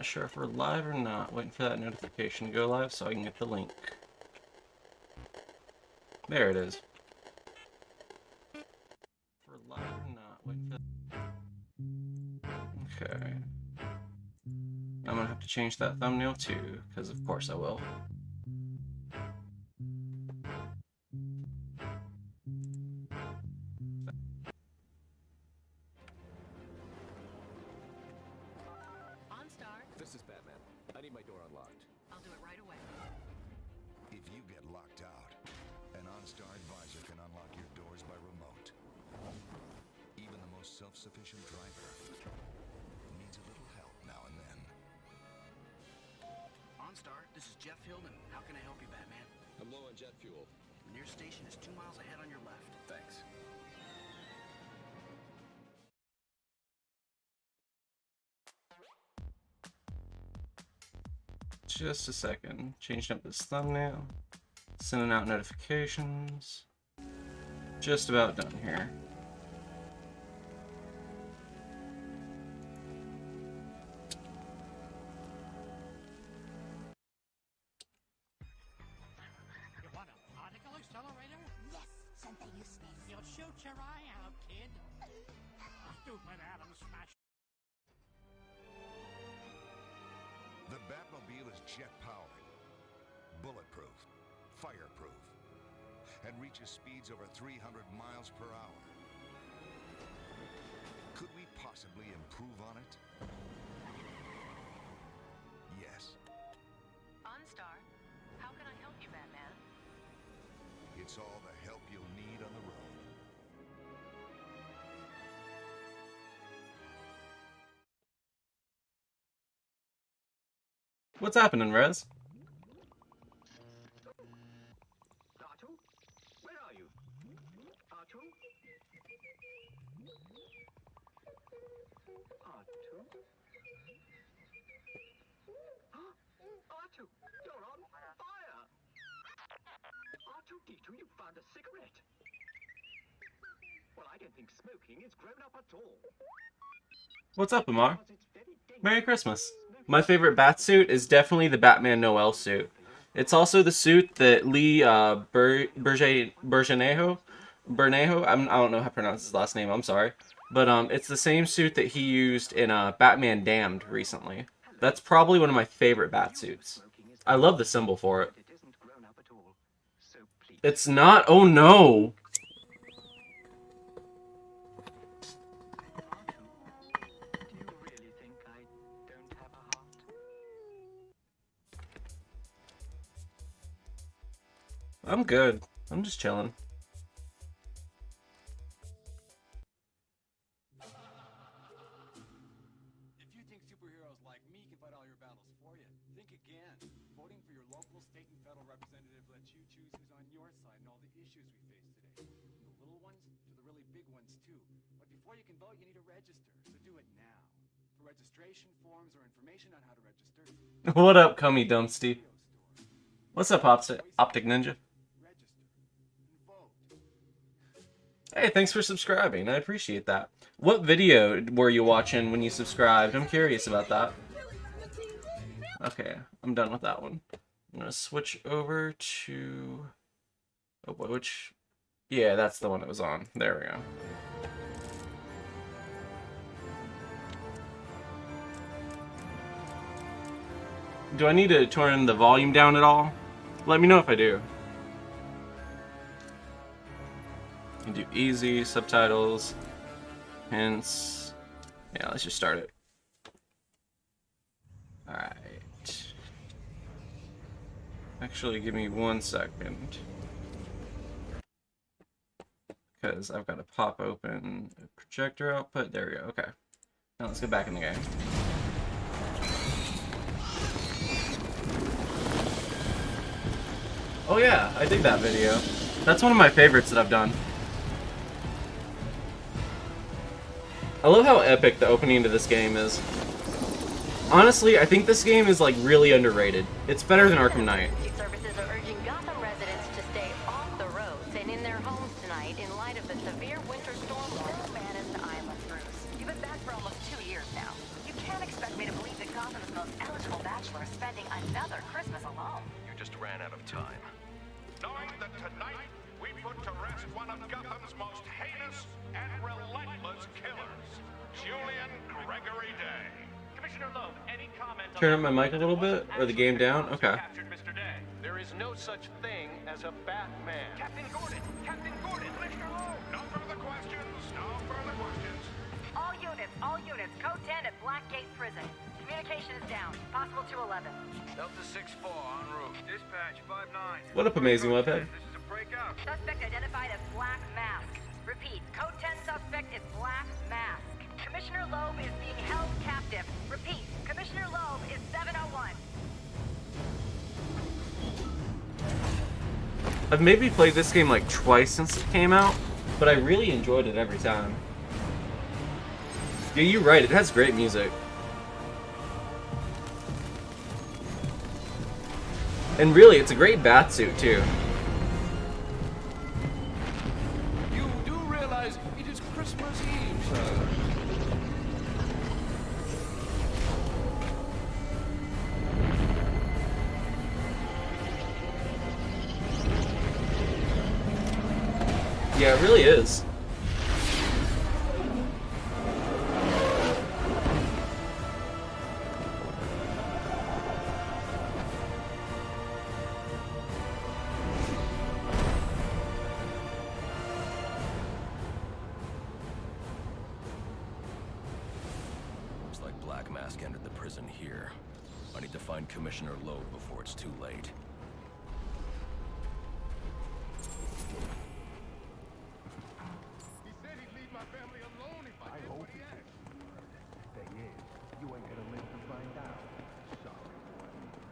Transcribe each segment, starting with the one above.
not sure if we're live or not. Waiting for that notification to go live so I can get the link. There it is. If we're live or not. Waiting for that. Okay. I'm gonna have to change that thumbnail too, because of course I will. This is Batman. I need my door unlocked. I'll do it right away. If you get locked out, an OnStar advisor can unlock your doors by remote. Even the most self-sufficient driver needs a little help now and then. OnStar, this is Jeff Hilden. How can I help you, Batman? I'm low on jet fuel. The nearest station is 2 miles ahead on your left. Thanks. Just a second. Changing up this thumbnail. Sending out notifications. Just about done here. You want a particle accelerator? Yes, something useless. You'll shoot your eye out, kid. Stupid atom smash. The Batmobile is jet-powered, bulletproof, fireproof, and reaches speeds over 300 miles per hour. Could we possibly improve on it? Yes. OnStar, how can I help you, Batman? It's all the help you'll need on the road. What's happening, Rez? R2? Where are you? R2? R2? R2, you're on fire! R2-D2, you found a cigarette! Well, I don't think smoking is grown up at all. What's up, Amar? Because it's very dangerous. Merry Christmas. My favorite bat suit is definitely the Batman Noel suit. It's also the suit that Lee Bernejo, I don't know how to pronounce his last name, I'm sorry. But it's the same suit that he used in Batman Damned recently. That's probably one of my favorite bat suits. I love the symbol for it. It isn't grown up at all. So please. It's not, oh no! Do you really think I don't have a heart? I'm good. I'm just chilling. If you think superheroes like me can fight all your battles for you, think again. Voting for your local, state, and federal representative lets you choose who's on your side in all the issues we face today. From the little ones to the really big ones, too. But before you can vote, you need to register, so do it now. For registration forms or information on how to register, What up, Cummy Dumpsty? What's up, Optic Ninja? register and vote. Hey, thanks for subscribing. I appreciate that. What video were you watching when you subscribed? I'm curious about that. Okay, I'm done with that one. I'm gonna switch over to... Oh boy, which... Yeah, that's the one that was on. There we go. Do I need to turn the volume down at all? Let me know if I do. You can do easy, subtitles, hints. Yeah, let's just start it. Alright. Actually, give me 1 second. Because I've got to pop open a projector output. There we go, okay. Now let's get back in the game. Oh yeah, I dig that video. That's one of my favorites that I've done. I love how epic the opening to this game is. Honestly, I think this game is like really underrated. It's better than Arkham Knight. Services are urging Gotham residents to stay off the roads and in their homes tonight in light of the severe winter storm warning. Man is the island, Bruce. You've been back for almost 2 years now. You can't expect me to believe that Gotham's most are spending another Christmas alone. You just ran out of time. Knowing that tonight we put to rest one of Gotham's most heinous and relentless killers, Julian Gregory Day. Commissioner Loeb, any comment on Turn up my mic a little bit, or the game down? Okay. captured Mr. Day? There is no such thing as a Batman. Captain Gordon! Captain Gordon! Commissioner Loeb! No further questions. No further questions. All units, code 10 at Blackgate Prison. Communication is down. Possible 211. Delta 6-4 en route. Dispatch 5-9. What up, Amazing Webhead? This is a breakout. Suspect identified as Black Mask. Repeat, code 10 suspect is Black Mask. Commissioner Loeb is being held captive. Repeat, Commissioner Loeb is 701. I've maybe played this game like twice since it came out, but I really enjoyed it every time. Yeah, you're right, it has great music. And really, it's a great batsuit too. You do realize it is Christmas Eve, sir. Yeah, it really is. Looks like Black Mask entered the prison here. I need to find Commissioner Loeb before it's too late. He said he'd leave my family alone if I did what he asked.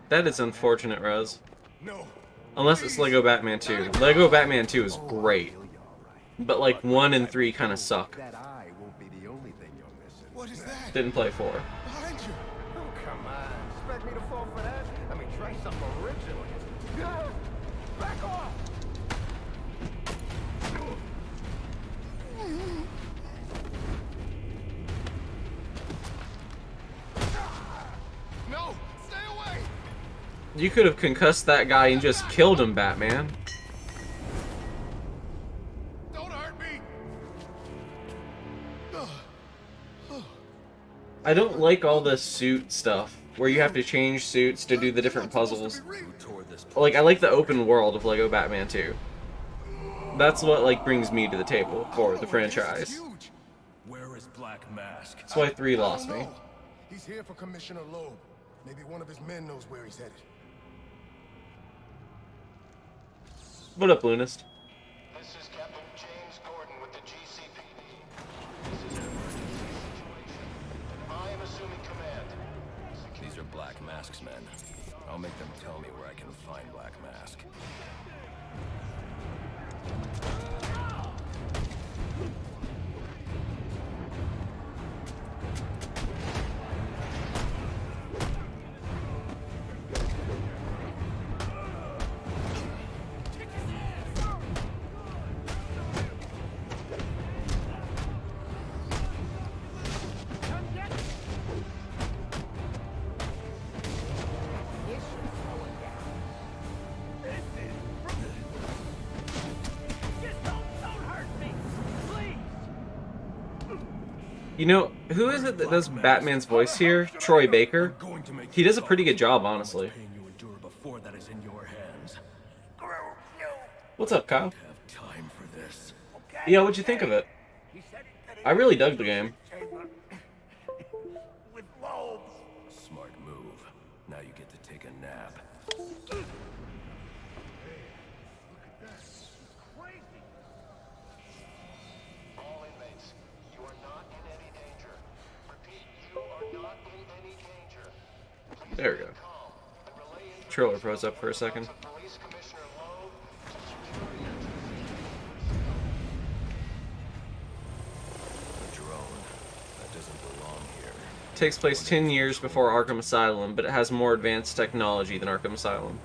That is unfortunate, Rez. No. Unless it's Lego Batman 2. Lego Batman 2 is great. But like 1 and 3 kind of suck. That eye won't be the only thing you're missing. What is that? Didn't play 4. Behind you. Oh, come on. Expect me to fall for that? I mean, try something original. Ah! Back off! No. Stay away. You could have concussed that guy and just killed him, Batman. Don't hurt me. I don't like all the suit stuff, where you have to change suits to do the different puzzles. Who tore this Like, I like the open world of Lego Batman 2. That's what, like, brings me to the table for the franchise. Huge. Where is Black Mask? That's why 3 I don't lost me. know. He's here for Commissioner Loeb. Maybe one of his men knows where he's headed. What up, Lunist? This is Captain James Gordon with the GCPD. This is an emergency situation, and I am assuming command. These are Black Mask's men. I'll make them tell me where I can find Black Mask. You know, who is it that does Batman's voice here? Troy Baker? He does a pretty good job, honestly. Pain you endure before that is in your hands. What's up, Kyle? Have time for this. Yeah, what'd you think of it? I really dug the game. With Loeb. Smart move. Now you get to take a nap. All inmates, you are not in any danger. Repeat, you are not in any danger. Please There we go. remain calm and relay information Trailer froze up for a second. to Police Commissioner Loeb to secure your GCPD. A drone. That doesn't belong here. Takes place 10 years before Arkham Asylum, but it has more advanced technology than Arkham Asylum.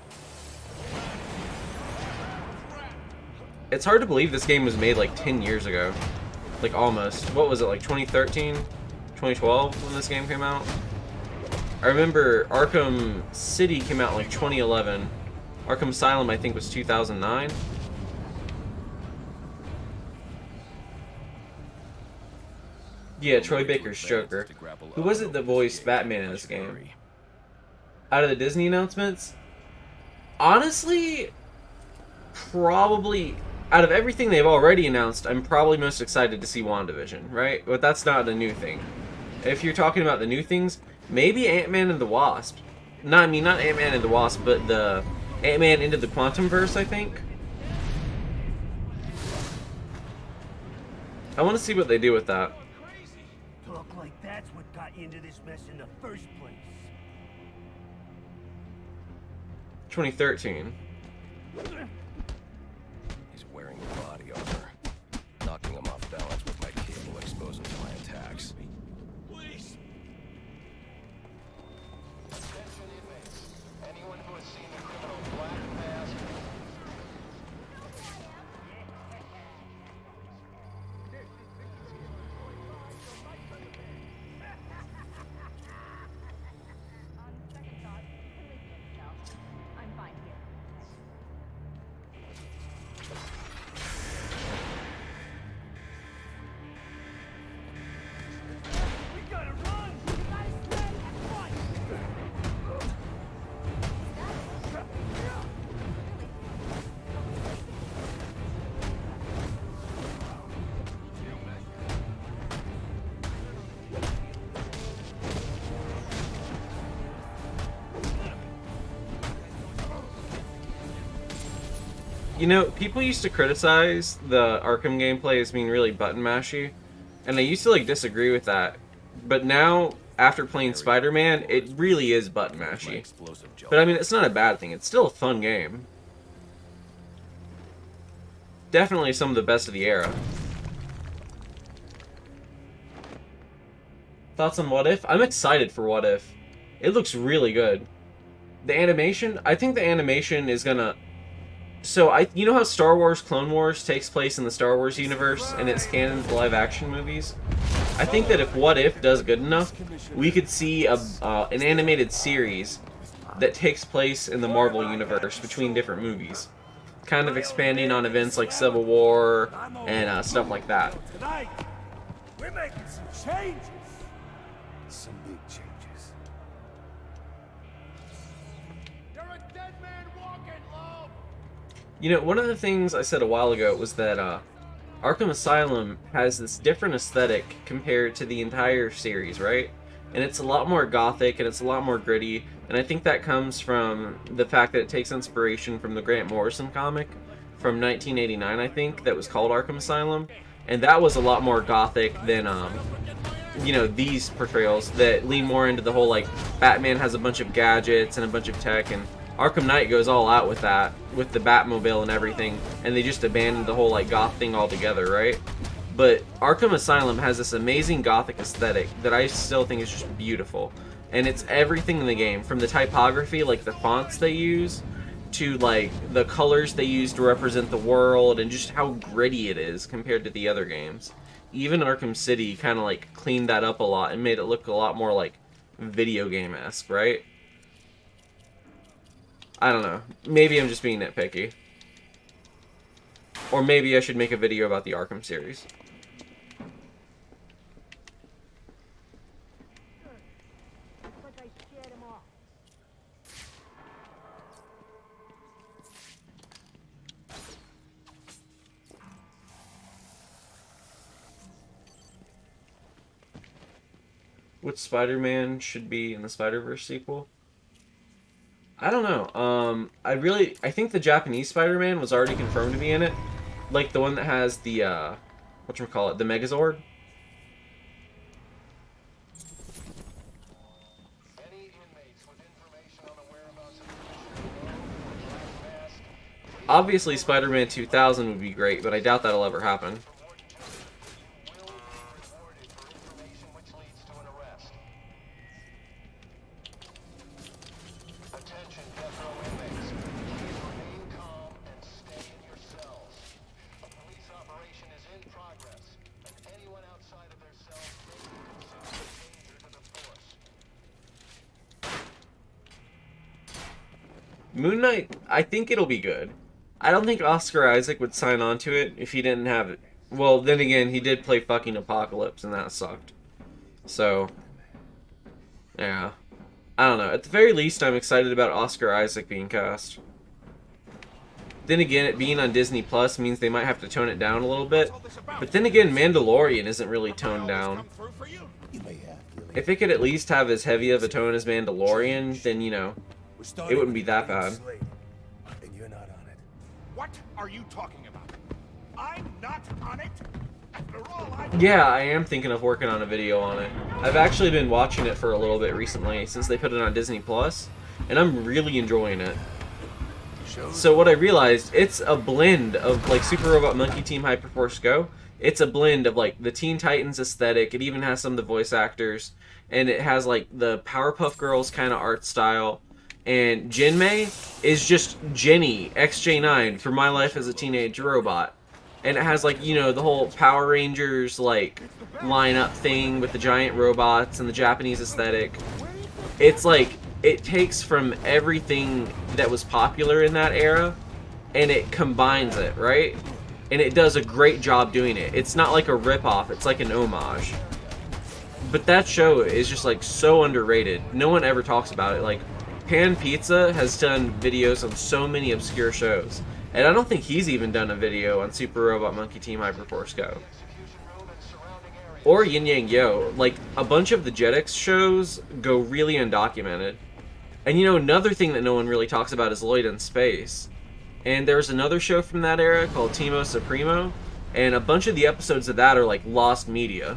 It's hard to believe this game was made like 10 years ago. Like almost. What was it, like 2013? 2012 when this game came out? I remember Arkham City came out in like 2011. Arkham Asylum, I think, was 2009. Yeah, Troy Baker's Joker. Who was it that voiced Batman in this game? Out of the Disney announcements? Honestly, probably, out of everything they've already announced, I'm probably most excited to see WandaVision, right? But that's not a new thing. If you're talking about the new things, maybe Ant-Man and the Wasp. Not Ant-Man and the Wasp, but the Ant-Man into the Quantumverse, I think. I want to see what they do with that. Talk like that's what got you into this mess in the first place. 2013. He's wearing the body armor, knocking him off balance with my cable, expose him to my attacks. Please. Attention inmates. Anyone who has seen the criminal Black Mask. On second thought, he can leave himself. I'm fine here. We gotta run! You gotta stand and fight! You know, people used to criticize the Arkham gameplay as being really button mashy, and I used to like disagree with that. But now, after playing Spider-Man, it really is button mashy. But I mean, it's not a bad thing. It's still a fun game. Definitely some of the best of the era. Thoughts on What If? I'm excited for What If. It looks really good. The animation, I think the animation is gonna... So, you know how Star Wars Clone Wars takes place in the Star Wars universe, and it's canon to live-action movies? I think that if What If does good enough, we could see an animated series that takes place in the Marvel universe between different movies. Kind of expanding on events like Civil War and stuff like that. Tonight, we're making some changes. Some big changes. You're a dead man walking, Loeb! You know, one of the things I said a while ago was that Arkham Asylum has this different aesthetic compared to the entire series, right? And it's a lot more gothic and it's a lot more gritty, and I think that comes from the fact that it takes inspiration from the Grant Morrison comic from 1989, I think, that was called Arkham Asylum, and that was a lot more gothic than, you know, these portrayals that lean more into the whole, like, Batman has a bunch of gadgets and a bunch of tech, and Arkham Knight goes all out with that, with the Batmobile and everything, and they just abandoned the whole, like, goth thing altogether, right? But Arkham Asylum has this amazing gothic aesthetic that I still think is just beautiful. And it's everything in the game, from the typography, like the fonts they use, to like the colors they use to represent the world, and just how gritty it is compared to the other games. Even Arkham City kind of like cleaned that up a lot and made it look a lot more like video game-esque, right? I don't know. Maybe I'm just being nitpicky. Or maybe I should make a video about the Arkham series. Like I scared him off. Which Spider-Man should be in the Spider-Verse sequel? I don't know. I think the Japanese Spider-Man was already confirmed to be in it. Like the one that has the, whatchamacallit, the Megazord. Any inmates with information on the whereabouts of Commissioner Loeb or Black Mask, Obviously, Spider-Man 2000 would be great, but I doubt that'll ever happen. you will be rewarded for information which leads to an arrest. Attention, death row inmates. Please remain calm and stay in your cells. A police operation is in progress, and anyone outside of their cells may be considered a danger to the force. Moon Knight, I think it'll be good. I don't think Oscar Isaac would sign on to it if he didn't have it. Well, then again, he did play fucking Apocalypse, and that sucked. So, yeah. I don't know. At the very least, I'm excited about Oscar Isaac being cast. Then again, it being on Disney Plus means they might have to tone it down a little bit. But then again, Mandalorian isn't really toned down. If it could at least have as heavy of a tone as Mandalorian, then, you know, it wouldn't be that bad. And you're not on it. What are you talking about? I'm not on it? After all, Yeah, I am thinking of working on a video on it. I've actually been watching it for a little bit recently, since they put it on Disney Plus, and I'm really enjoying it. So what I realized, it's a blend of, like, Super Robot Monkey Team Hyperforce Go. It's a blend of, like, the Teen Titans aesthetic. It even has some of the voice actors. And it has, like, the Powerpuff Girls kind of art style. And Jinmei is just Jenny, XJ9, for My Life as a Teenage Robot. And it has, like, you know, the whole Power Rangers, like, lineup thing with the giant robots and the Japanese aesthetic. It's, like, it takes from everything that was popular in that era, and it combines it, right? And it does a great job doing it. It's not like a ripoff, it's like an homage. But that show is just, like, so underrated. No one ever talks about it. Like, Pan Pizza has done videos on so many obscure shows. And I don't think he's even done a video on Super Robot Monkey Team Hyperforce Go. Or Yin Yang Yo. Like, a bunch of the Jetix shows go really undocumented. And, you know, another thing that no one really talks about is Lloyd in Space. And there's another show from that era called Timo Supremo. And a bunch of the episodes of that are, like, lost media.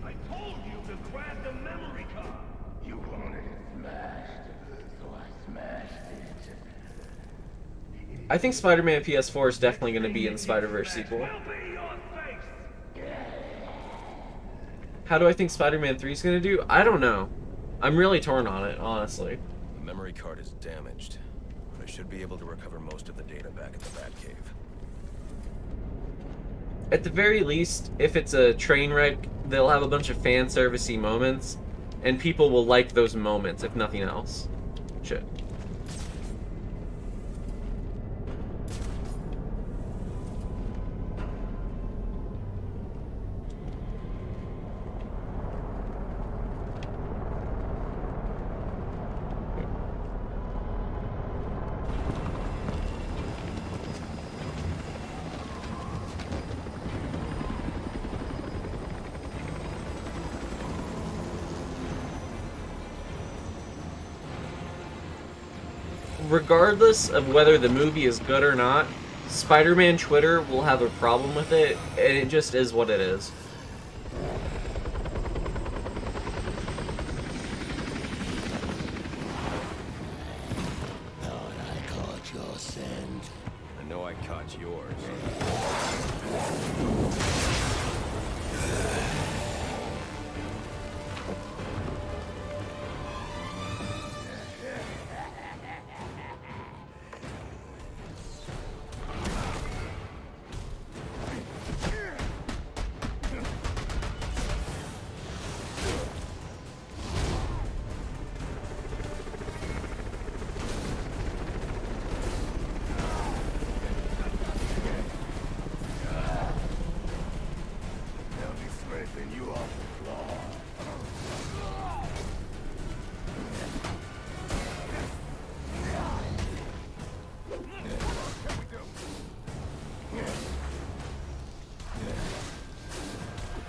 I told you to grab the memory card. You wanted it smashed, so I smashed it. I think Spider-Man PS4 is definitely going to be in the Spider-Verse sequel. How do I think Spider-Man 3 is going to do? I don't know. I'm really torn on it, honestly. The memory card is damaged, but I should be able to recover most of the data back at the Batcave. At the very least, if it's a train wreck, they'll have a bunch of fan servicey moments, and people will like those moments, if nothing else. Shit. Regardless of whether the movie is good or not, Spider-Man Twitter will have a problem with it, and it just is what it is. Thought I caught your scent. I know I caught yours.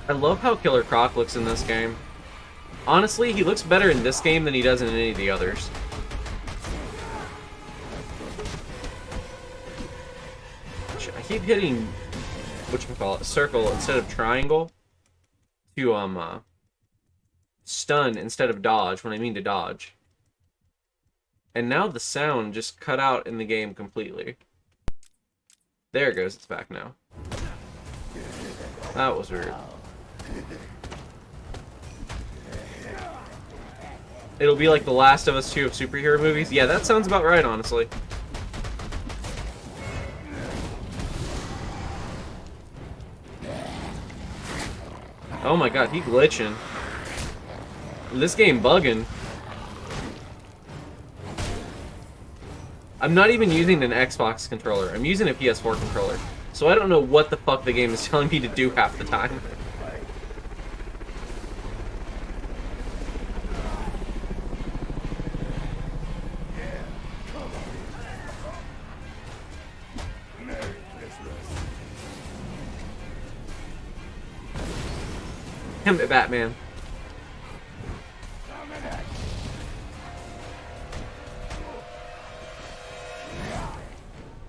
I love how Killer Croc looks in this game. Honestly, he looks better in this game than he does in any of the others. I keep hitting, whatchamacallit, circle instead of triangle to, stun instead of dodge when I mean to dodge. And now the sound just cut out in the game completely. There it goes, it's back now. That was weird. It'll be like The Last of Us 2 of superhero movies? Yeah, that sounds about right, honestly. Oh my god, he glitching. This game bugging. I'm not even using an Xbox controller. I'm using a PS4 controller. So I don't know what the fuck the game is telling me to do half the time. Him, Batman.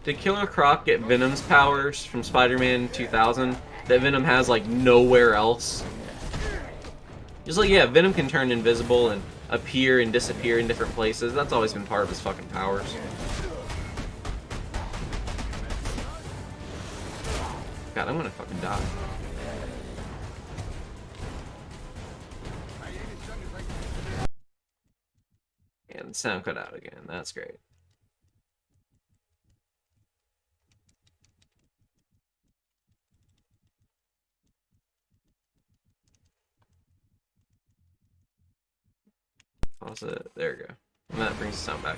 Did Killer Croc get Venom's powers from Spider-Man 2000 that Venom has like nowhere else? Just like, yeah, Venom can turn invisible and appear and disappear in different places. That's always been part of his fucking powers. God, I'm gonna fucking die. And sound cut out again. That's great. Pause it. There we go. And that brings the sound back.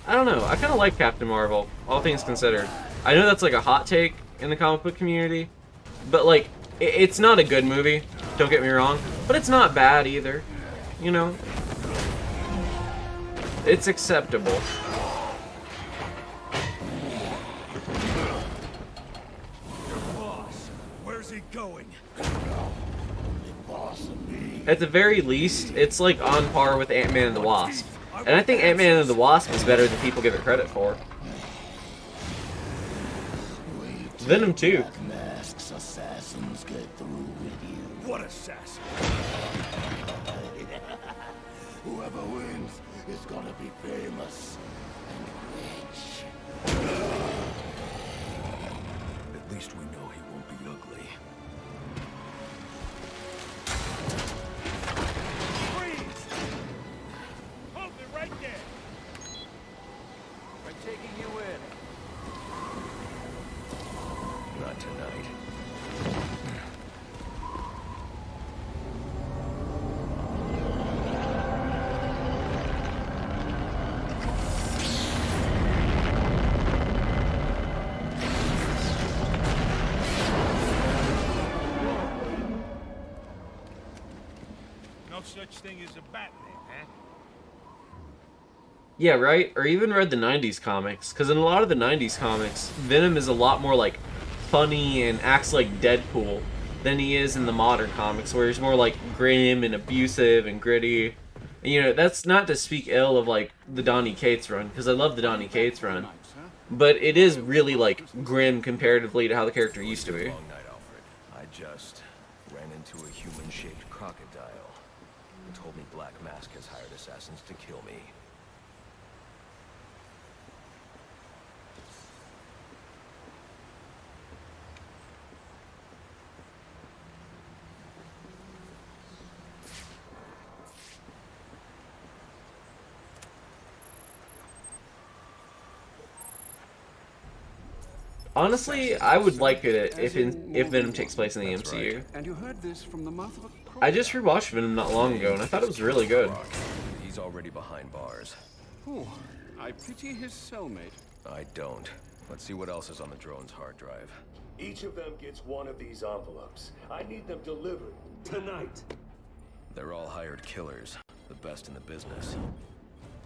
I don't know. I kind of like Captain Marvel, all things considered. I know that's like a hot take in the comic book community, but like, it's not a good movie. Don't get me wrong, but it's not bad either. You know, it's acceptable. Where's he going? At the very least, it's like on par with Ant-Man and the Wasp. And I think Ant-Man and the Wasp is better than people give it credit for. Venom 2. Masks assassins get through with you. What assassin? Whoever wins is gonna be famous and rich. At least we know he won't be ugly. Right there. I'm taking you in. Not tonight. No such thing as a Batman, huh? Yeah, right? Or even read the 90s comics. Because in a lot of the 90s comics, Venom is a lot more, like, funny and acts like Deadpool than he is in the modern comics, where he's more, like, grim and abusive and gritty. And, you know, that's not to speak ill of, like, the Donny Cates run, because I love the Donny Cates run. But it is really, like, grim comparatively to how the character used to be. Long night, Alfred. I just ran into a human-shaped crocodile who told me Black Mask has hired assassins to kill me. Honestly, I would like it if Venom takes place in the MCU. And you heard this from the mouth of a I just rewatched Venom not long ago, and I thought it was really good. He's already behind bars. Oh, I pity his cellmate. I don't. Let's see what else is on the drone's hard drive. Each of them gets one of these envelopes. I need them delivered tonight. They're all hired killers, the best in the business.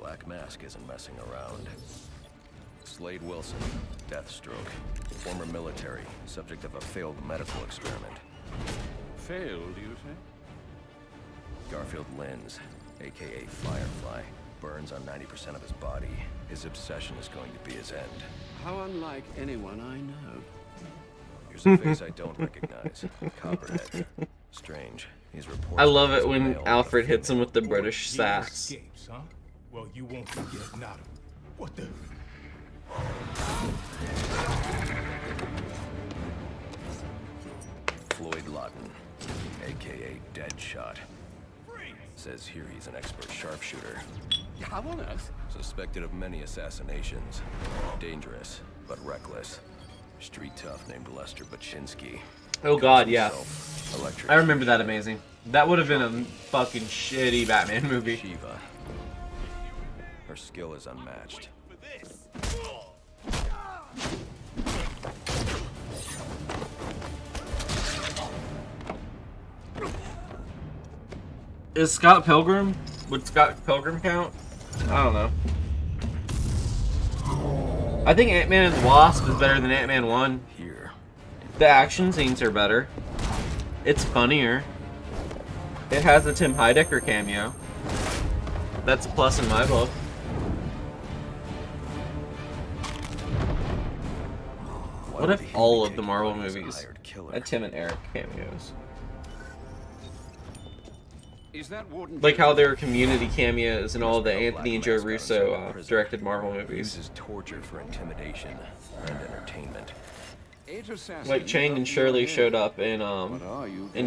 Black Mask isn't messing around. Slade Wilson, Deathstroke, former military, subject of a failed medical experiment. Failed, you say? Garfield Linz, aka Firefly, burns on 90% of his body. His obsession is going to be his end. How unlike anyone I know. Here's a face I don't recognize. Copperhead. Strange. He's reported. I love it when Alfred hits him with the British sax. Escapes, huh? Well, you won't forget not. What the? Floyd Lawton, aka Deadshot. Says here he's an expert sharpshooter. How on earth? Suspected of many assassinations. Dangerous, but reckless. Street tough named Lester Baczynski. Oh god, yeah. Electric I remember that amazing. That would have been a fucking shitty Batman movie. Shiva. Her skill is unmatched. Is Scott Pilgrim? Would Scott Pilgrim count? I don't know. I think Ant-Man and the Wasp is better than Ant-Man 1. Here. The action scenes are better. It's funnier. It has a Tim Heidecker cameo. That's a plus in my book. What if all of the Marvel movies had Tim and Eric cameos? Like how there are Community cameos in all the Anthony and Joe Russo directed Marvel movies. Uses torture for intimidation and entertainment. Like Chang and Shirley showed up in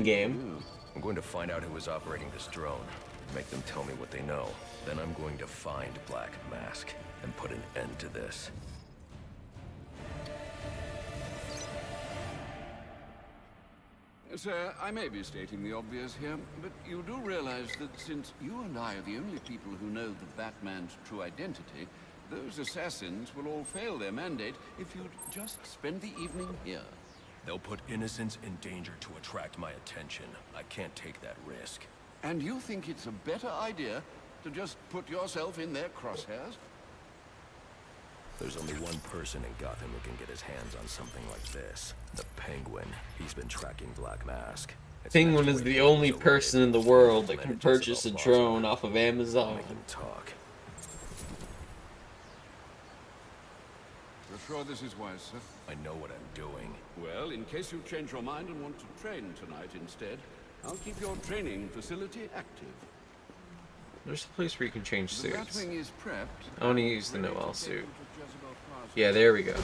game. I'm going to find out who is operating this drone. Make them tell me what they know. Then I'm going to find Black Mask and put an end to this. Sir, I may be stating the obvious here, but you do realize that since you and I are the only people who know the Batman's true identity, those assassins will all fail their mandate if you'd just spend the evening here. They'll put innocents in danger to attract my attention. I can't take that risk. And you think it's a better idea to just put yourself in their crosshairs? There's only one person in Gotham who can get his hands on something like this. The Penguin. He's been tracking Black Mask. Penguin is the only person in the world that can purchase a drone off of Amazon. Make him talk. You're sure this is wise, sir? I know what I'm doing. Well, in case you change your mind and want to train tonight instead, I'll keep your training facility active. There's a place where you can change The suits. Batwing is prepped. I want to use the Noel suit. Yeah, there we go.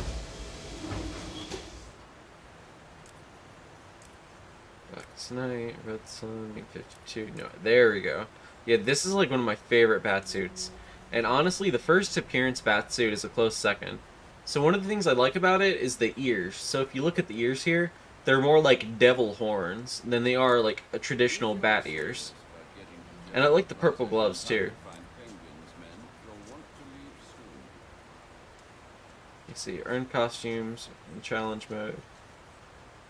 Black Knight, Red Sun, 52. No, there we go. Yeah, this is like one of my favorite Batsuits. And honestly, the first appearance Batsuit is a close second. So one of the things I like about it is the ears. So if you look at the ears here, they're more like devil horns than they are like a traditional bat ears. And I like the purple gloves too. Let's see, earn costumes, in challenge mode.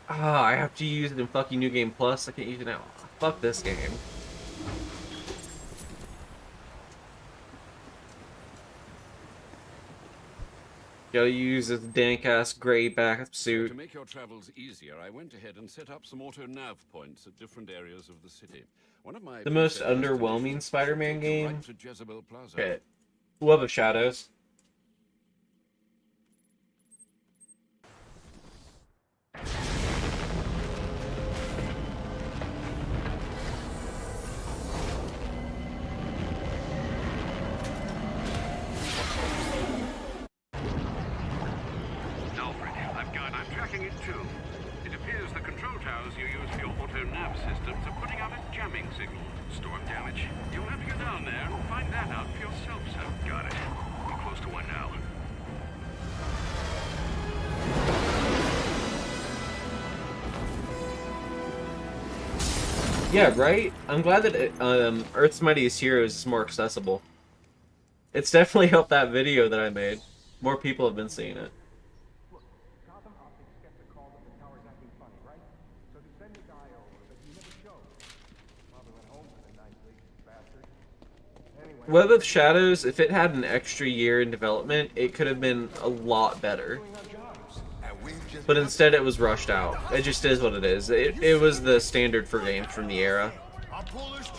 Ah, I have to use it in fucking New Game Plus. I can't use it now. Fuck this game. Gotta use this dank-ass gray back suit. To make your travels easier, I went ahead and set up some auto-nav points at different areas of the city. One of my The most underwhelming Spider-Man game? right to Jezebel Plaza. Okay. Web of Shadows. I'm tracking it too. It appears the control towers you use for your auto-nav systems are putting out a jamming signal. Storm damage. You'll have to go down there and find that out for yourself, sir. Got it. We're close to one now. Yeah, right? I'm glad that Earth's Mightiest Heroes is more accessible. It's definitely helped that video that I made. More people have been seeing it. Web of Shadows, if it had an extra year in development, it could have been a lot better. But instead it was rushed out. It just is what it is. It was the standard for games from the era.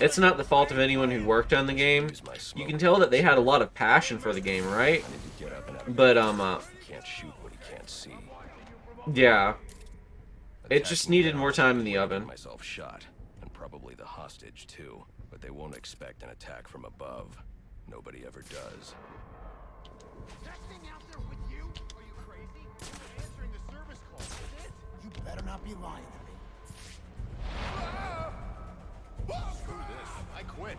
It's not the fault of anyone who worked on the game. You can tell that they had a lot of passion for the game, right? But, Can't shoot what he can't see. yeah. It just needed more time in the oven. Myself shot, and probably the hostage too. But they won't expect an attack from above. Nobody ever does. That thing out there with you? Are you crazy? I'm answering the service call. That's it? You better not be lying to me. Screw this. I quit.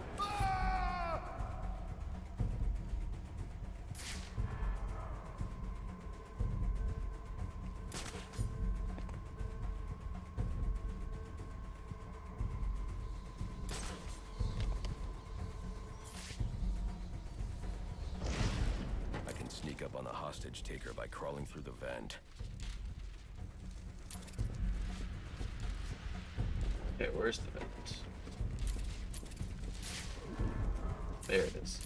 sneak up on the hostage taker by crawling through the vent. Okay, where's the vent? There it is.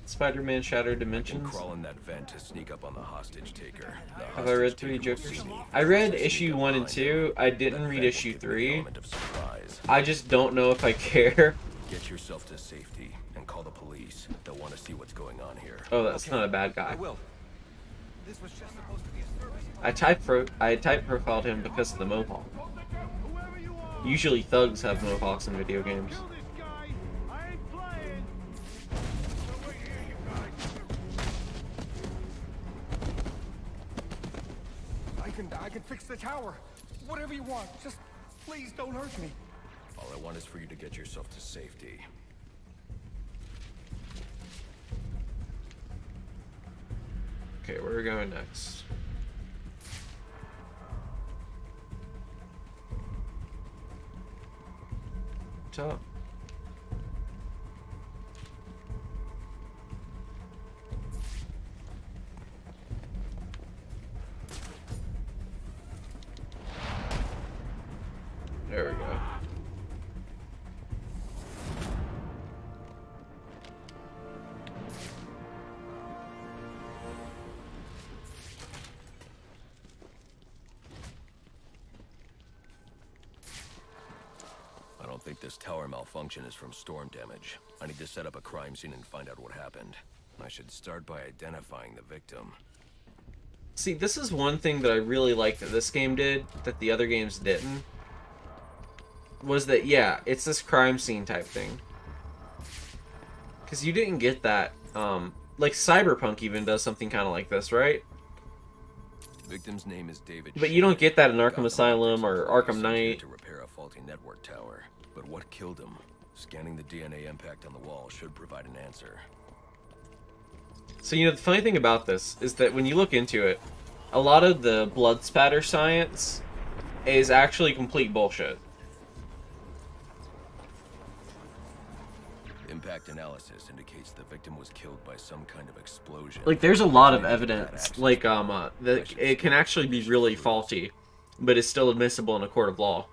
Spider-Man Shattered Dimensions. Crawl in that vent to sneak up on the hostage taker. Have I read 3 Jokers? I read issue 1 and 2. I didn't read issue 3. I just don't know if I care. Get yourself to safety and call the police. They'll want to see what's going on here. Oh, that's not a bad guy. I will. This was just supposed to be a service. I type profiled him because of the mohawk. Usually thugs have mohawks in video games. I can fix the tower. Whatever you want. Just please don't hurt me. All I want is for you to get yourself to safety. Okay, where are we going next? Top. There we go. I don't think this tower malfunction is from storm damage. I need to set up a crime scene and find out what happened. I should start by identifying the victim. See, this is one thing that I really like that this game did, that the other games didn't. Was that, yeah, it's this crime scene type thing. Because you didn't get that, like Cyberpunk even does something kind of like this, right? Victim's name is David. But you don't get that in Arkham Asylum or Arkham Knight. To repair a faulty network tower. But what killed him? Scanning the DNA impact on the wall should provide an answer. So, you know, the funny thing about this is that when you look into it, a lot of the blood spatter science is actually complete bullshit. Impact analysis indicates the victim was killed by some kind of explosion. Like, there's a lot of evidence, like, that it can actually be really faulty, but it's still admissible in a court of law.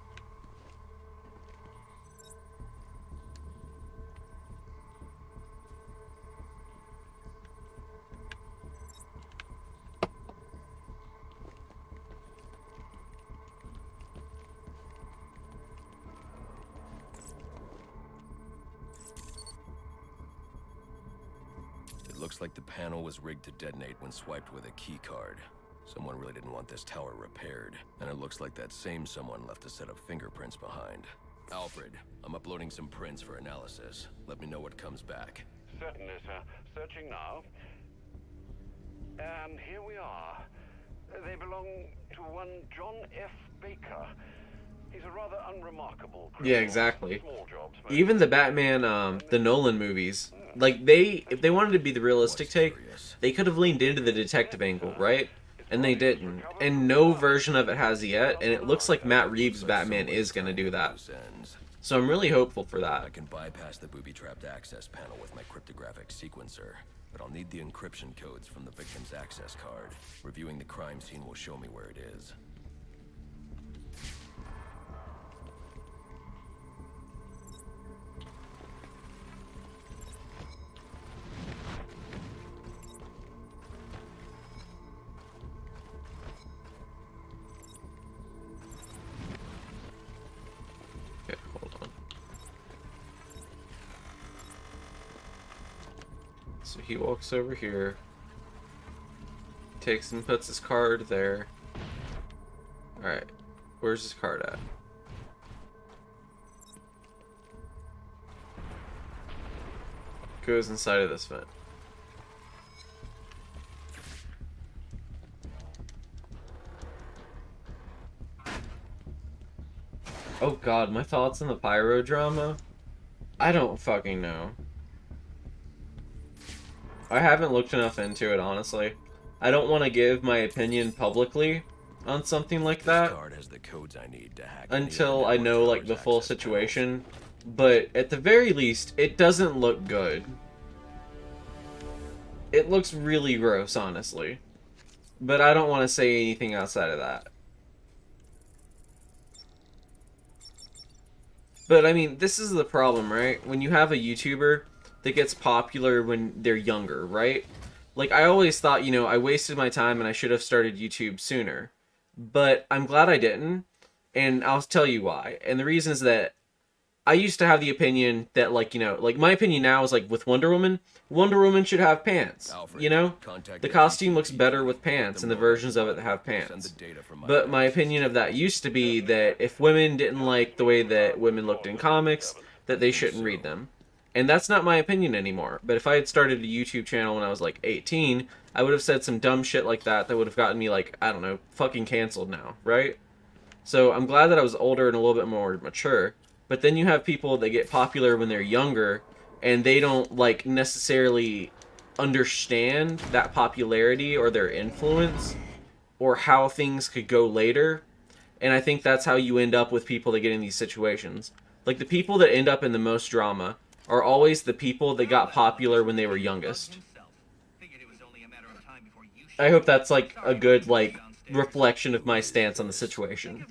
Looks like the panel was rigged to detonate when swiped with a key card. Someone really didn't want this tower repaired, and it looks like that same someone left a set of fingerprints behind. Alfred, I'm uploading some prints for analysis. Let me know what comes back. Certainly, sir. Searching now. And here we are. They belong to one John F. Baker. He's a rather unremarkable criminal. Yeah, exactly. Small jobs, Even the Batman, the Nolan movies, like, if they wanted to be the realistic take, they could have leaned into the detective angle, right? And they didn't. And no version of it has yet, and it looks like Matt Reeves' Batman is going to do that. So I'm really hopeful for that. I can bypass the booby-trapped access panel with my cryptographic sequencer, but I'll need the encryption codes from the victim's access card. Reviewing the crime scene will show me where it is. Okay, hold on. So he walks over here, takes and puts his card there. Alright, where's his card at? Goes inside of this vent. Oh god, my thoughts on the pyro drama? I don't fucking know. I haven't looked enough into it, honestly. I don't want to give my opinion publicly, on something like This that card has the codes I need to hack any of the until I network know like tower's the full access situation. But at the very least, it doesn't look good. It looks really gross, honestly. But I don't want to say anything outside of that. But I mean, this is the problem, right? When you have a YouTuber that gets popular when they're younger, right? Like, I always thought, you know, I wasted my time and I should have started YouTube sooner. But I'm glad I didn't, and I'll tell you why. And the reason is that I used to have the opinion that, like, you know, like, my opinion now is, like, with Wonder Woman should have pants, you know? The costume looks better with pants and the versions of it that have pants. But my opinion of that used to be that if women didn't like the way that women looked in comics, that they shouldn't read them. And that's not my opinion anymore. But if I had started a YouTube channel when I was, like, 18, I would have said some dumb shit like that that would have gotten me, like, I don't know, fucking canceled now, right? So I'm glad that I was older and a little bit more mature. But then you have people that get popular when they're younger, and they don't, like, necessarily understand that popularity or their influence, or how things could go later. And I think that's how you end up with people that get in these situations. Like, the people that end up in the most drama are always the people that got popular when they were youngest. I hope that's, like, a good, like, reflection of my stance on the situation.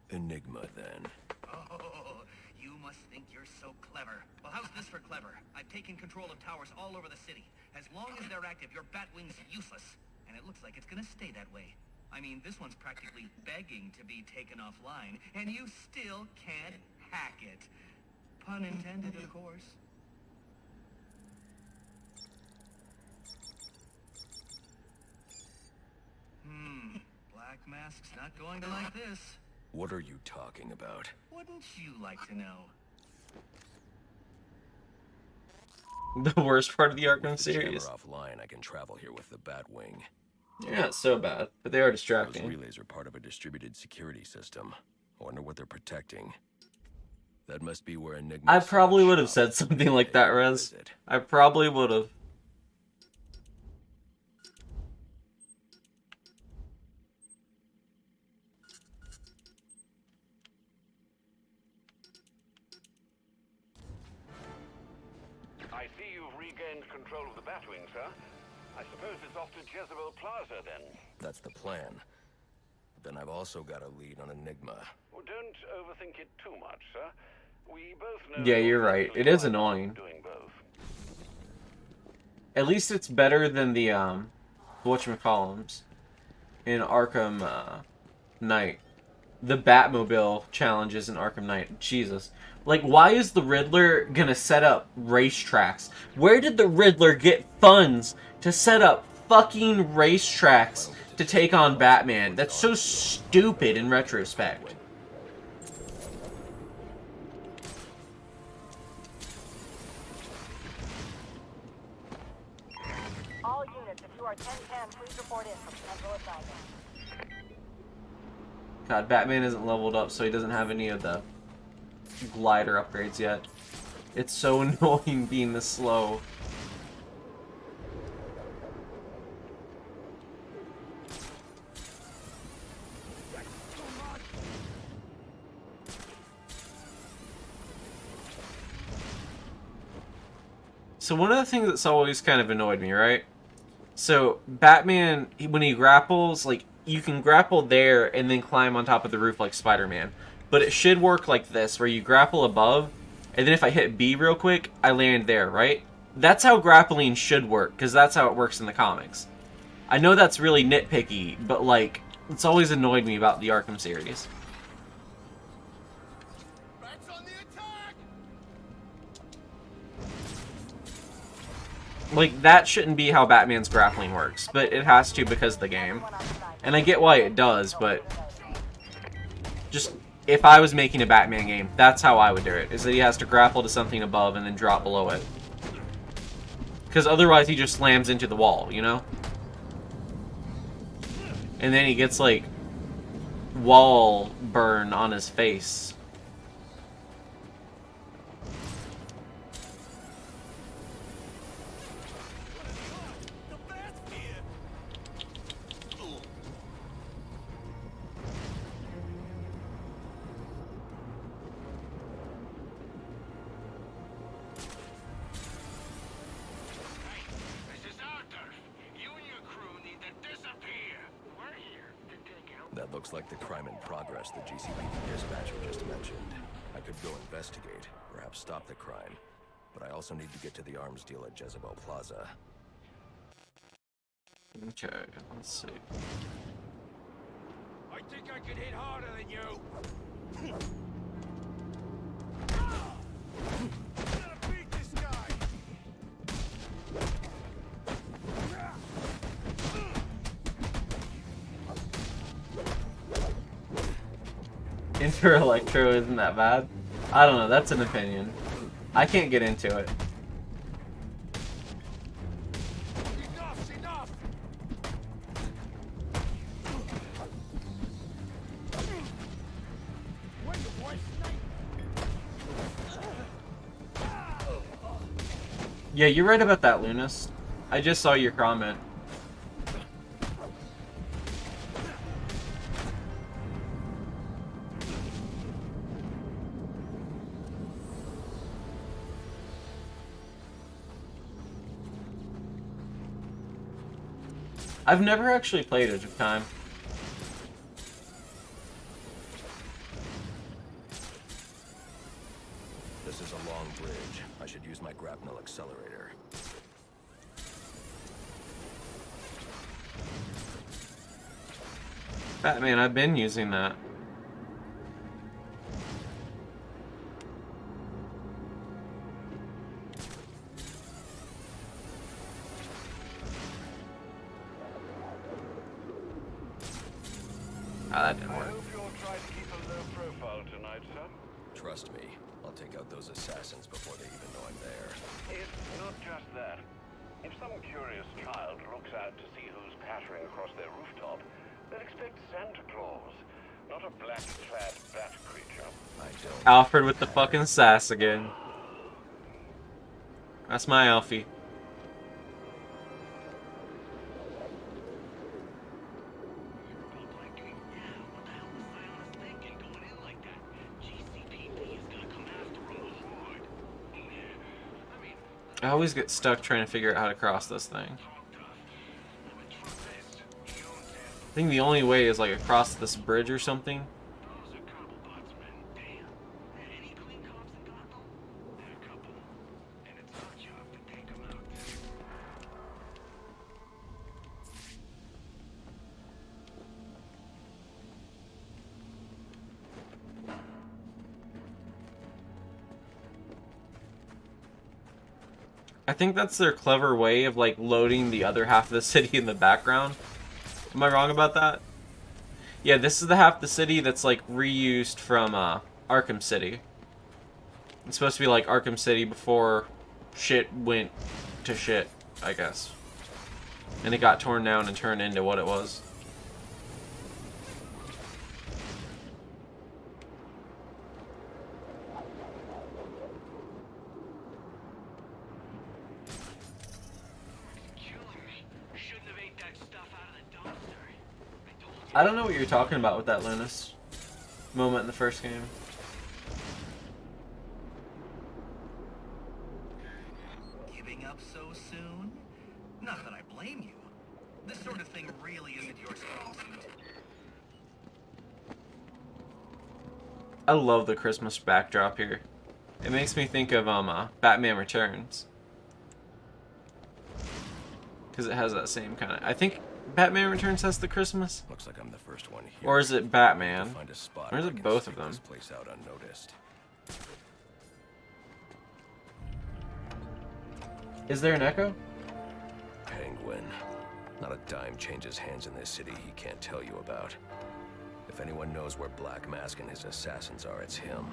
Enigma, then. Oh, you must think you're so clever. Well, how's this for clever? I've taken control of towers all over the city. As long as they're active, your Batwing's useless. And it looks like it's gonna stay that way. I mean, this one's practically begging to be taken offline, and you still can't hack it. Pun intended, of course. Black Mask's not going to like this. What are you talking about? Wouldn't you like to know? The worst part of the Arkham With the series. jammer offline, I can travel here with the Batwing. Yeah, not so bad, but they are distracting. Those relays are part of a distributed security system. I wonder what they're protecting. That must be where Enigma. I probably would have said something like that, Rez. I probably would have. I see you've regained control of the Batwing, sir. I suppose it's off to Jezebel Plaza, then. That's the plan. But then I've also got a lead on Enigma. Well, don't overthink it too much, sir. We both know. Yeah, you're right. It is annoying. Doing both. At least it's better than the whatchamacallums in Arkham Knight. The Batmobile challenges in Arkham Knight. Jesus. Like, why is the Riddler gonna set up racetracks? Where did the Riddler get funds to set up fucking racetracks to take on Batman? That's so stupid in retrospect. All units, if you are 1010, please report in from Central Assignment. God, Batman isn't leveled up, so he doesn't have any of the glider upgrades yet. It's so annoying being this slow. So one of the things that's always kind of annoyed me, right? So Batman, when he grapples, like, you can grapple there and then climb on top of the roof like Spider-Man. But it should work like this, where you grapple above, and then if I hit B real quick, I land there, right? That's how grappling should work, because that's how it works in the comics. I know that's really nitpicky, but, like, it's always annoyed me about the Arkham series. Like, that shouldn't be how Batman's grappling works, but it has to because of the game. And I get why it does, but just, if I was making a Batman game, that's how I would do it, is that he has to grapple to something above and then drop below it. Because otherwise he just slams into the wall, you know? And then he gets, like, wall burn on his face. Looks like the crime in progress the GCPD dispatcher just mentioned. I could go investigate, perhaps stop the crime. But I also need to get to the arms deal at Jezebel Plaza. Okay, let's see. I think I can hit harder than you. Gotta beat this guy. Inter Electro isn't that bad. I don't know, that's an opinion. I can't get into it. Enough's enough. Wait, what? Yeah, you're right about that, Lunas. I just saw your comment. I've never actually played Edge of Time. This is a long bridge. I should use my grapnel accelerator. Batman, I've been using that. That didn't work. I hope you'll try to keep a low profile tonight, sir. Trust me, I'll take out those assassins before they even know I'm there. It's not just that. If some curious child looks out to see who's pattering across their rooftop, they'll expect Santa Claus, not a black-clad bat creature. I don't. Alfred with the fucking sass again. That's my Alfie. I always get stuck trying to figure out how to cross this thing. I think the only way is like across this bridge or something. I think that's their clever way of like loading the other half of the city in the background. Am I wrong about that? Yeah, this is the half of the city that's like reused from Arkham City. It's supposed to be like Arkham City before shit went to shit, I guess. And it got torn down and turned into what it was. I don't know what you're talking about with that Lunas moment in the first game. Giving up so soon? Not that I blame you. This sort of thing really isn't your strong suit. I love the Christmas backdrop here. It makes me think of Batman Returns. Because it has that same kind of... I think Batman Returns has the Christmas. Looks like I'm the first one here. Or is it Batman? Find a spot Or is where I it can both sneak of them? this place out unnoticed. Is there an echo? Penguin. Not a dime changes hands in this city he can't tell you about. If anyone knows where Black Mask and his assassins are, it's him.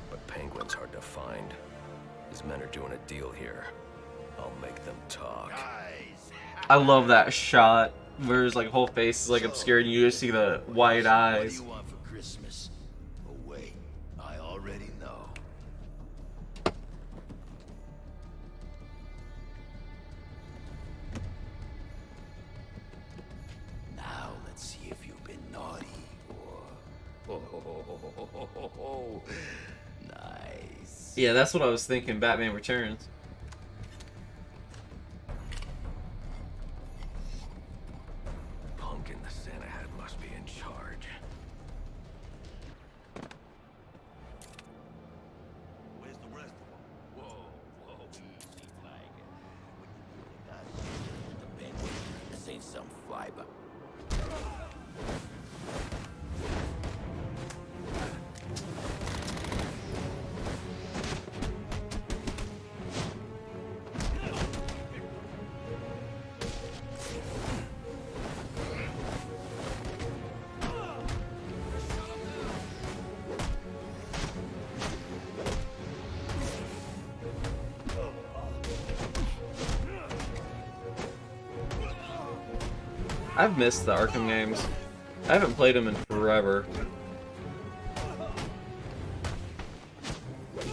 But Penguin's hard to find. His men are doing a deal here. I'll make them talk. I love that shot where his like whole face is like obscured and you just see the wide eyes. What do you want for Christmas? Oh wait, I already know. Now let's see if you've been naughty or... Oh, nice. Yeah, that's what I was thinking, Batman Returns. Pumpkin the Santa hat must be in charge. I've missed the Arkham games. I haven't played them in forever.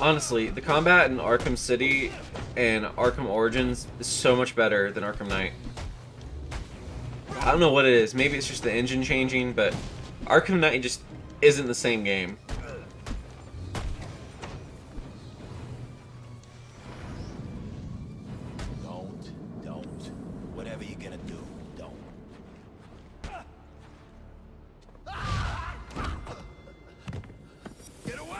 Honestly, the combat in Arkham City and Arkham Origins is so much better than Arkham Knight. I don't know what it is. Maybe it's just the engine changing, but Arkham Knight just isn't the same game. Don't. Whatever you're gonna do, don't. Get away!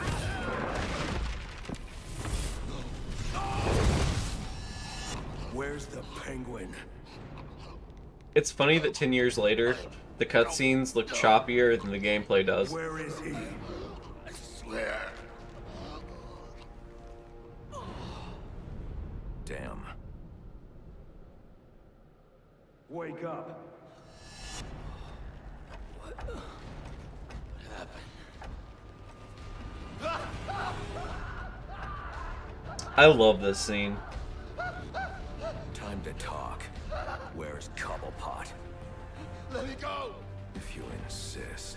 Where's the Penguin? It's funny that 10 years later, the cutscenes look choppier than the gameplay does. Where is he? I swear. Damn. Wake up. I love this scene. Time to talk. Where's Cobblepot? Let me go! If you insist.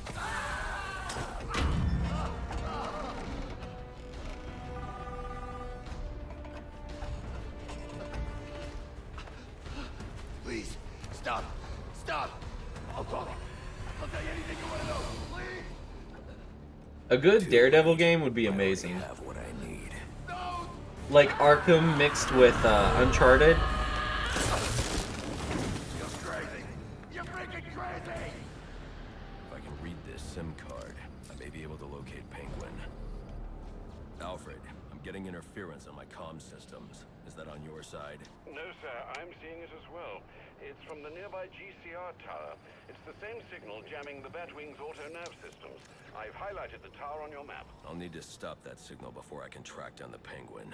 Please, stop! Stop! I'll talk. I'll tell you anything you want to know, please! A good Daredevil game would be amazing. I have what I need. Like Arkham mixed with Uncharted. You're freaking crazy! If I can read this SIM card, I may be able to locate Penguin. Alfred, I'm getting interference on my comm systems. Is that on your side? No, sir. I'm seeing it as well. It's from the nearby GCR tower. It's the same signal jamming the Batwing's auto-nav systems. I've highlighted the tower on your map. I'll need to stop that signal before I can track down the Penguin.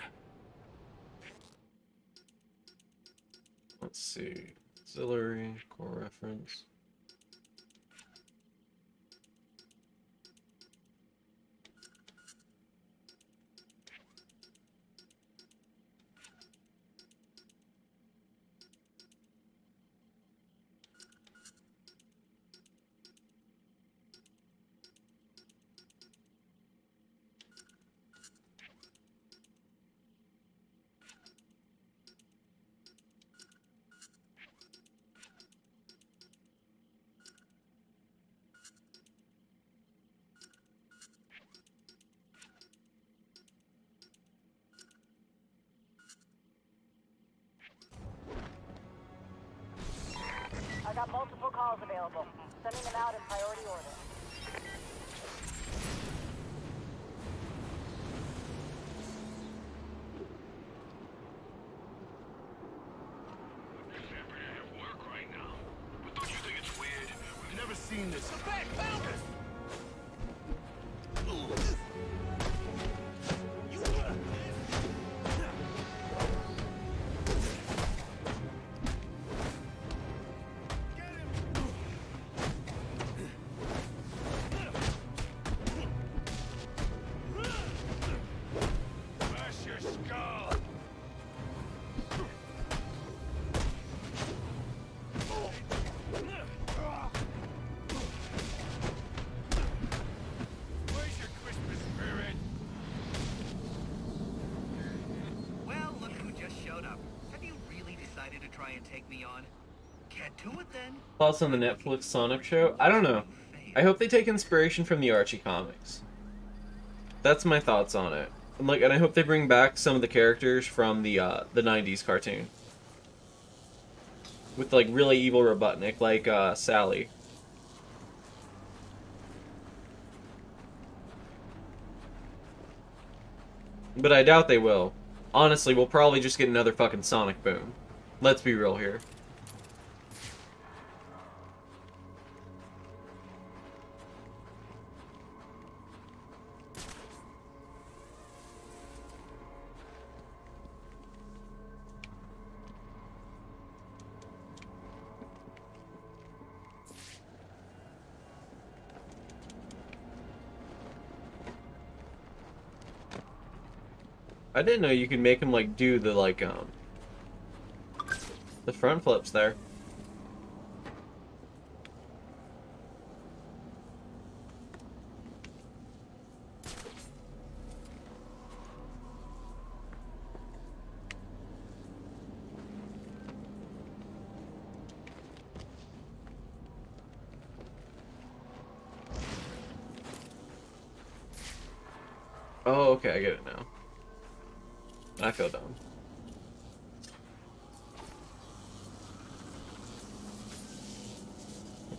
Let's see. Auxiliary, core reference. I got multiple calls available. Sending them out in priority order. I've never seen this. Come back, found us! Thoughts on the Netflix Sonic show? I don't know. I hope they take inspiration from the Archie comics. That's my thoughts on it. And I hope they bring back some of the characters from the 90s cartoon. With really evil Robotnik, like Sally. But I doubt they will. Honestly, we'll probably just get another fucking Sonic Boom. Let's be real here. I didn't know you could make him do the front flips there. Oh, okay, I get it now. I feel dumb.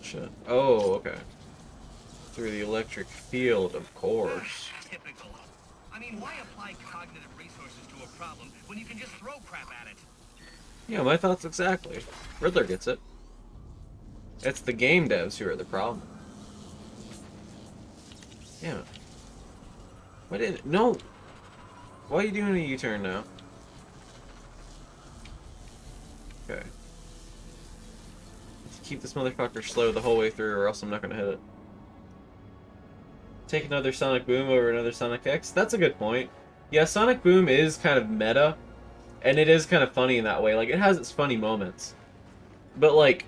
Shit. Oh, okay. Through the electric field, of course. Typical. I mean, why apply cognitive resources to a problem when you can just throw crap at it? Yeah, my thoughts exactly. Riddler gets it. It's the game devs who are the problem. Yeah. What did... No! Why are you doing a U-turn now? Okay. Let's keep this motherfucker slow the whole way through, or else I'm not gonna hit it. Take another Sonic Boom over another Sonic X? That's a good point. Yeah, Sonic Boom is kind of meta, and it is kind of funny in that way. Like, it has its funny moments. But, like...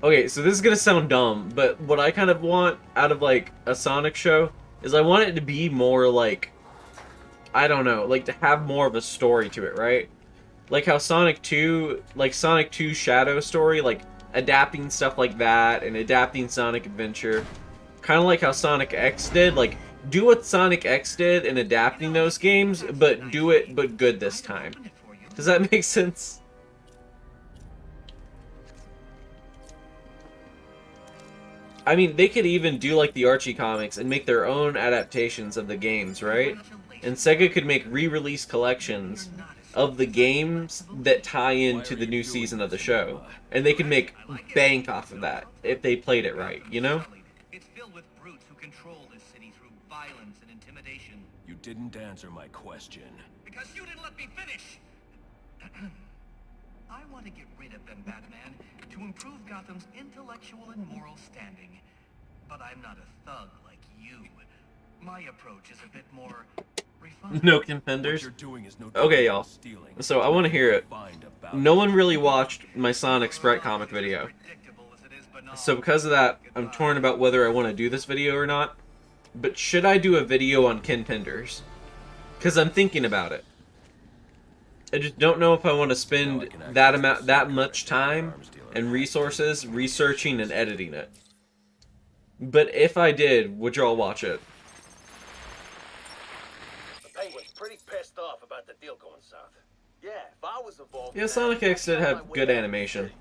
Okay, so this is gonna sound dumb, but what I kind of want out of, like, a Sonic show is I want it to be more, like... I don't know, like, to have more of a story to it, right? Like how Sonic 2... Like, Sonic 2 Shadow story, like, adapting stuff like that, and adapting Sonic Adventure. Kind of like how Sonic X did, like, do what Sonic X did in adapting those games, but do it, but good this time. Does that make sense? I mean, they could even do like the Archie comics and make their own adaptations of the games, right? And Sega could make re-release collections of the games that tie into the new season of the show. And they could make bank off of that if they played it right, you know? It's filled with brutes who control this city through violence and intimidation. You didn't answer my question. Because you didn't let me finish! I want to get rid of them, Batman, to improve Gotham's intellectual and moral standing. But I'm not a thug like you. My approach is a bit more refined. No contenders? Okay, y'all. So I want to hear it. No one really watched my Sonic Sprite comic video. So because of that, I'm torn about whether I want to do this video or not. But should I do a video on contenders? Because I'm thinking about it. I just don't know if I want to spend that much time and resources researching and editing it. But if I did, would y'all watch it? The Penguin's pretty pissed off about the deal going south. Yeah, if I was involved... Yeah, Sonic X did have good animation.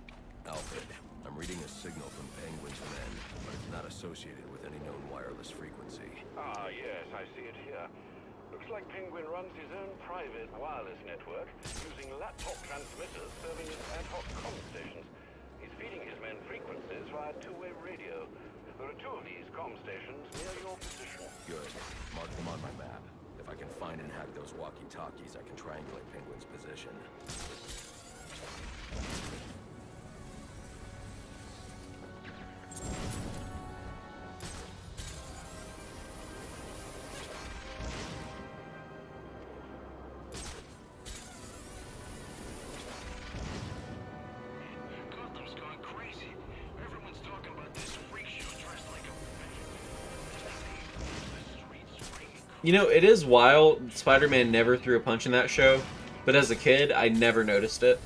Alfred, I'm reading a signal from Penguin's men, but it's not associated with any known wireless frequency. Ah, yes, I see it here. Looks like Penguin runs his own private wireless network using laptop transmitters serving as ad hoc comm stations. He's feeding his men frequencies via two-way radio. There are two of these comm stations near your position. Good. Mark them on my map. If I can find and hack those walkie-talkies, I can triangulate Penguin's position. Gotham's gone crazy. Everyone's talking about this freak show dressed like a... You know, it is wild. Spider-Man never threw a punch in that show, but as a kid, I never noticed it.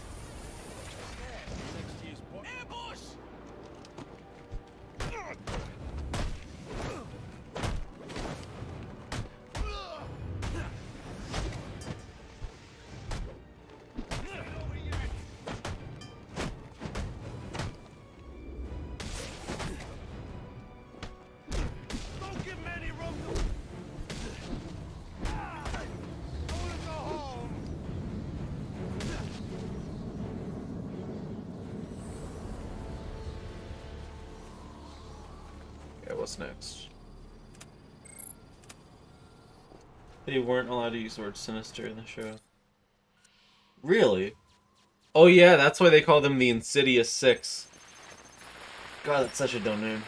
What's next? They weren't allowed to use the word sinister in the show. Really? Oh yeah, that's why they call them the Insidious Six. God, that's such a dumb name.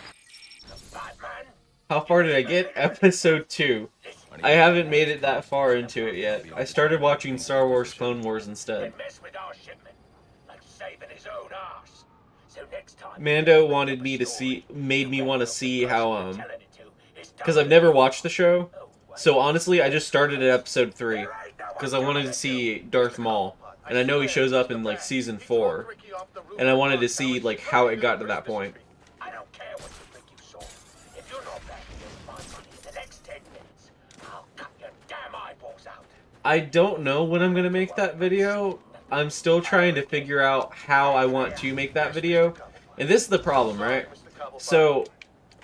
How far did I get? Episode 2. I haven't made it that far into it yet. I started watching Star Wars Clone Wars instead. Mando wanted me to see, made me want to see how, because I've never watched the show, so honestly, I just started at episode 3, because I wanted to see Darth Maul, and I know he shows up in, like, season 4, and I wanted to see, like, how it got to that point. I don't care what you think you saw. If you're not back here with my money in the next 10 minutes, I'll cut your damn I don't know when I'm gonna make that video. I'm still trying to figure out how I want to make that video. And this is the problem, right? So,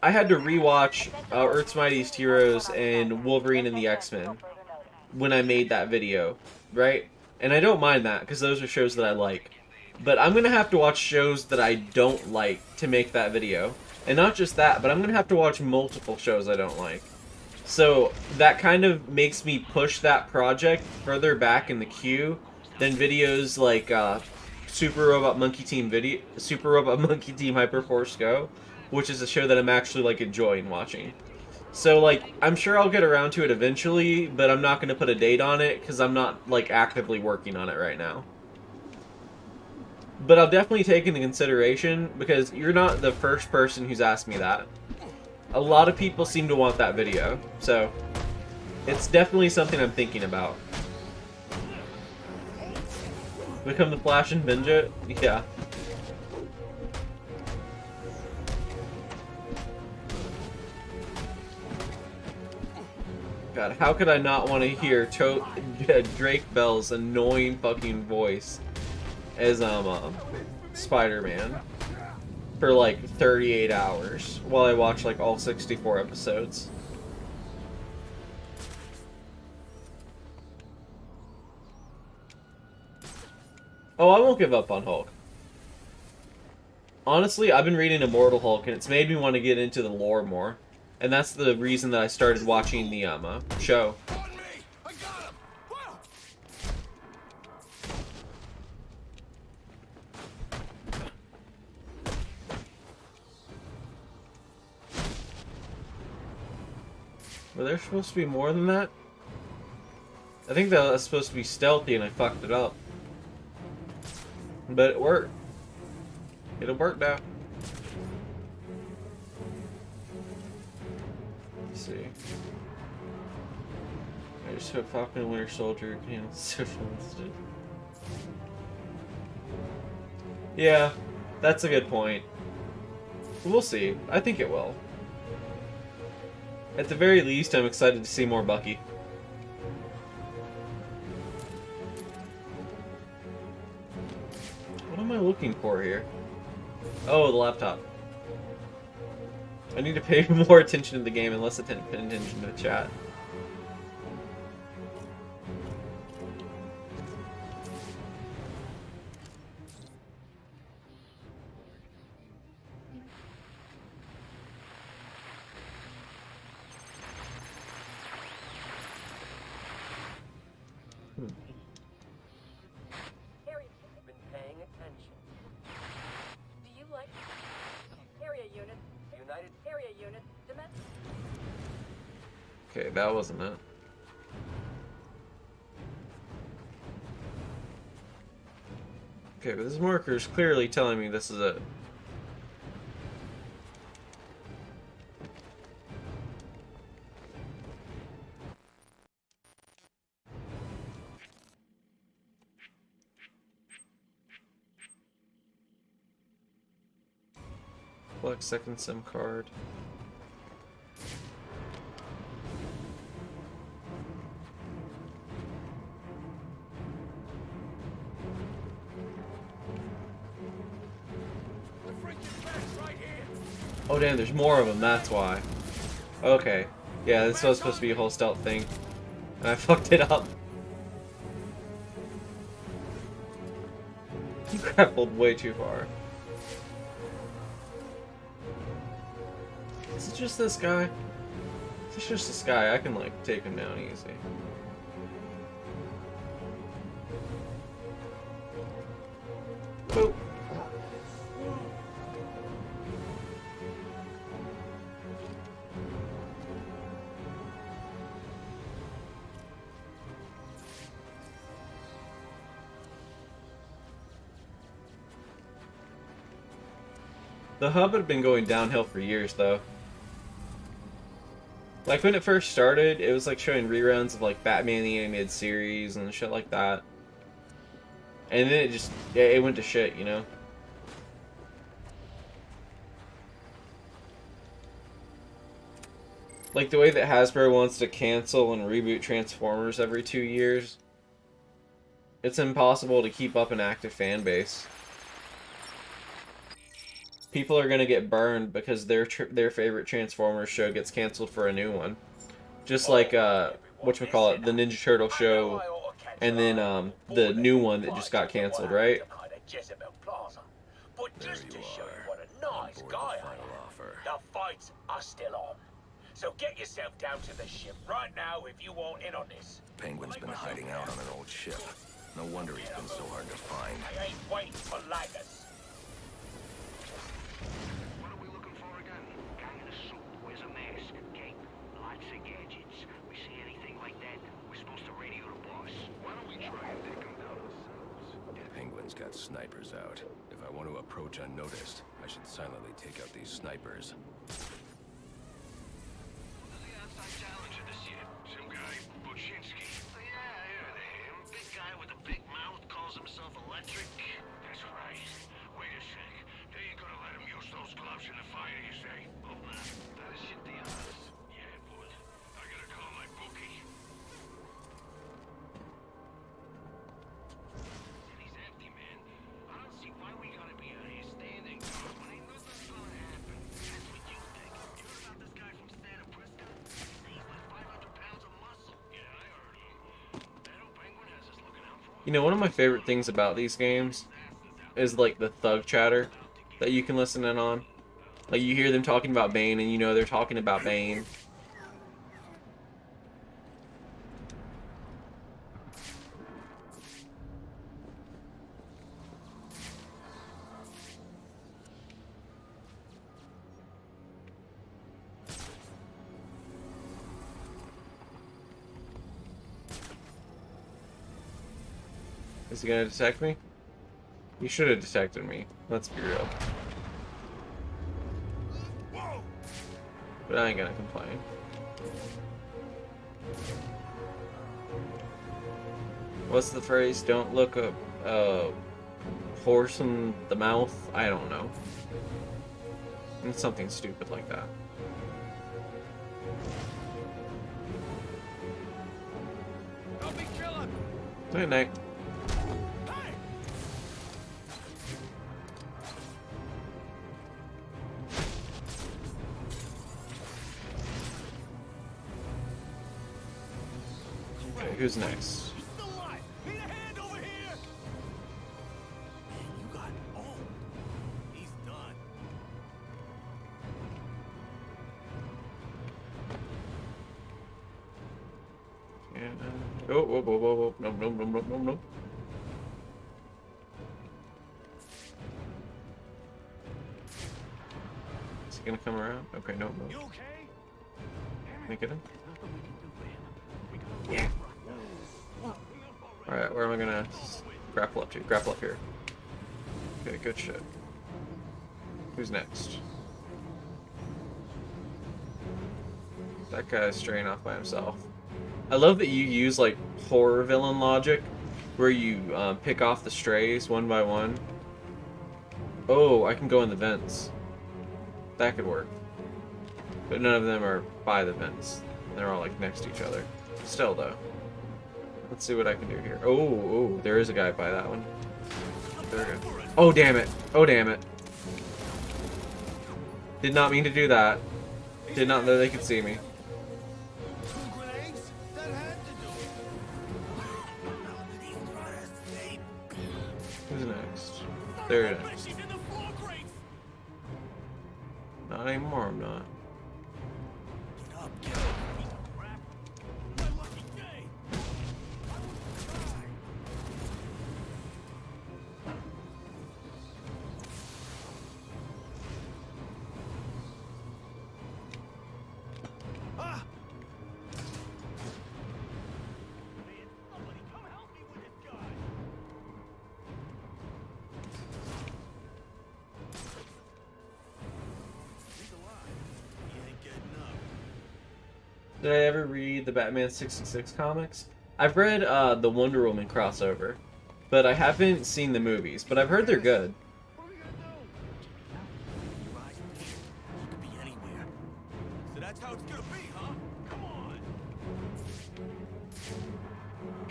I had to rewatch Earth's Mightiest Heroes and Wolverine and the X-Men when I made that video, right? And I don't mind that, because those are shows that I like. But I'm going to have to watch shows that I don't like to make that video. And not just that, but I'm going to have to watch multiple shows I don't like. So that kind of makes me push that project further back in the queue than videos like Super Robot Monkey Team Hyperforce Go, which is a show that I'm actually like enjoying watching. So like I'm sure I'll get around to it eventually, but I'm not going to put a date on it because I'm not like actively working on it right now. But I'll definitely take into consideration, because you're not the first person who's asked me that. A lot of people seem to want that video, so it's definitely something I'm thinking about. Become the Flash and binge it? Yeah. God, how could I not want to hear Drake Bell's annoying fucking voice as Spider-Man for like 38 hours while I watch like all 64 episodes. Oh, I won't give up on Hulk. Honestly, I've been reading Immortal Hulk and it's made me want to get into the lore more. And that's the reason that I started watching the show. Were there supposed to be more than that? I think that was supposed to be stealthy and I fucked it up. But it worked. It'll work now. Let's see. I just hope Falcon and Winter Soldier can social listed. Yeah, that's a good point. We'll see. I think it will. At the very least, I'm excited to see more Bucky. What am I looking for here? Oh, the laptop. I need to pay more attention to the game and less attention to the chat. Harry, been paying attention. Do you like area unit? United area unit. Okay, that wasn't it. Okay, but this marker is clearly telling me this is it. Collect second SIM card. Oh damn, there's more of them, that's why. Okay. Yeah, this was supposed to be a whole stealth thing. And I fucked it up. You grappled way too far. Is it just this guy? If it's just this guy, I can like take him down easy. Boop. The hub had been going downhill for years, though. Like, when it first started, it was, like, showing reruns of, like, Batman the Animated Series and shit like that. And then it just, yeah, it went to shit, you know? Like the way that Hasbro wants to cancel and reboot Transformers every 2 years. It's impossible to keep up an active fan base. People are gonna get burned because their favorite Transformers show gets canceled for a new one. Just like whatchamacallit, the Ninja Turtle show, and then the new one that just got canceled, right? But just to show you what a nice guy I am, the fights are still on. So get yourself down to the ship right now if you want in on this. Penguin's been hiding out on an old ship. No wonder he's been so hard to find. I ain't waiting for laggers. What are we looking for again? Guy in a suit, wears a mask, cape, lots of gadgets. We see anything like that, we're supposed to radio the boss. Why don't we try and take him down ourselves? Penguin's got snipers out. If I want to approach unnoticed, I should silently take out these snipers. Some guy, Buczynski. Yeah, I heard of him. Big guy with a big mouth, calls himself electric. That's right. Wait a sec. They ain't gonna let him use those gloves in the fight, you say? Oh, nah. That is shit the honest. Yeah, it would. I gotta call my bookie. City's empty, man. I don't see why we gotta be out here standing guard when ain't nothing's gonna happen. That's what you think. You heard about this guy from Santa Prisca? He's like 500 pounds of muscle. Yeah, I heard of him. That old Penguin has us looking out for him. You know, one of my favorite things about these games is like the thug chatter that you can listen in on. Like you hear them talking about Bane and you know they're talking about Bane. Is he gonna detect me? He should have detected me. Let's be real. But I ain't gonna complain. What's the phrase? Don't look a horse in the mouth? I don't know. It's something stupid like that. Good night. Okay, who's next? Oh, whoa, whoa, whoa, whoa. No, no, no, no, no, no. Is he gonna come around? Okay, no, no. Make it in? Yeah. Alright, where am I gonna grapple up to? Grapple up here. Okay, good shit. Who's next? That guy's straying off by himself. I love that you use like horror villain logic, where you pick off the strays one by one. Oh, I can go in the vents. That could work. But none of them are by the vents. They're all like next to each other. Still though. Let's see what I can do here. Oh, there is a guy by that one. There we go. Oh, damn it. Oh, damn it. Did not mean to do that. Did not know they could see me. Who's next? There it is. Not anymore, I'm not. Did I ever read the Batman 66 comics? I've read the Wonder Woman crossover, but I haven't seen the movies, but I've heard they're good. So that's how it's gonna be, huh?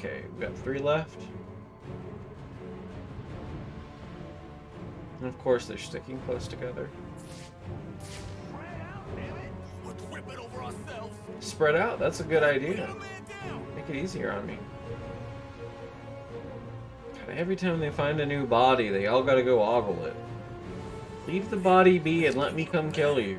Okay, we got 3 left. And of course they're sticking close together. Spread out, that's a good idea. Make it easier on me. God, every time they find a new body, they all gotta go ogle it. Leave the body be and let me come kill you.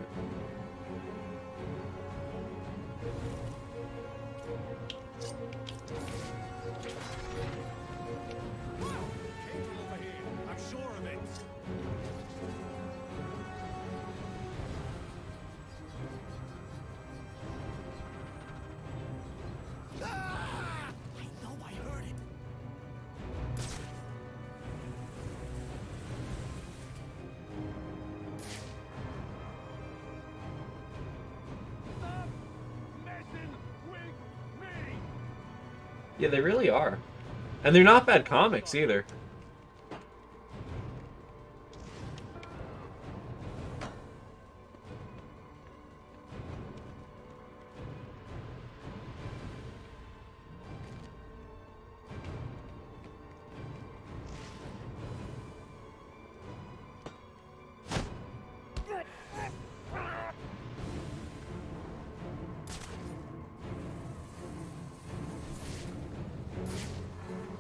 Yeah, they really are. And they're not bad comics either.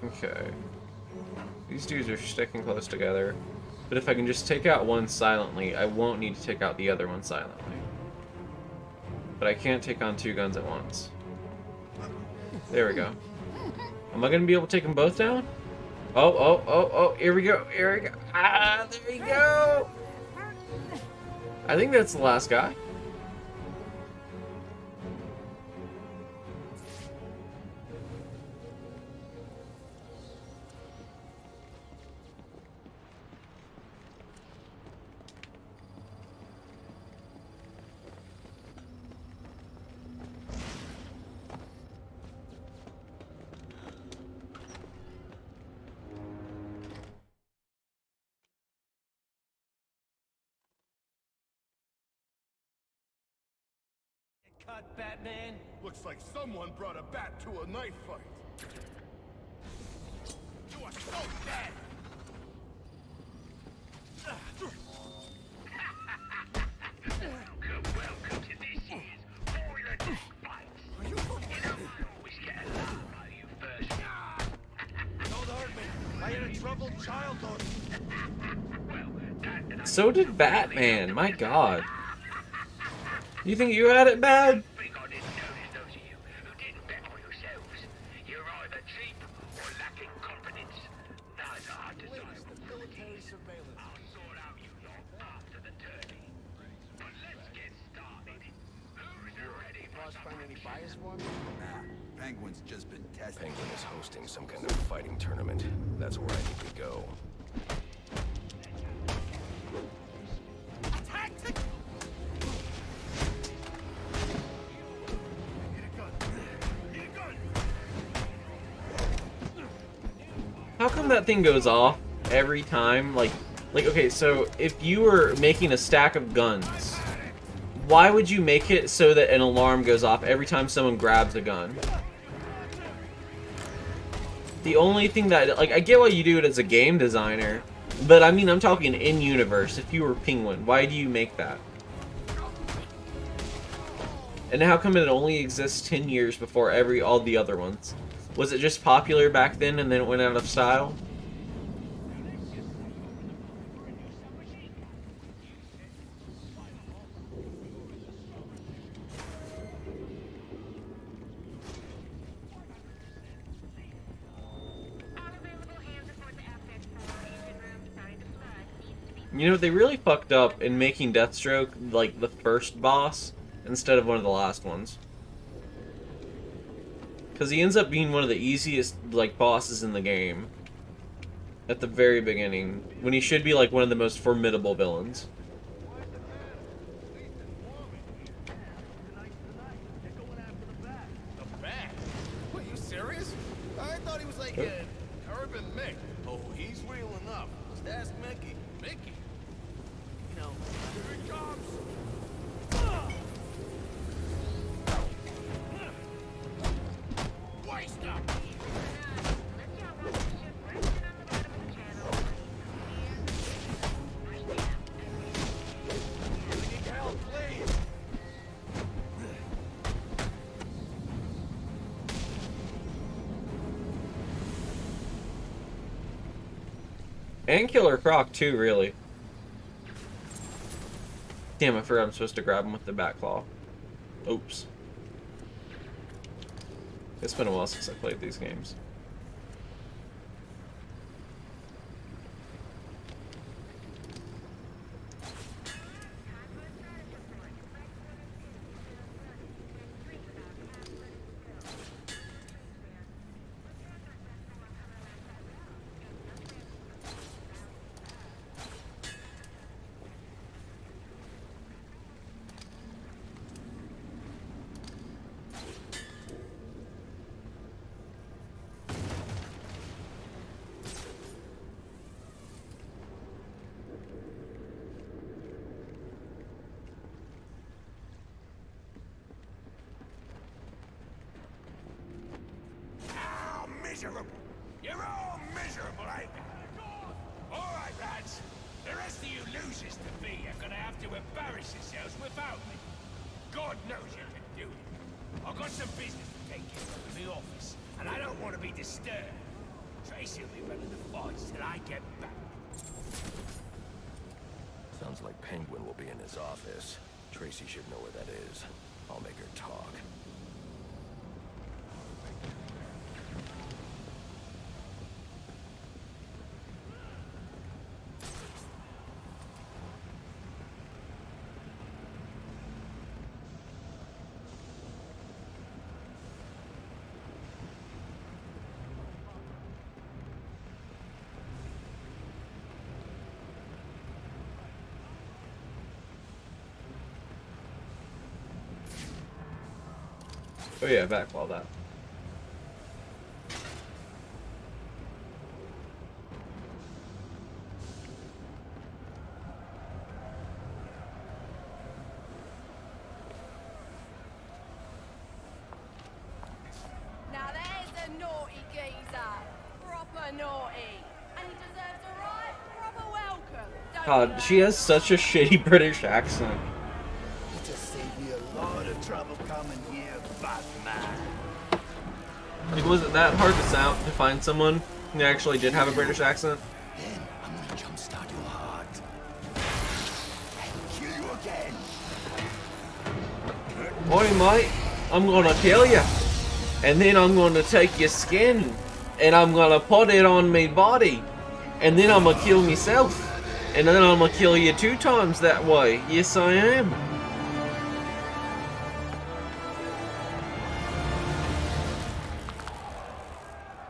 Okay. These dudes are sticking close together. But if I can just take out one silently, I won't need to take out the other one silently. But I can't take on 2 guns at once. There we go. Am I going to be able to take them both down? Oh, here we go, here we go. Ah, there you go! I think that's the last guy. Cut, Batman. Looks like someone brought a bat to a knife fight. You are so dead. Welcome to this year's Boiler Dog Fights. You know I always get a laugh out of you first. Don't hurt me. I had a troubled childhood. So did Batman, my god. You think you had it bad? Penguin's just been testing. Penguin is hosting some kind of fighting tournament. That's where I need to go. How come that thing goes off every time? Like, okay, so if you were making a stack of guns, why would you make it so that an alarm goes off every time someone grabs a gun? The only thing that, like, I get why you do it as a game designer, but I mean, I'm talking in-universe. If you were Penguin, why do you make that? And how come it only exists 10 years before all the other ones? Was it just popular back then and then it went out of style? You know, they really fucked up in making Deathstroke, like, the first boss instead of one of the last ones. Because he ends up being one of the easiest, like, bosses in the game. At the very beginning. When he should be, like, one of the most formidable villains. The bat? What, you serious? I thought he was like an urban Mick. Oh, he's real enough. Just ask Mickey. Mickey? You know, here he comes. Waste up! And Killer Croc too, really. Damn, I forgot I'm supposed to grab him with the back claw. Oops. It's been a while since I played these games. Miserable. You're all miserable, ain't you? All right, lads. The rest of you losers to be are gonna have to embarrass yourselves without me. God knows you can do it. I've got some business to take care of in the office, and I don't want to be disturbed. Tracy will be running the fights till I get back. Sounds like Penguin will be in his office. Tracy should know where that is. I'll make her talk. Oh yeah, back all that. Now there's a naughty geezer. Proper naughty. And he deserves a right proper welcome. God, she has such a shitty British accent. You just saved me a lot of trouble coming here, Batman. Like, was it that hard to find someone who actually did have a British accent? Then I'm gonna jumpstart your heart. And kill you again. Oi, mate, I'm gonna kill you. And then I'm gonna take your skin. And I'm gonna put it on me body. And then I'm gonna kill myself. And then I'm gonna kill you 2 times that way. Yes, I am.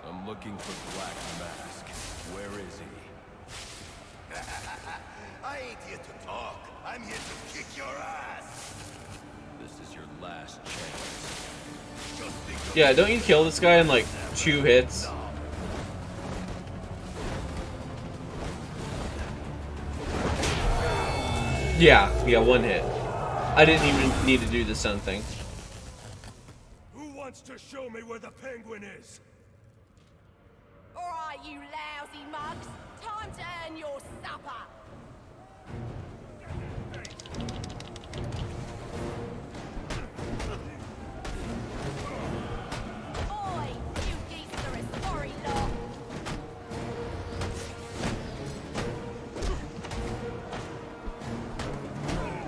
I'm looking for Black Mask. Where is he? I ain't here to talk. I'm here to kick your ass. This is your last chance. Just think of Yeah, don't you kill this guy in like 2 hits? Yeah, 1 hit. I didn't even need to do the sun thing. Who wants to show me where the Penguin is? Alright, you lousy mugs. Time to earn your supper. Oi, you geese are a sorry lot.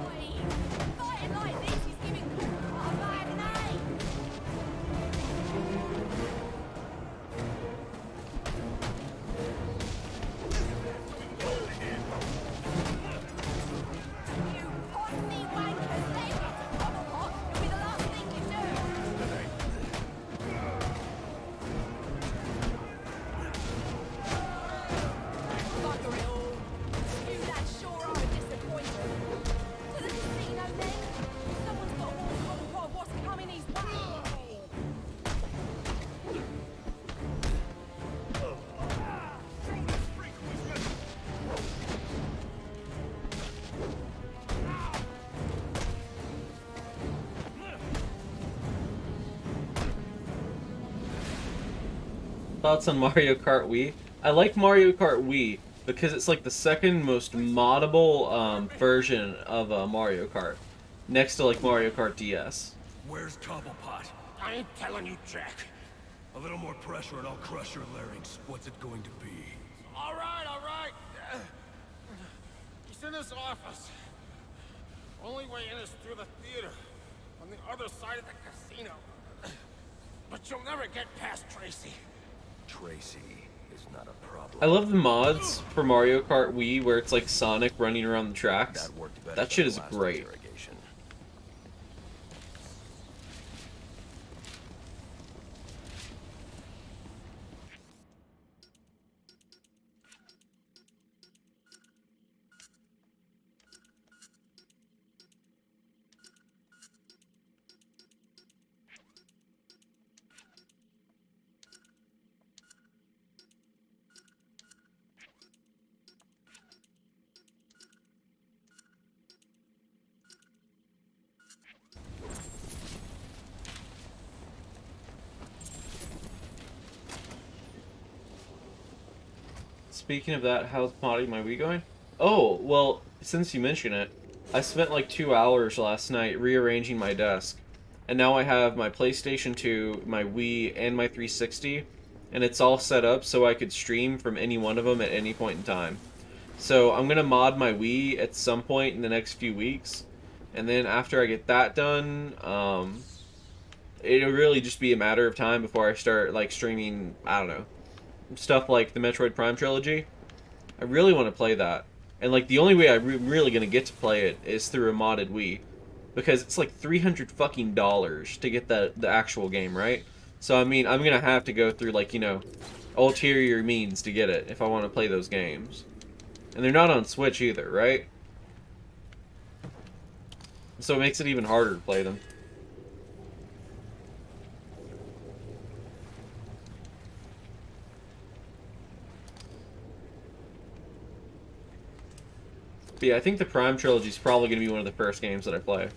Oi, fighting like this is giving Cooper a bad name. You poxy wankers, they get to cover pot. It'll be the last thing you do. Bugger it all. You lads sure are a disappointment. To the casino then? Someone's got to warn Cobblepot of what's coming his way. Thoughts on Mario Kart Wii? I like Mario Kart Wii because it's like the second most moddable version of Mario Kart, next to like Mario Kart DS. Where's Cobblepot? I ain't telling you, Jack. A little more pressure and I'll crush your larynx. What's it going to be? All right. He's in his office. Only way in is through the theater, on the other side of the casino. But you'll never get past Tracy. Tracy is not a problem. I love the mods for Mario Kart Wii where it's like Sonic running around the tracks. That worked better That than shit the is last great. interrogation. Speaking of that, how's modding my Wii going? Oh, well, since you mention it, I spent like 2 hours last night rearranging my desk. And now I have my PlayStation 2, my Wii, and my 360. And it's all set up so I could stream from any one of them at any point in time. So I'm going to mod my Wii at some point in the next few weeks. And then after I get that done, it'll really just be a matter of time before I start like streaming, I don't know, stuff like the Metroid Prime trilogy. I really want to play that, and like the only way I'm really gonna get to play it is through a modded Wii, because it's like $300 fucking to get the actual game, right? So I mean, I'm gonna have to go through like, you know, ulterior means to get it if I want to play those games, and they're not on Switch either, right? So it makes it even harder to play them. But yeah, I think the Prime trilogy is probably going to be one of the first games that I play.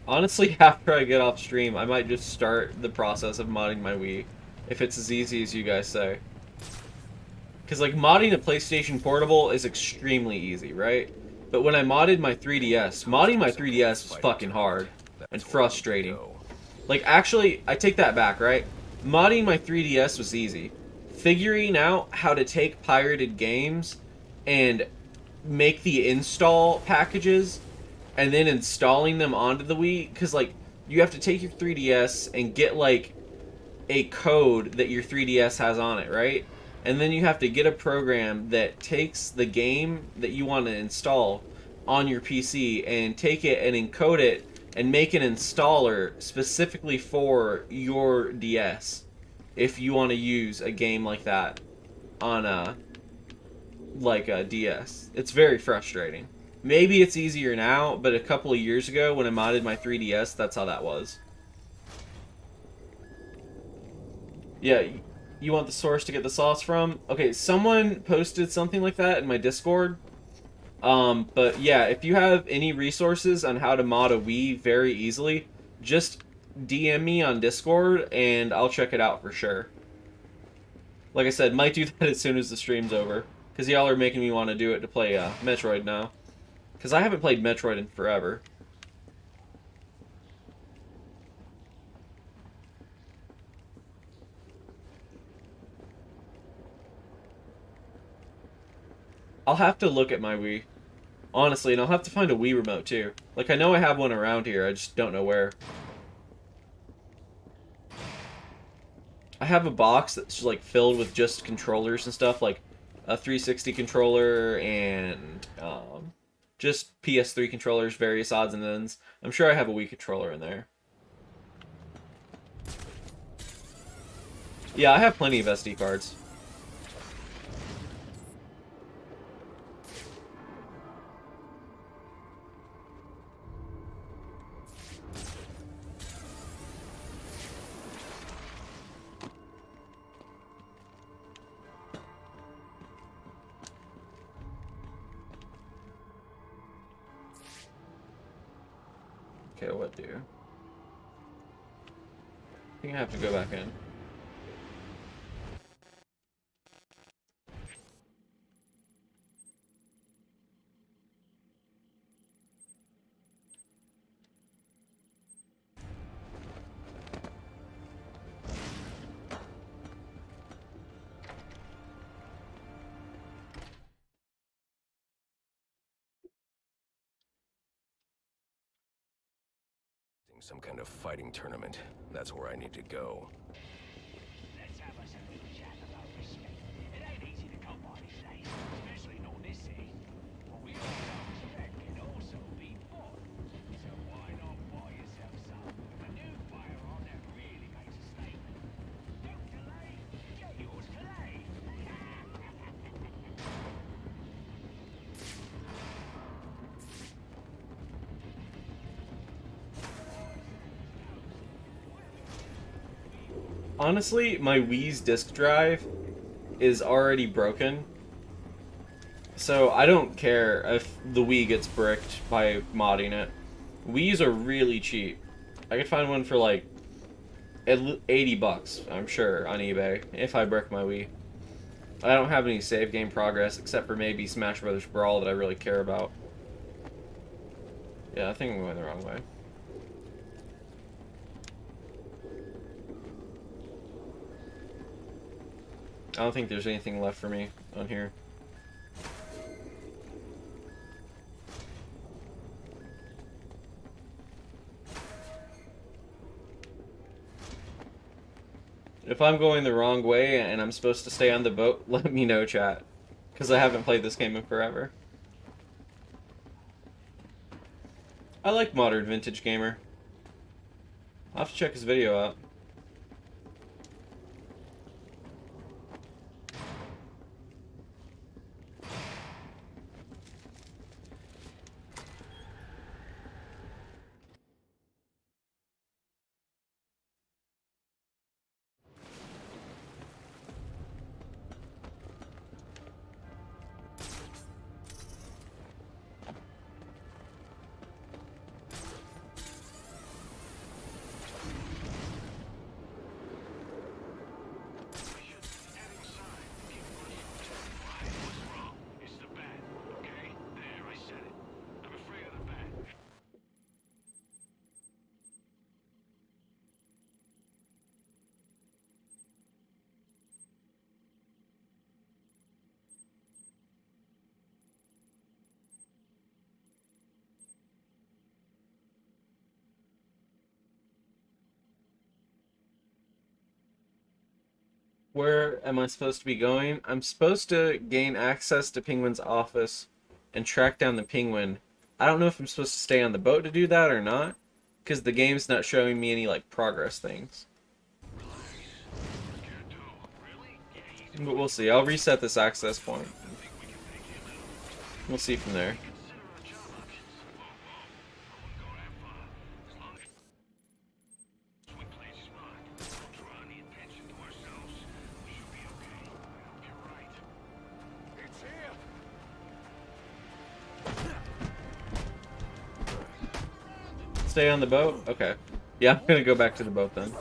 Honestly, after I get off stream, I might just start the process of modding my Wii, if it's as easy as you guys say. Because, like, modding a PlayStation Portable is extremely easy, right? But when I modded my 3DS, modding my 3DS was fucking hard and frustrating. Like, actually, I take that back, right? Modding my 3DS was easy. Figuring out how to take pirated games and make the install packages and then installing them onto the Wii, because, like, you have to take your 3DS and get, like, a code that your 3DS has on it, right? And then you have to get a program that takes the game that you want to install on your PC and take it and encode it and make an installer specifically for your DS if you want to use a game like that on a DS. It's very frustrating. Maybe it's easier now, but a couple of years ago when I modded my 3DS, that's how that was. Yeah, you want the source to get the sauce from? Okay, someone posted something like that in my Discord. But yeah, if you have any resources on how to mod a Wii very easily, just DM me on Discord and I'll check it out for sure. Like I said, might do that as soon as the stream's over, because y'all are making me want to do it to play Metroid now. Because I haven't played Metroid in forever. I'll have to look at my Wii. Honestly, and I'll have to find a Wii remote too. Like, I know I have one around here, I just don't know where. I have a box that's like filled with just controllers and stuff, like a 360 controller and just PS3 controllers, various odds and ends. I'm sure I have a Wii controller in there. Yeah, I have plenty of SD cards. Okay, what do? I think I have to go back in. Some kind of fighting tournament. That's where I need to go. Let's have us a little chat about respect. It ain't easy to come by these days, especially not this age. But we all know respect can also be bought. So why not buy yourself some? A new firearm that really makes a statement. Don't delay. Get yours today. Honestly, my Wii's disk drive is already broken, so I don't care if the Wii gets bricked by modding it. Wii's are really cheap. I could find one for like $80, I'm sure, on eBay, if I brick my Wii. I don't have any save game progress, except for maybe Smash Bros. Brawl that I really care about. Yeah, I think I'm going the wrong way. I don't think there's anything left for me on here. If I'm going the wrong way and I'm supposed to stay on the boat, let me know, chat. Because I haven't played this game in forever. I like Modern Vintage Gamer. I'll have to check his video out. Where am I supposed to be going? I'm supposed to gain access to Penguin's office and track down the Penguin. I don't know if I'm supposed to stay on the boat to do that or not, because the game's not showing me any, like, progress things. But we'll see. I'll reset this access point. We'll see from there. Stay on the boat? Okay. Yeah, I'm gonna go back to the boat then.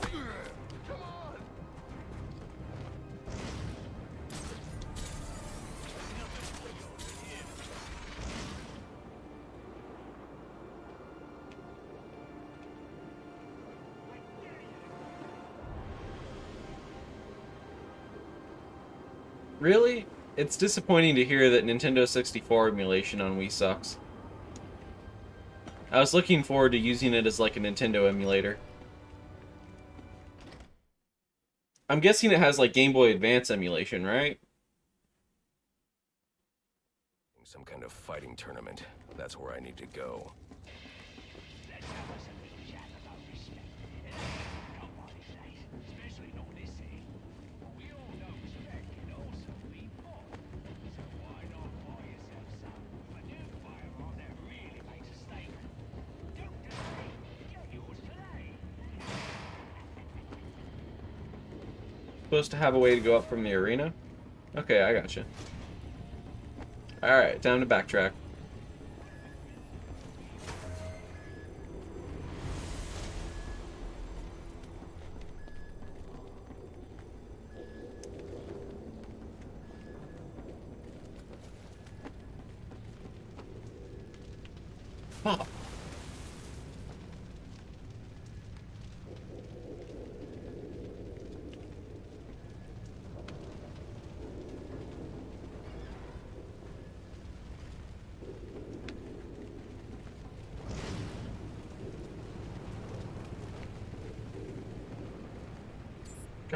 Really? It's disappointing to hear that Nintendo 64 emulation on Wii sucks. I was looking forward to using it as like a Nintendo emulator. I'm guessing it has like Game Boy Advance emulation, right? Some kind of fighting tournament. That's where I need to go. Supposed to have a way to go up from the arena? Okay, I gotcha. Alright, time to backtrack. Pop.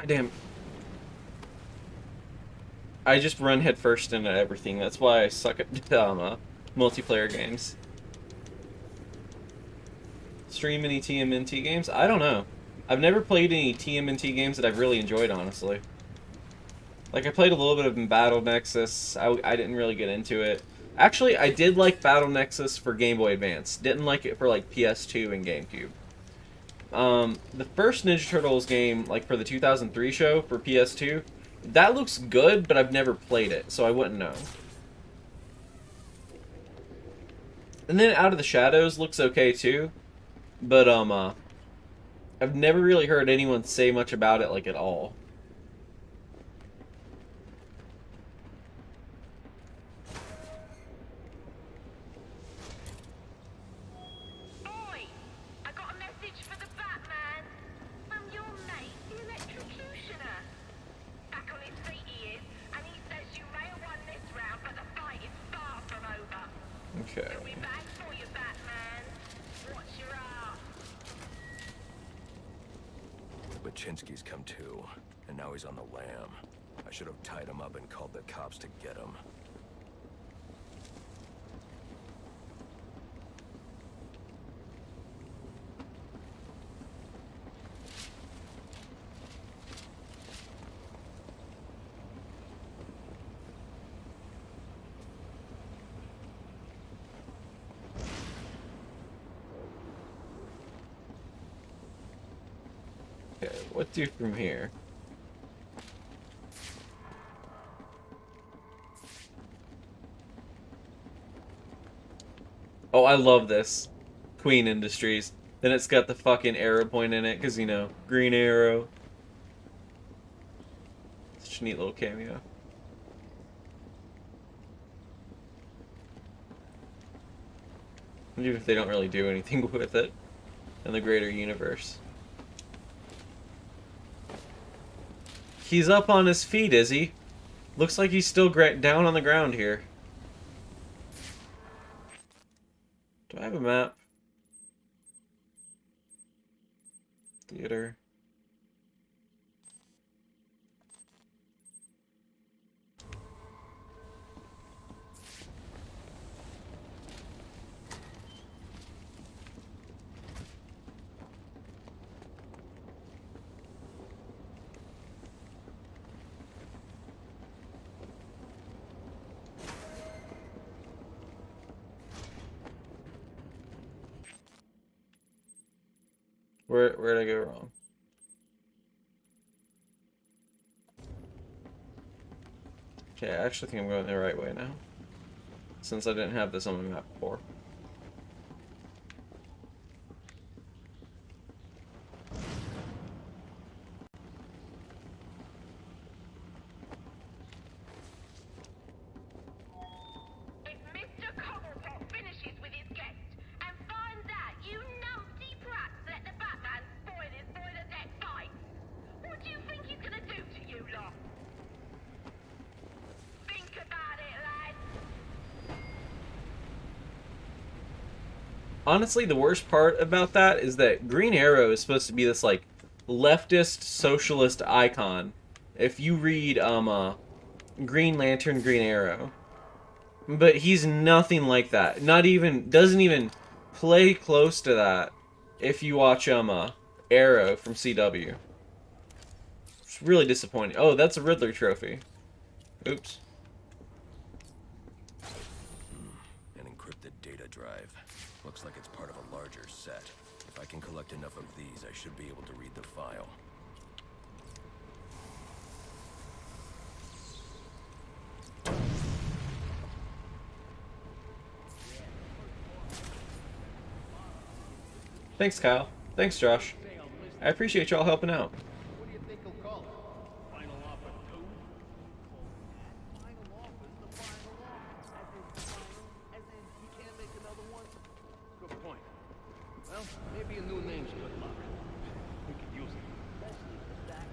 God damn. I just run headfirst into everything. That's why I suck at multiplayer games. Stream any TMNT games? I don't know. I've never played any TMNT games that I've really enjoyed, honestly. Like, I played a little bit of Battle Nexus. I didn't really get into it. Actually, I did like Battle Nexus for Game Boy Advance. Didn't like it for, like, PS2 and GameCube. The first Ninja Turtles game, like, for the 2003 show for PS2, that looks good, but I've never played it, so I wouldn't know. And then Out of the Shadows looks okay, too. But, I've never really heard anyone say much about it, like, at all. Oi! I got a message for the Batman. I'm your mate, the electrocutioner. Back on his feet he is, and he says you may have won this round, but the fight is far from over. Okay. He'll be back for you, Batman. Watch your ass. Baczynski's come too, and now he's on the lam. I should have tied him up and called the cops to get him. Okay, what do from here? Oh, I love this. Queen Industries. Then it's got the fucking arrow point in it, because, you know, Green Arrow. Such a neat little cameo. Even if they don't really do anything with it in the greater universe. He's up on his feet, is he? Looks like he's still down on the ground here. Do I have a map? Theater. Where'd I go wrong? Okay, I actually think I'm going the right way now. Since I didn't have this on my map before. If Mr. Cobblepot finishes with his guest and finds out you numpty brats let the Batman spoil his boiler-deck fight, what do you think he's gonna do to you lot? Think about it, lads. Honestly, the worst part about that is that Green Arrow is supposed to be this, like, leftist socialist icon. If you read, Green Lantern, Green Arrow. But he's nothing like that. Doesn't even play close to that if you watch, Arrow from CW. It's really disappointing. Oh, that's a Riddler trophy. Oops. An encrypted data drive. Looks like it's part of a larger set. If I can collect enough of these, I should be able to read the file. Thanks, Kyle. Thanks, Josh. I appreciate y'all helping out. What do you think he'll call it? Final offer 2? Final offer's the final offer. As in he can't make another one? Good point. Well, maybe a new name's good luck. We could use it. Especially for that.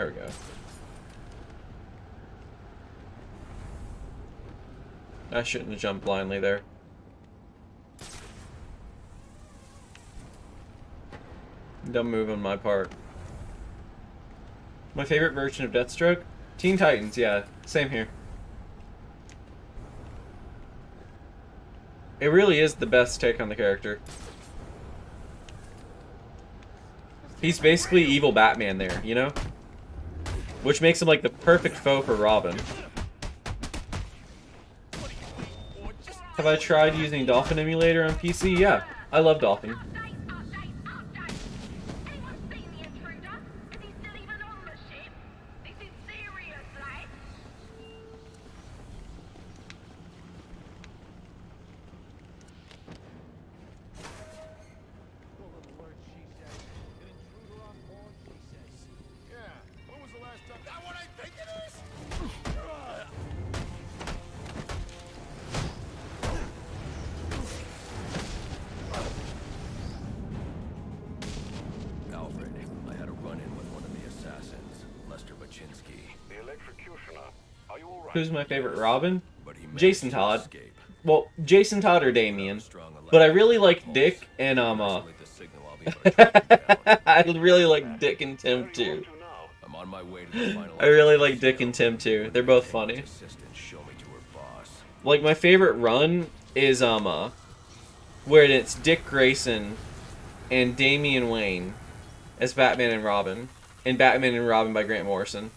There we go. I shouldn't have jumped blindly there. Dumb move on my part. My favorite version of Deathstroke? Teen Titans, yeah. Same here. It really is the best take on the character. He's basically evil Batman there, you know? Which makes him like the perfect foe for Robin. Have I tried using Dolphin Emulator on PC? Yeah, I love Dolphin. Who's my favorite Robin? Jason Todd. Well, Jason Todd or Damian. But I really like Dick and I really like Dick and Tim too. I really like Dick and Tim too. They're both funny. Like my favorite run is where it's Dick Grayson and Damian Wayne as Batman and Robin. And Batman and Robin by Grant Morrison.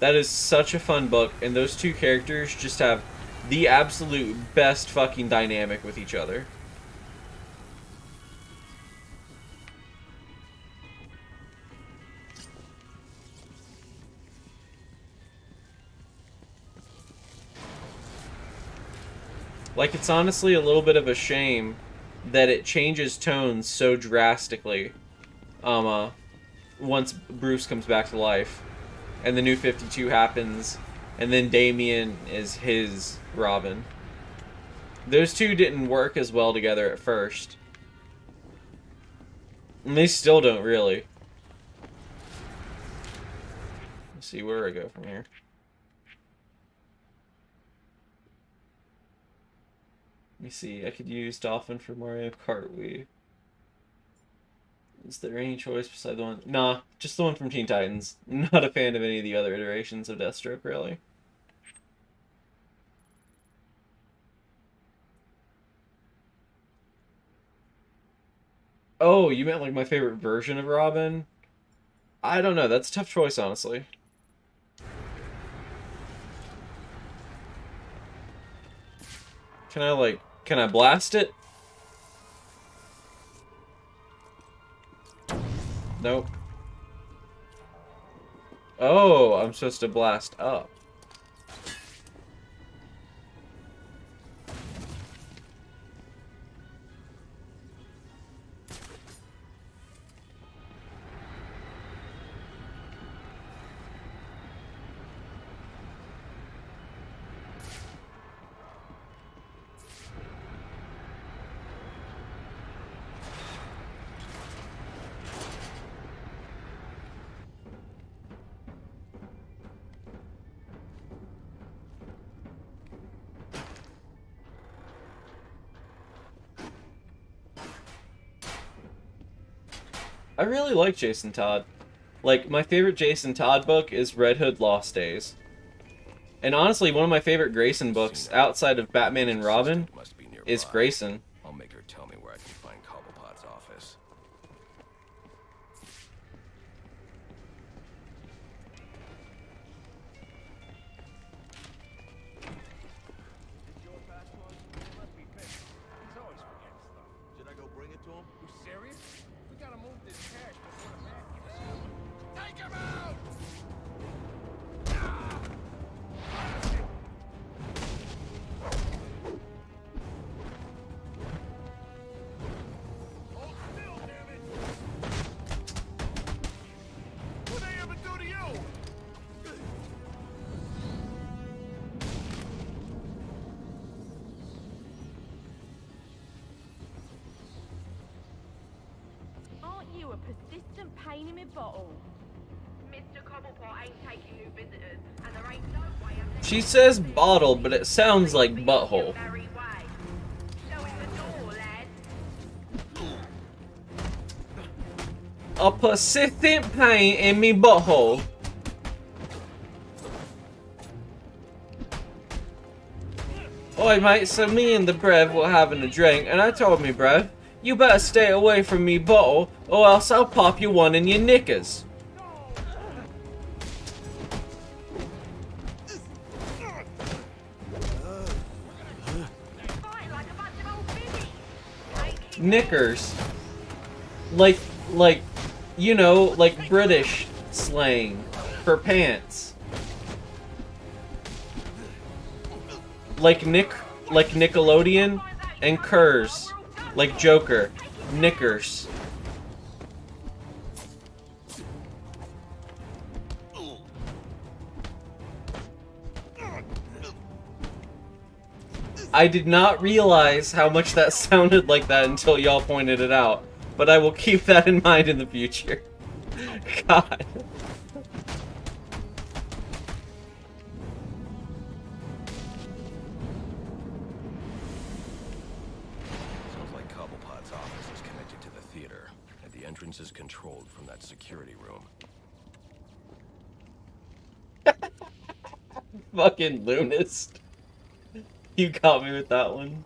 That is such a fun book, and those two characters just have the absolute best fucking dynamic with each other. Like, it's honestly a little bit of a shame that it changes tones so drastically once Bruce comes back to life. And the New 52 happens, and then Damian is his Robin. Those two didn't work as well together at first. And they still don't really. Let's see where I go from here. Let me see, I could use Dolphin for Mario Kart Wii. Is there any choice beside the one? Nah, just the one from Teen Titans. Not a fan of any of the other iterations of Deathstroke, really. Oh, you meant like my favorite version of Robin? I don't know, that's a tough choice, honestly. Can I blast it? Nope. Oh, I'm supposed to blast up. I really like Jason Todd. Like, my favorite Jason Todd book is Red Hood Lost Days. And honestly, one of my favorite Grayson books, outside of Batman and Robin, is Grayson. I'll make her tell me where I can find Cobblepot's office. Should I go bring it to him? You serious? We gotta move this cash before the man gets out. Take him out! Hold still, damn it! What they ever do to you? Aren't you a persistent pain in my bottle? Mr. Cobblepot ain't taking new visitors, and there ain't no way I'm letting She says bottle, but it sounds like butthole. very way. Show him the door, lad. A persistent pain in me butthole. Oi mate, so me and the Brev were having a drink, and I told me, Brev, you better stay away from me bottle, or else I'll pop you one in your knickers. Knickers. Like, you know, like British slang for pants. Like Nickelodeon, and curs. Like Joker. Knickers. I did not realize how much that sounded like that until y'all pointed it out. But I will keep that in mind in the future. God. Sounds like Cobblepot's office is connected to the theater, and the entrance is controlled from that security room. Fucking Lunist. You got me with that one.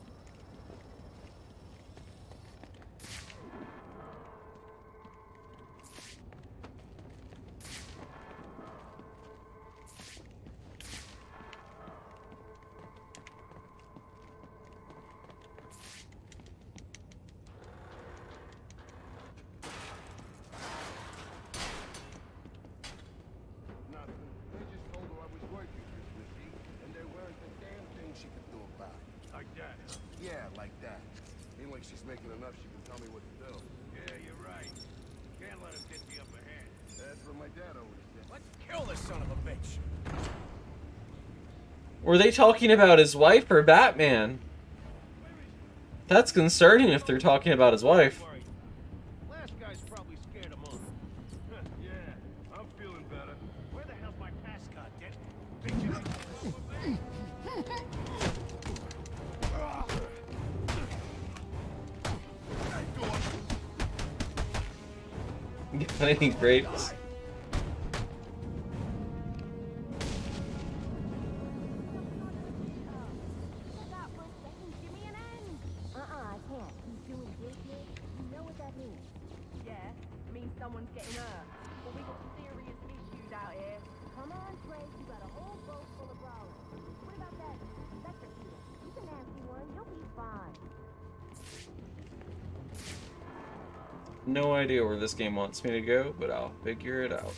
She's making enough she can tell me what to do. Yeah, you're right. Can't let him get the upper hand. That's what my dad always said. Let's kill this son of a bitch. Were they talking about his wife or Batman? That's concerning if they're talking about his wife. Last guy's probably scared him off. Yeah, I'm feeling better. Where the hell's my mascot, Dick? Got any grapes? I can't. He's doing business. You know what that means? Yeah, it means someone's getting hurt. But we got serious issues out here. Come on, Trey. You got a whole boat full of problems. What about that electrocutor? He's a nasty one. You'll be fine. No idea where this game wants me to go, but I'll figure it out.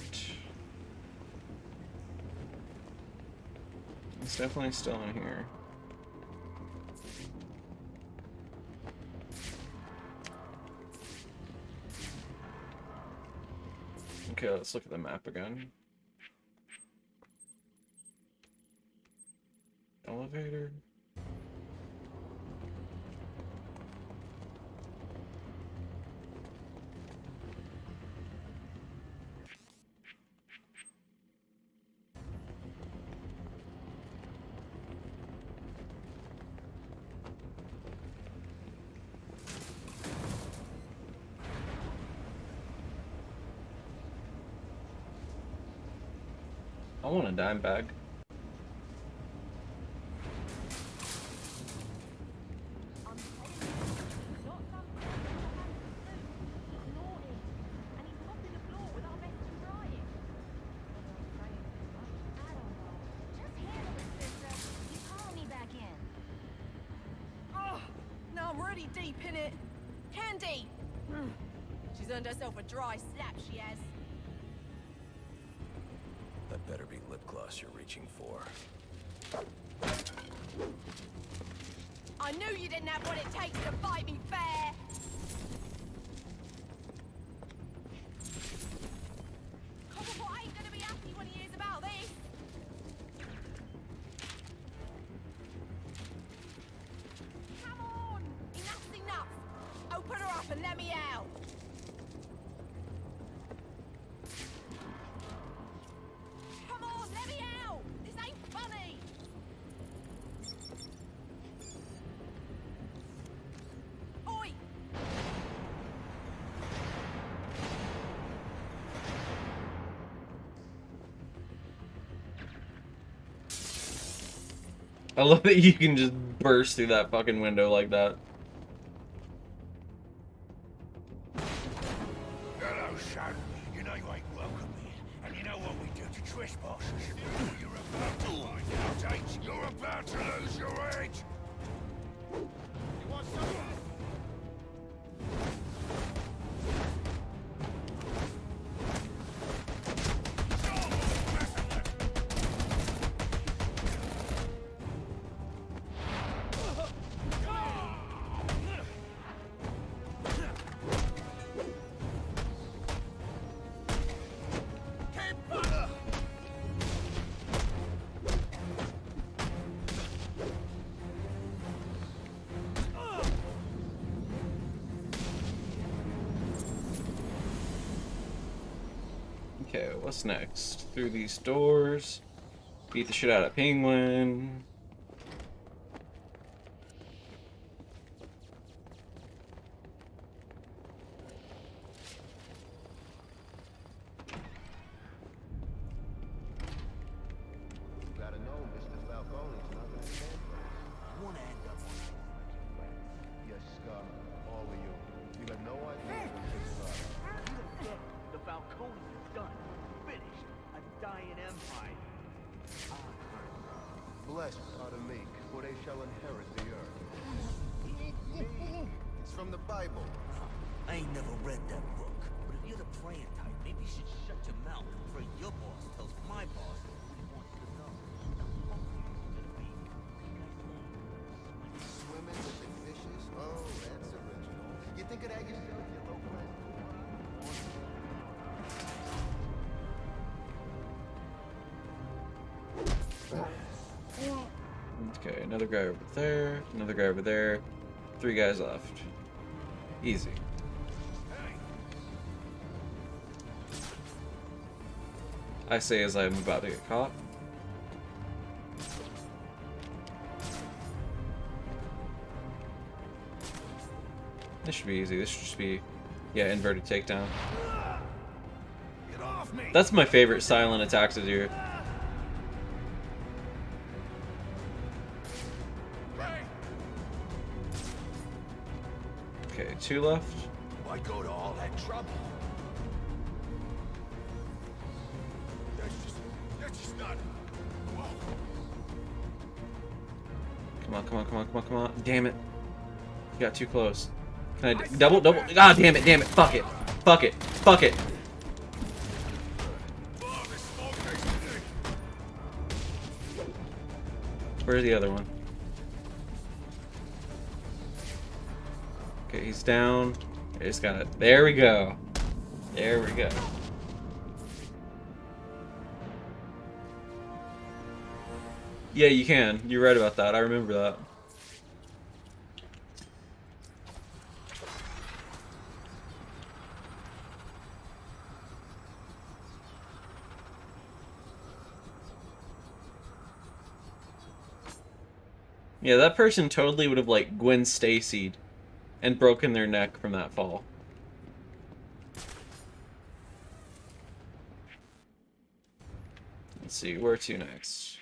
It's definitely still in here. Okay, let's look at the map again. Elevator. I want a dime bag. Oh, now I'm really deep in it. Candy! She's earned herself a dry slap, she has. That better be lip gloss you're reaching for. I knew you didn't have what it takes to fight me fair! Cobblepot ain't gonna be happy when he hears about this! Come on! Enough's enough! Open her up and let me out! I love that you can just burst through that fucking window like that. Hello, son. You know you ain't welcome here, and you know what we do to trespassers. You're about to find out, ain't you? You're about to lose your head. You want some of this? Okay, what's next? Through these doors. Beat the shit out of Penguin. You gotta know, Mr. Falcone's not gonna stand for this. I want to end up on the line. Yes, Scott, all of you. You got no idea what this is about. You don't get it. The Falcones are done. Finished. A dying empire. Blessed are the meek, for they shall inherit the earth. It's from the Bible. I ain't never read that book. But if you're the praying type, maybe you should shut your mouth and pray your boss tells my boss what he wants you to know. Swimming with the fishes? Oh, that's original. You think of that yourself, you low-class Okay, another guy over there, another guy over there. 3 guys left. Easy. I say as I'm about to get caught. This should be easy. This should just be, yeah, inverted takedown. Get off me! That's my favorite silent attack to do. Okay, 2 left. Why go to all that trouble? That's just not. Whoa. Come on, come on, come on, come on, come on. Damn it. You got too close. Can I double? God damn it, damn it. Fuck it. Fuck it. Fuck it. Where's the other one? Okay, he's down. I just got it. There we go. There we go. Yeah, you can. You're right about that. I remember that. Yeah, that person totally would have, like, Gwen Stacy'd and broken their neck from that fall. Let's see, where to next?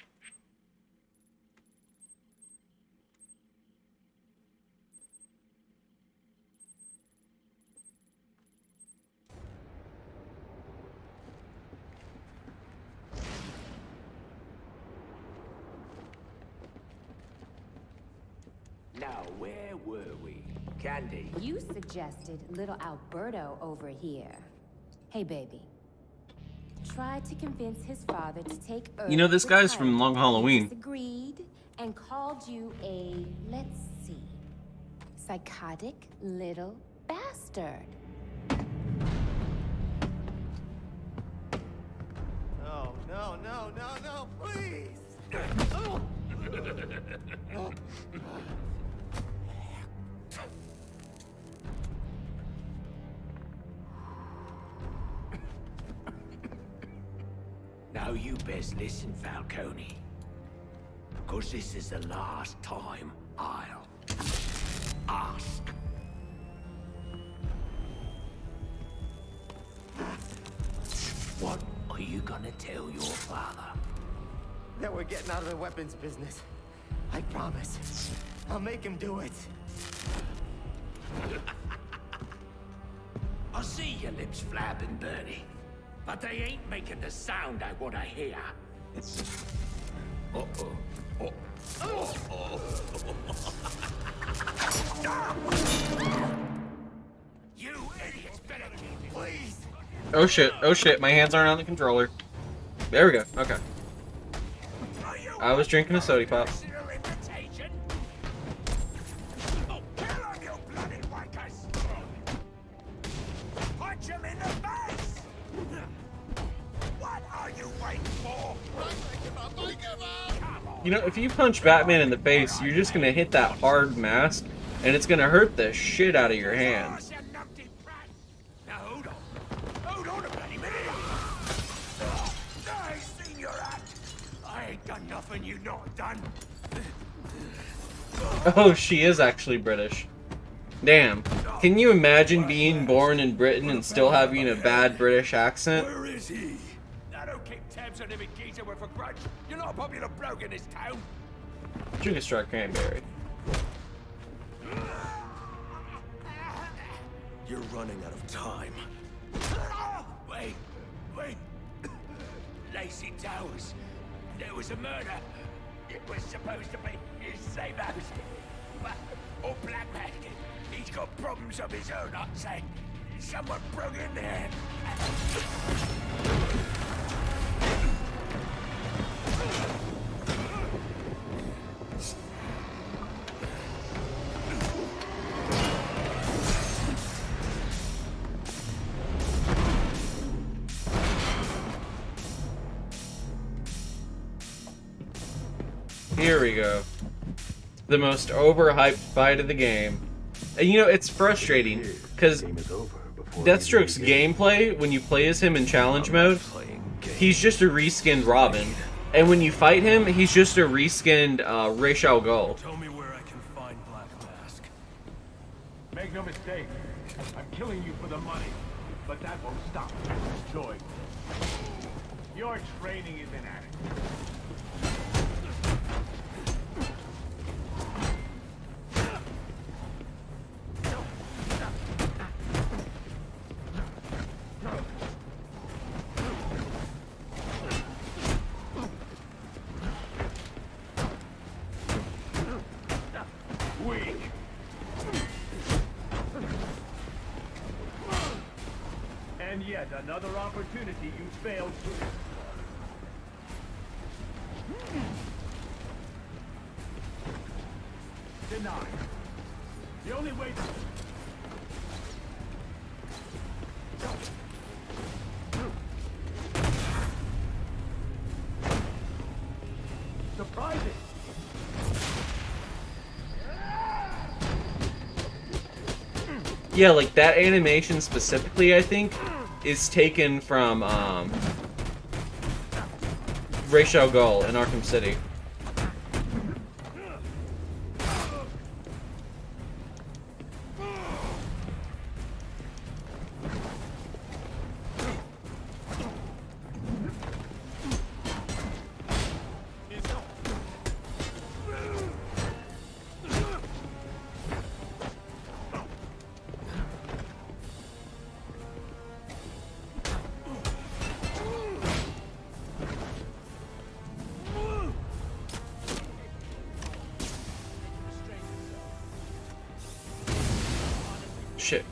Now, where were we? Candy? You suggested little Alberto over here. Hey, baby. Tried to convince his father to take Earth. You know, this guy's from Long Halloween. Disagreed and called you a, let's see, psychotic little bastard. No, no, no, no, no, please! Now you best listen, Falcone. Because this is the last time I'll ask. What are you gonna tell your father? That we're getting out of the weapons business. I I promise. I'll make him do it. I see your lips flapping, Bernie. But they ain't making the sound I want to hear. Uh-oh. You idiots better, please. Oh shit, my hands aren't on the controller. There we go, okay. I was drinking a soda pop. Punch him in the face! What are you waiting for? You know, if you punch Batman in the face, you're just gonna hit that hard mask, and it's gonna hurt the shit out of your hand. Now hold on. Hold on a bloody minute. I seen your act. I ain't done nothing you not done. Oh, she is actually British. Damn. Can you imagine being born in Britain and still having a bad British accent? Where is he? I don't keep tabs on every geezer with a grudge. You're not a popular bloke in this town. Drink a straw cranberry. You're running out of time. Wait. Lacey Towers. There was a murder. It was supposed to be his safe house. Or Black Man. He's got problems of his own, I'd say. Someone broke in there. Here we go. The most overhyped fight of the game. And you know, it's frustrating, because Deathstroke's gameplay, when you play as him in challenge mode, he's just a reskinned Robin. And when you fight him, he's just a reskinned Ra's al Ghul. Tell me where I can find Black Mask. Make no mistake, I'm killing you for the money, but that won't stop this joy. Your training is inadequate. Weak. And yet another opportunity you failed to deny. The only way surprising. Yeah, like that animation specifically, I think, is taken from Ra's al Ghul in Arkham City. Shit.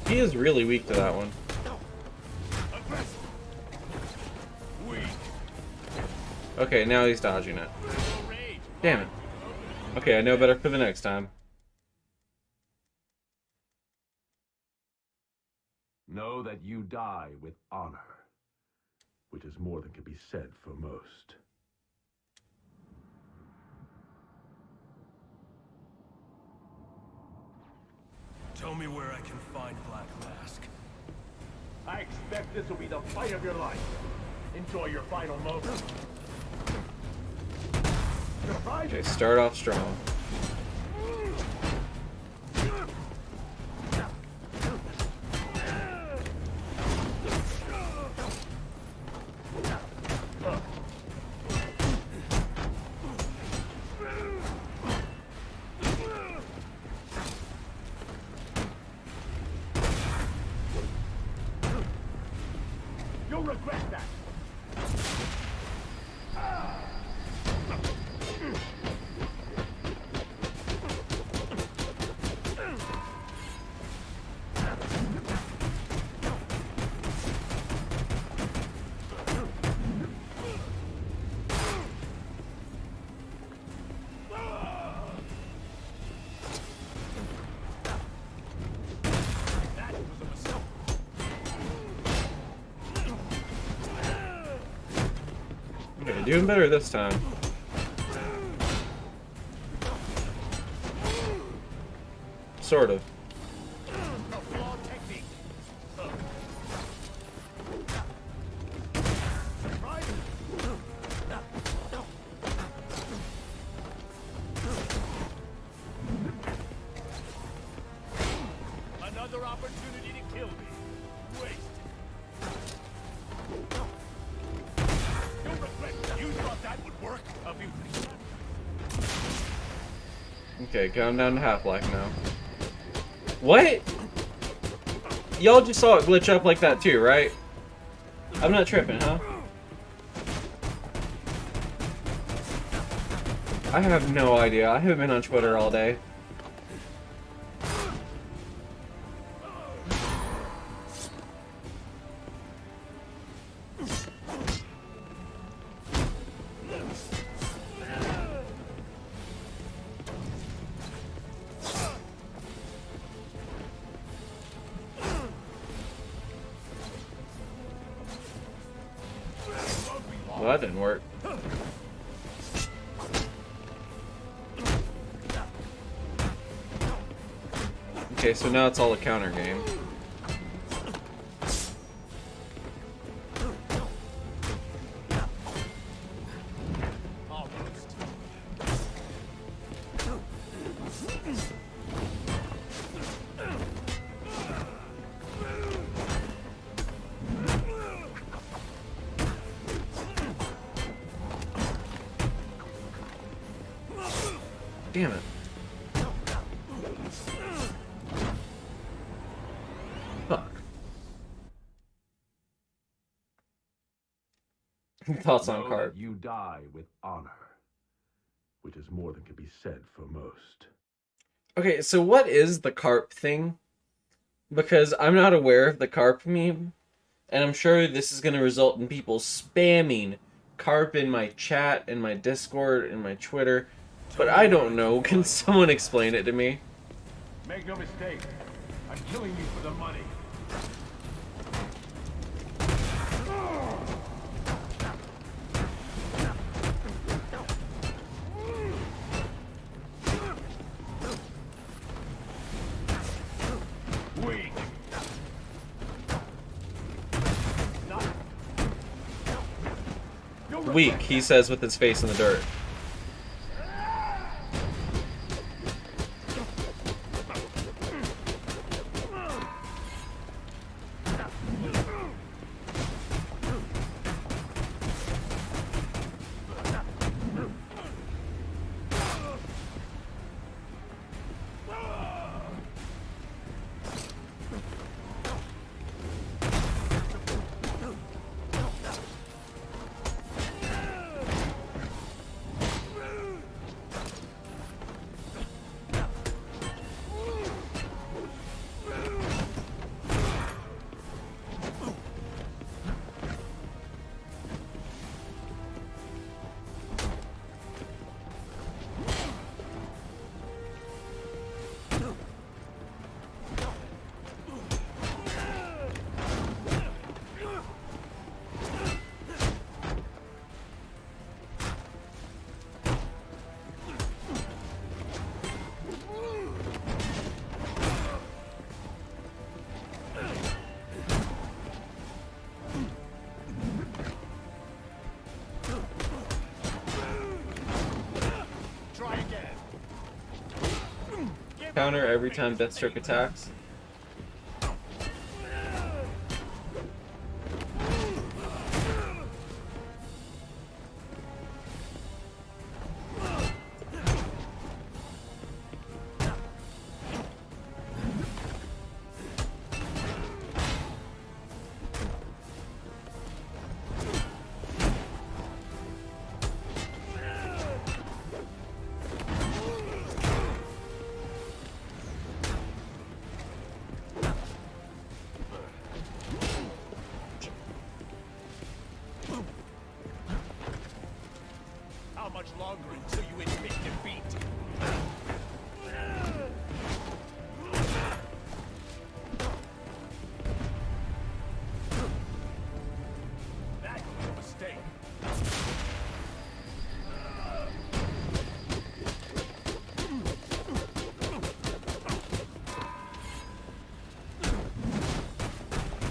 He is really weak to that one. Okay, now he's dodging it. Damn it. Okay, I know better for the next time. Know that you die with honor, which is more than can be said for most. Tell me where I can find Black Mask. I expect this will be the fight of your life. Enjoy your final moment. Okay, start off strong. You'll regret that. Okay, doing better this time. Sort of. Another opportunity to kill me. Waste. You'll regret that. You thought that would work? A few things. Okay, going down to half-life now. What? Y'all just saw it glitch up like that too, right? I'm not tripping, huh? I have no idea. I haven't been on Twitter all day. Well, that didn't work. Okay, so now it's all a counter game. Damn it. Fuck. Thoughts on Know Carp? that you die with honor, which is more than can be said for most. Okay, so what is the Carp thing? Because I'm not aware of the Carp meme, and I'm sure this is going to result in people spamming Carp in my chat, in my Discord, in my Twitter, but I don't know. Can someone explain it to me? Make no mistake, I'm killing you for the money. Weak. Weak, he says with his face in the dirt. counter every time Deathstroke attacks. How much longer until you admit defeat? That was a mistake.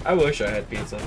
I wish I had pizza.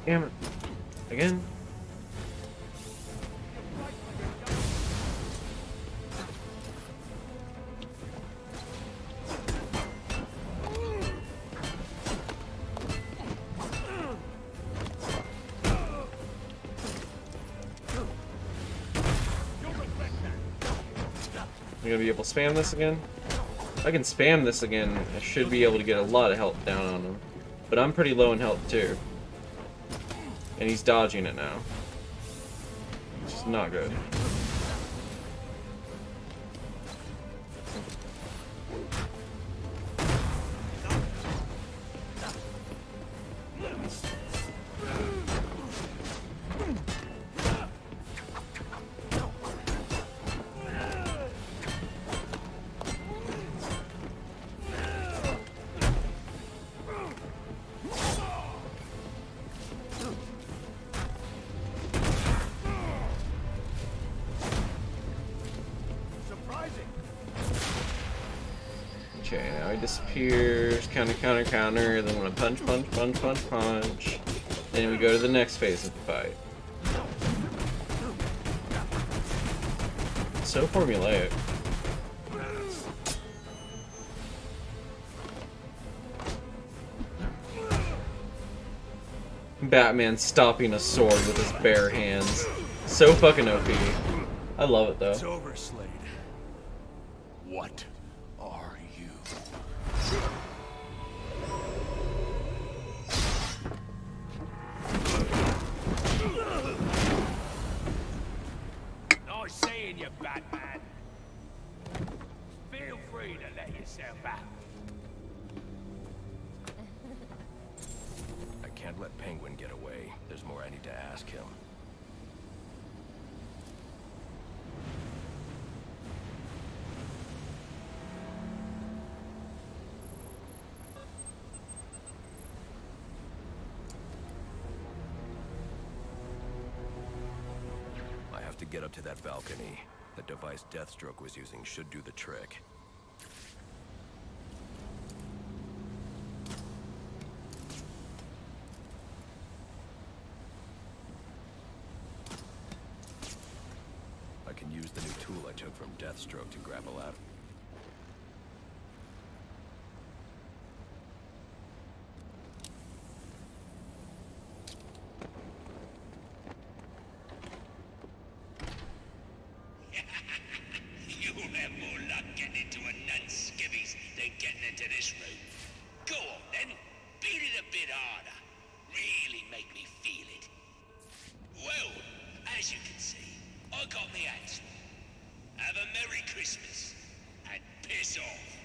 Damn it. Again? I'm gonna be able to spam this again? If I can spam this again, I should be able to get a lot of health down on him. But I'm pretty low in health too. And he's dodging it now. Which is not good. Okay, now he disappears, counter, counter, counter, then when I punch, punch, punch, punch, punch. Then we go to the next phase of the fight. So formulaic. Batman stopping a sword with his bare hands. So fucking OP. I love it though. It's over, Slade. What are you? Nice seeing you, Batman. Feel free to let yourself out. I can't let Penguin get away. There's more I need to ask him. I have to get up to that balcony. The device Deathstroke was using should do the trick. I can use the new tool I took from Deathstroke to grab a ladder. You'll have more luck getting into a nun's skivvies than getting into this room. Go on then, beat it a bit harder. Really make me feel it. Well, as you can see, I got the answer. Have a Merry Christmas and piss off.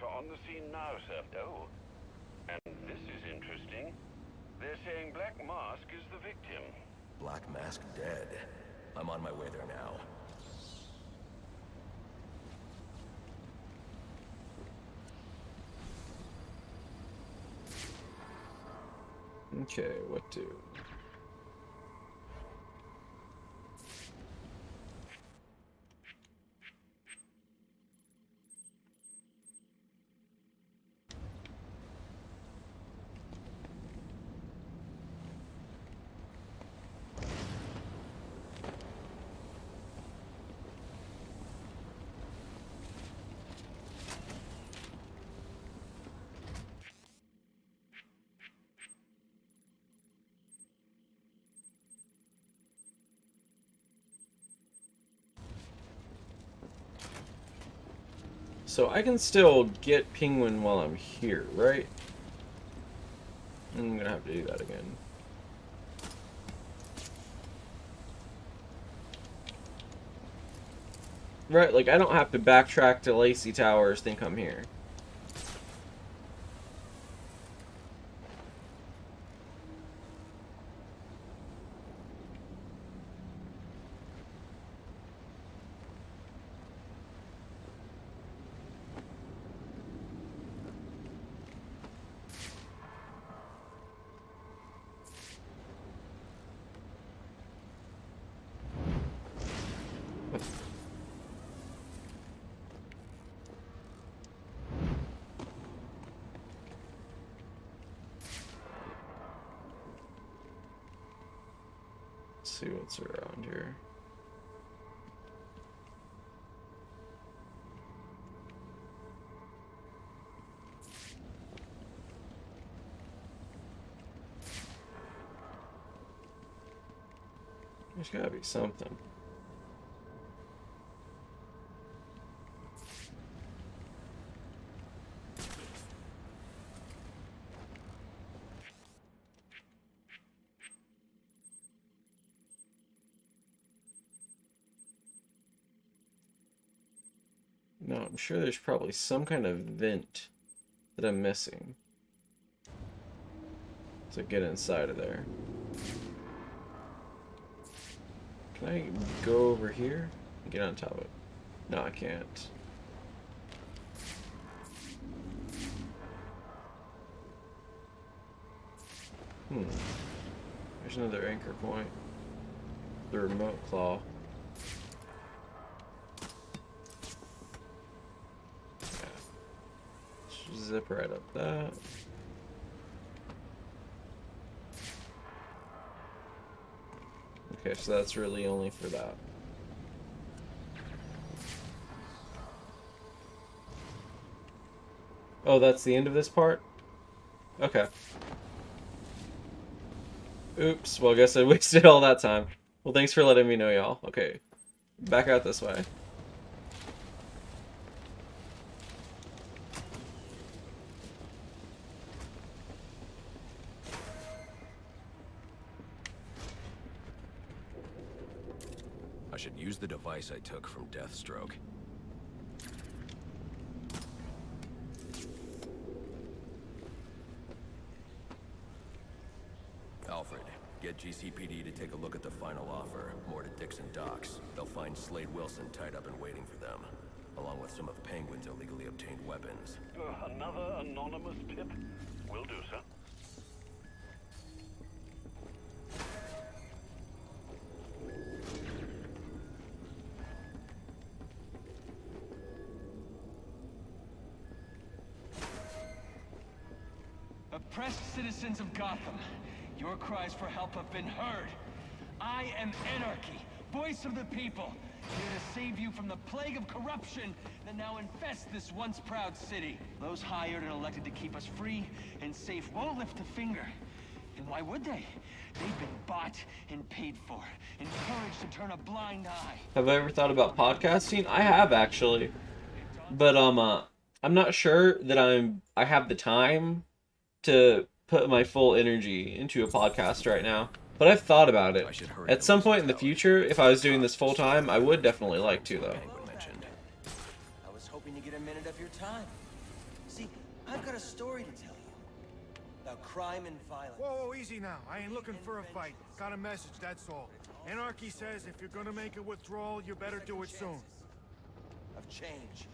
are on the scene now, sir. Oh, and this is interesting. They're saying Black Mask is the victim. Black Mask dead. I'm on my way there now. Okay, what to? So I can still get Penguin while I'm here, right? I'm gonna have to do that again. Right, like I don't have to backtrack to Lacey Towers, think I'm here. See what's around here. There's gotta be something. No, I'm sure there's probably some kind of vent that I'm missing to get inside of there. Can I go over here and get on top of it? No, I can't. There's another anchor point. The remote claw. Zip right up that. Okay, so that's really only for that. Oh, that's the end of this part? Okay. Oops, well I guess I wasted all that time. Well, thanks for letting me know, y'all. Okay, back out this way. I should use the device I took from Deathstroke. Alfred, get GCPD to take a look at the final offer. More to Dixon Docks. They'll find Slade Wilson tied up and waiting for them, along with some of Penguin's illegally obtained weapons. Another anonymous tip? Will do, sir. Oppressed citizens of Gotham, your cries for help have been heard. I am Anarchy, voice of the people, here to save you from the plague of corruption that now infests this once proud city. Those hired and elected to keep us free and safe won't lift a finger. And why would they? They've been bought and paid for, encouraged to turn a blind eye. Have I ever thought about podcasting? I have, actually. But I'm not sure that I have the time to put my full energy into a podcast right now. But I've thought about it. At some point in the future, if I was doing this full time, I would definitely like to, though. I was hoping to get a minute of your time. I've got a story to tell you. About crime and violence. Whoa, easy now. I ain't looking for a fight. Got a message, that's all. Anarchy says if you're gonna make a withdrawal, you better do it soon. Of change.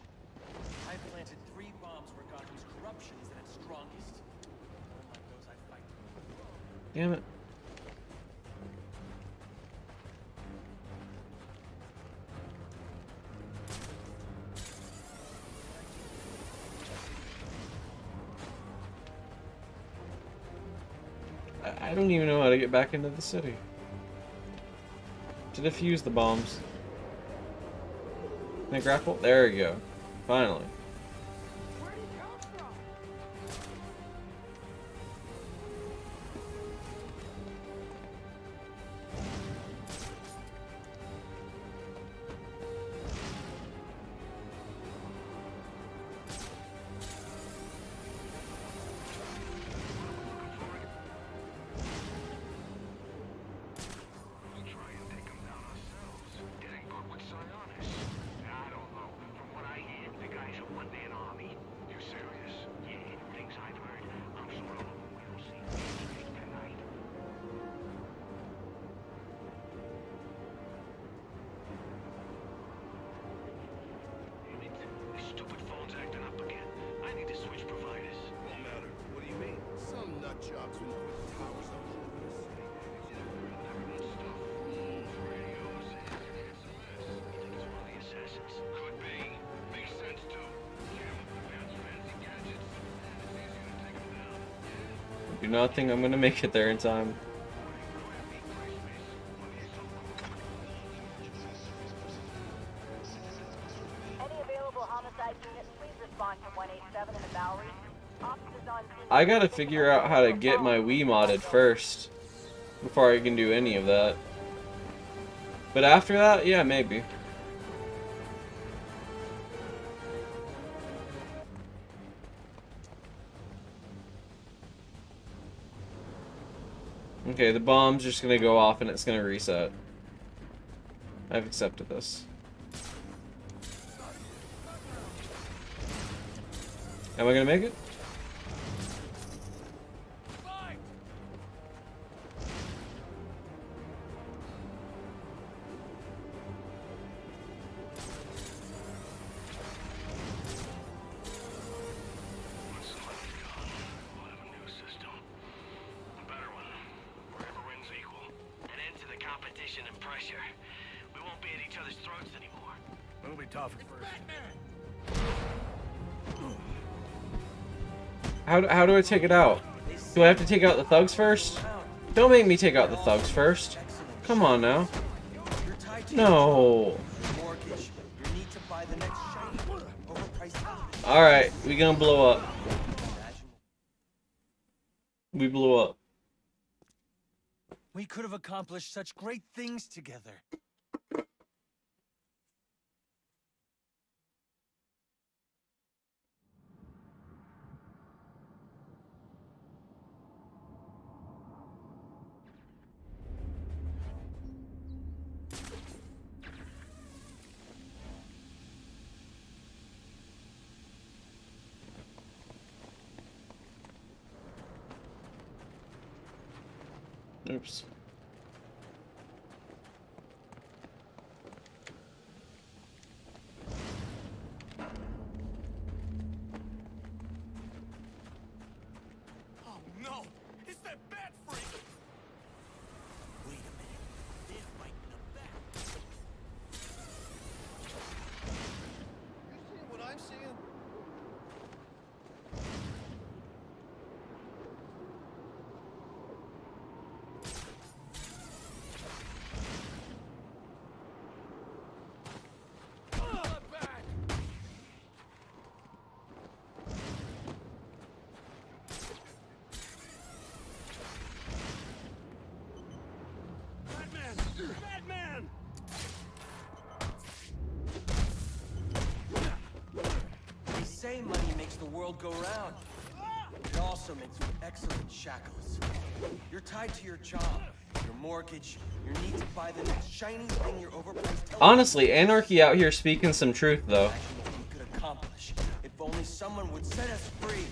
I planted 3 bombs where Gotham's corruption is at its strongest. Unlike those I fight. Damn it. I don't even know how to get back into the city. To defuse the bombs. Can I grapple? There we go. Finally. Do not think I'm gonna make it there in time. Any available homicide units, please respond to 187 in the Bowery. Officers on scene. I gotta figure out how to get my Wii modded first before I can do any of that. But after that, yeah, maybe. Okay, the bomb's just gonna go off and it's gonna reset. I've accepted this. Am I gonna make it? How do I take it out? Do I have to take out the thugs first? Don't make me take out the thugs first. Come on now. No. Alright, we gonna blow up. We blew up. We could have accomplished such great things together. Oops. Oh no! It's that bat freak! Wait a minute. They're fighting a bat. You seeing what I'm seeing? Batman! They say money makes the world go round. It also makes for excellent shackles. You're tied to your job, your mortgage, your need to buy the next shiny thing your overpriced television. Honestly, Anarchy out here speaking some truth though. Imagine what we could accomplish if only someone would set us free.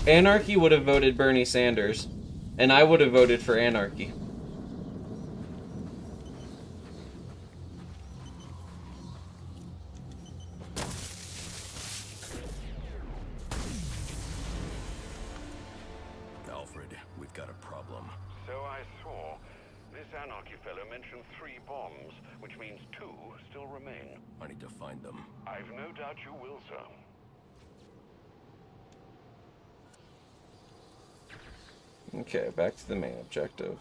Anarchy would have voted Bernie Sanders, and I would have voted for anarchy. Alfred, we've got a problem. So I saw. This anarchy fellow mentioned 3 bombs, which means 2 still remain. I need to find them. I've no doubt you will, sir. Okay, back to the main objective.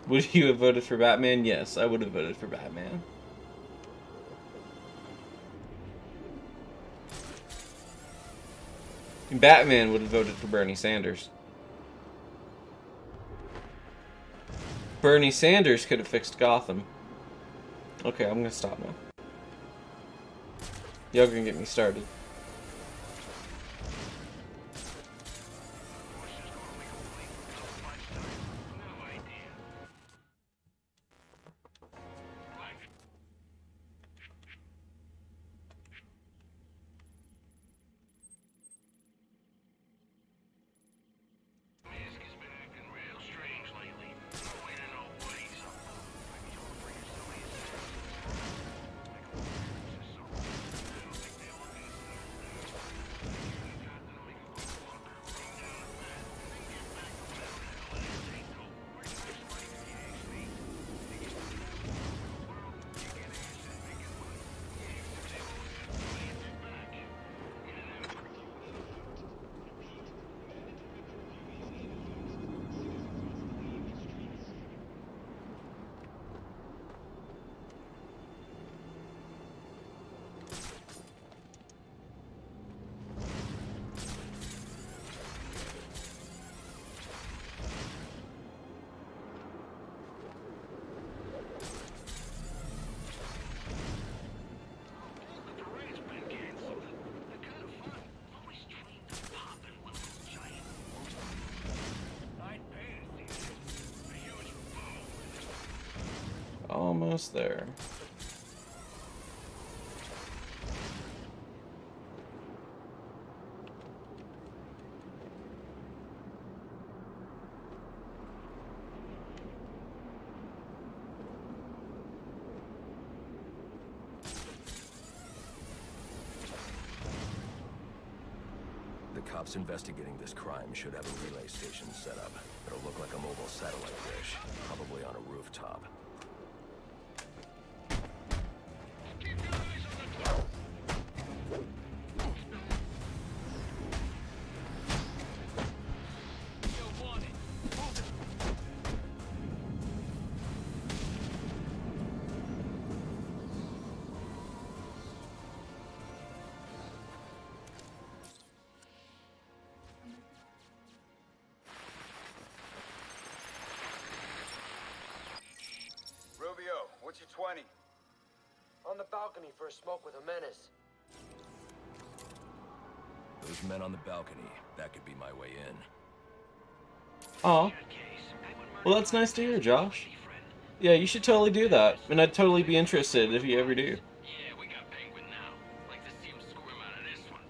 Would you have voted for Batman? Yes, I would have voted for Batman. Batman would have voted for Bernie Sanders. Bernie Sanders could have fixed Gotham. Okay, I'm gonna stop now. Y'all gonna get me started. Almost there. The cops investigating this crime should have a relay station set up. It'll look like a mobile satellite dish, probably on a rooftop. What's your 20? On the balcony for a smoke with a menace. Those men on the balcony, that could be my way in. Aw. Well, that's nice to hear, Josh. Yeah, you should totally do that. And I'd totally be interested if you ever do. Yeah, we got Penguin now. Like to see him squirm out of this one.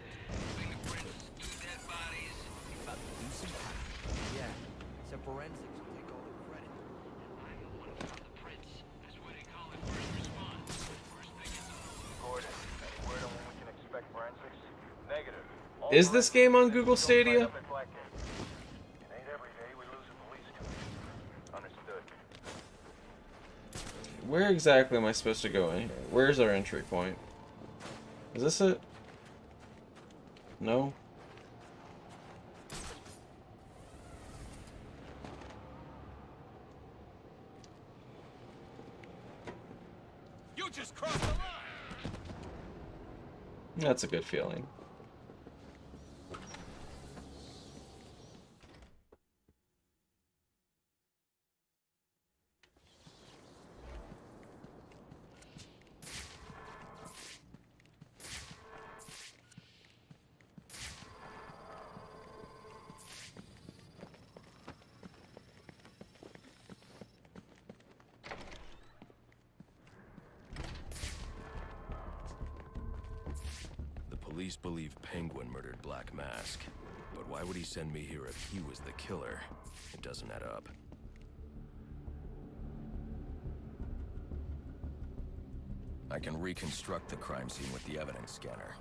Fingerprints, 2 dead bodies. About to do some yeah. So forensics will take all the credit. I'm the one who found the prints. That's why they call it first response. First thing is Gordon, any word on when we can expect forensics? Negative. Is this game on Google Stadia? It ain't every day we lose a police commissioner. Understood. Where exactly am I supposed to go in here? Where's our entry point? Is this it? No? You just crossed the line. That's a good feeling. police believe Penguin murdered Black Mask, but why would he send me here if he was the killer? It doesn't add up. I can reconstruct the crime scene with the evidence scanner.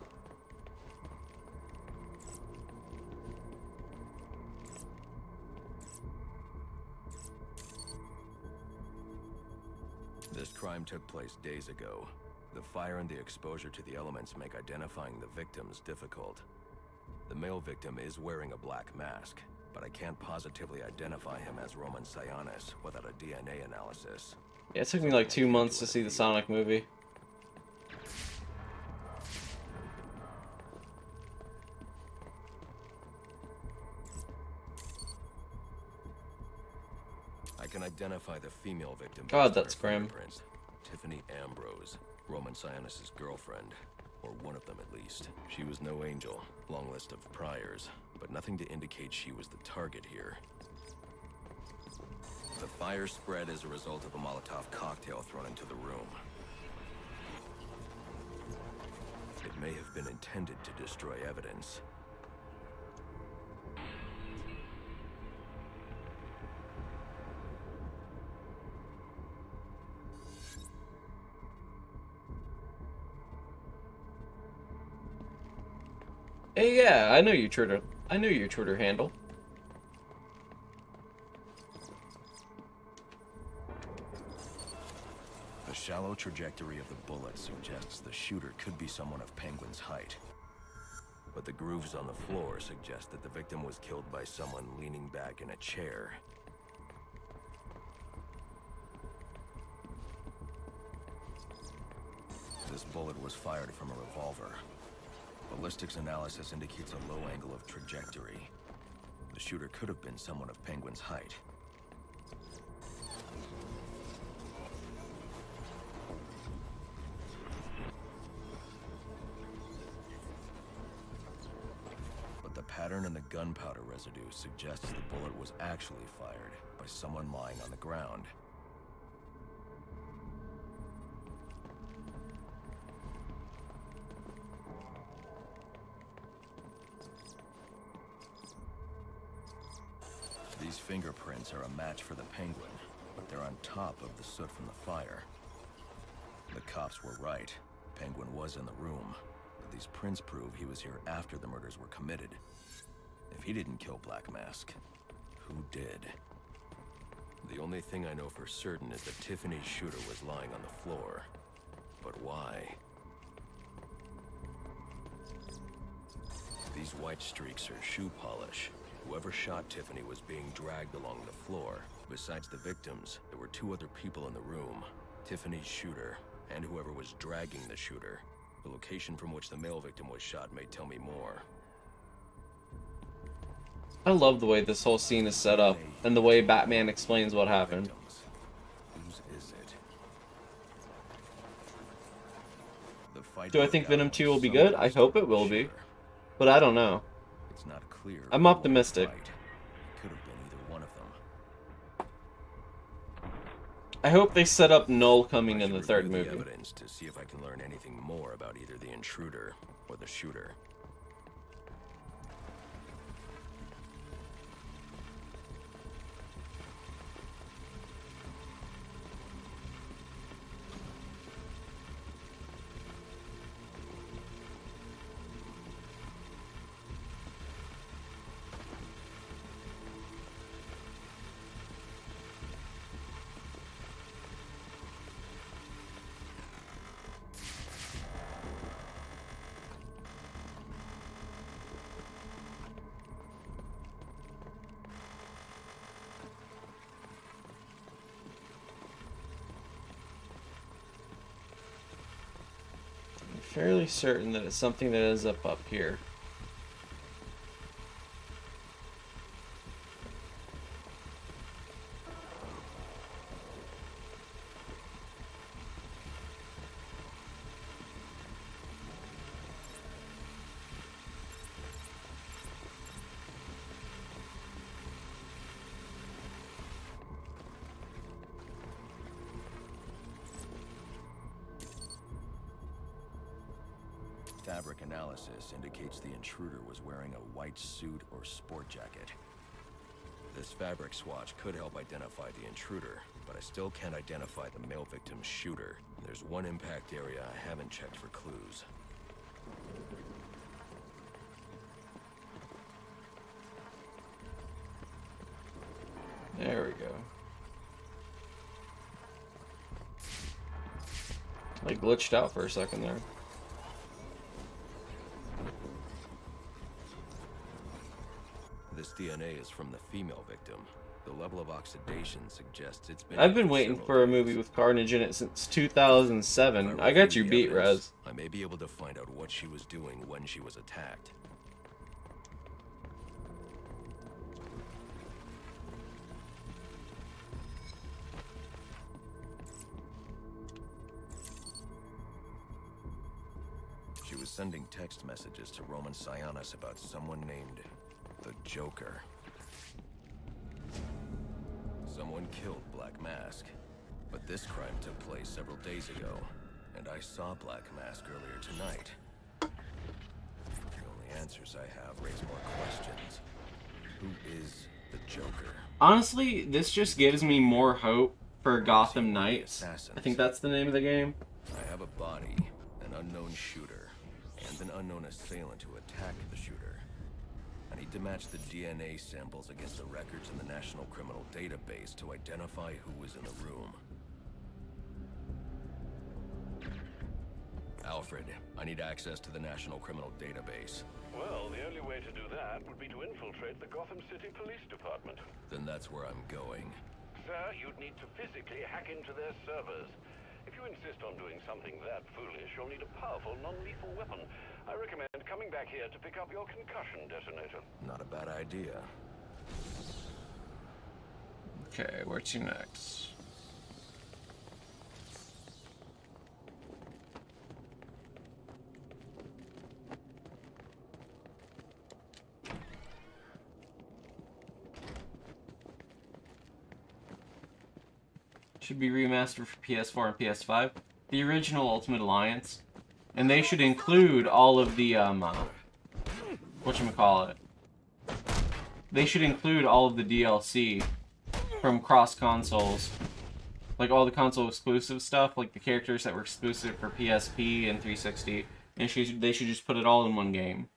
This crime took place days ago. The fire and the exposure to the elements make identifying the victims difficult. The male victim is wearing a black mask, but I can't positively identify him as Roman Sionis without a DNA analysis. Yeah, it took me like 2 months to see the Sonic movie. I can identify the female victim. God, that's grim. Tiffany Ambrose, Roman Sionis' girlfriend, or one of them at least. She was no angel, long list of priors, but nothing to indicate she was the target here. The fire spread as a result of a Molotov cocktail thrown into the room. It may have been intended to destroy evidence. Hey, yeah, I know your Twitter. I knew your Twitter handle. The shallow trajectory of the bullet suggests the shooter could be someone of Penguin's height. But the grooves on the floor suggest that the victim was killed by someone leaning back in a chair. This bullet was fired from a revolver. Ballistics analysis indicates a low angle of trajectory. The shooter could have been someone of Penguin's height. But the pattern in the gunpowder residue suggests the bullet was actually fired by someone lying on the ground. These fingerprints are a match for the Penguin, but they're on top of the soot from the fire. The cops were right. Penguin was in the room, but these prints prove he was here after the murders were committed. If he didn't kill Black Mask, who did? The only thing I know for certain is that Tiffany's shooter was lying on the floor. But why? These white streaks are shoe polish. Whoever shot Tiffany was being dragged along the floor. Besides the victims, there were 2 other people in the room. Tiffany's shooter, and whoever was dragging the shooter. The location from which the male victim was shot may tell me more. I love the way this whole scene is set up, and the way Batman explains what happened. Whose is it? Do I think Venom 2 will be good? I hope it will be. But I don't know. It's not clear. I'm optimistic. Could have been either one of them. I hope they set up Null coming in the third movie. Evidence to see if I can learn anything more about either the intruder or the shooter. Fairly certain that it's something that is up here. fabric analysis indicates the intruder was wearing a white suit or sport jacket. This fabric swatch could help identify the intruder, but I still can't identify the male victim's shooter. There's one impact area I haven't checked for clues. There we go. I glitched out for a second there. This DNA is from the female victim. The level of oxidation suggests it's been... I've been waiting for a movie with Carnage in it since 2007. I got you beat, Rez. I may be able to find out what she was doing when she was attacked. She was sending text messages to Roman Sionis about someone named the Joker. Someone killed Black Mask, but this crime took place several days ago, and I saw Black Mask earlier tonight. The only answers I have raise more questions. Who is the Joker? Honestly, this just gives me more hope for Gotham Knights. I think that's the name of the game. I have a body, an unknown shooter, and an unknown assailant who attacked the shooter. I need to match the DNA samples against the records in the National Criminal Database to identify who was in the room. Alfred, I need access to the National Criminal Database. Well, the only way to do that would be to infiltrate the Gotham City Police Department. Then that's where I'm going. Sir, you'd need to physically hack into their servers. If you insist on doing something that foolish, you'll need a powerful, non-lethal weapon. I recommend coming back here to pick up your concussion detonator. Not a bad idea. Okay, where to next? Should be remastered for PS4 and PS5. The original Ultimate Alliance. And they should include all of the, whatchamacallit. They should include all of the DLC from cross consoles. Like all the console exclusive stuff, like the characters that were exclusive for PSP and 360. And they should just put it all in one game.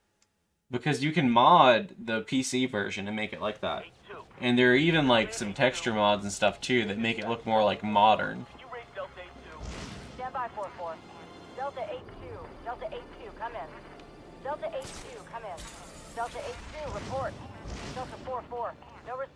Because you can mod the PC version and make it like that. And there are even like some texture mods and stuff too that make it look more like modern. Stand by 4-4. Delta 8-2. Delta 8-2, come in. Delta 8-2, come in. Delta 8-2, report. Delta 4-4, no response.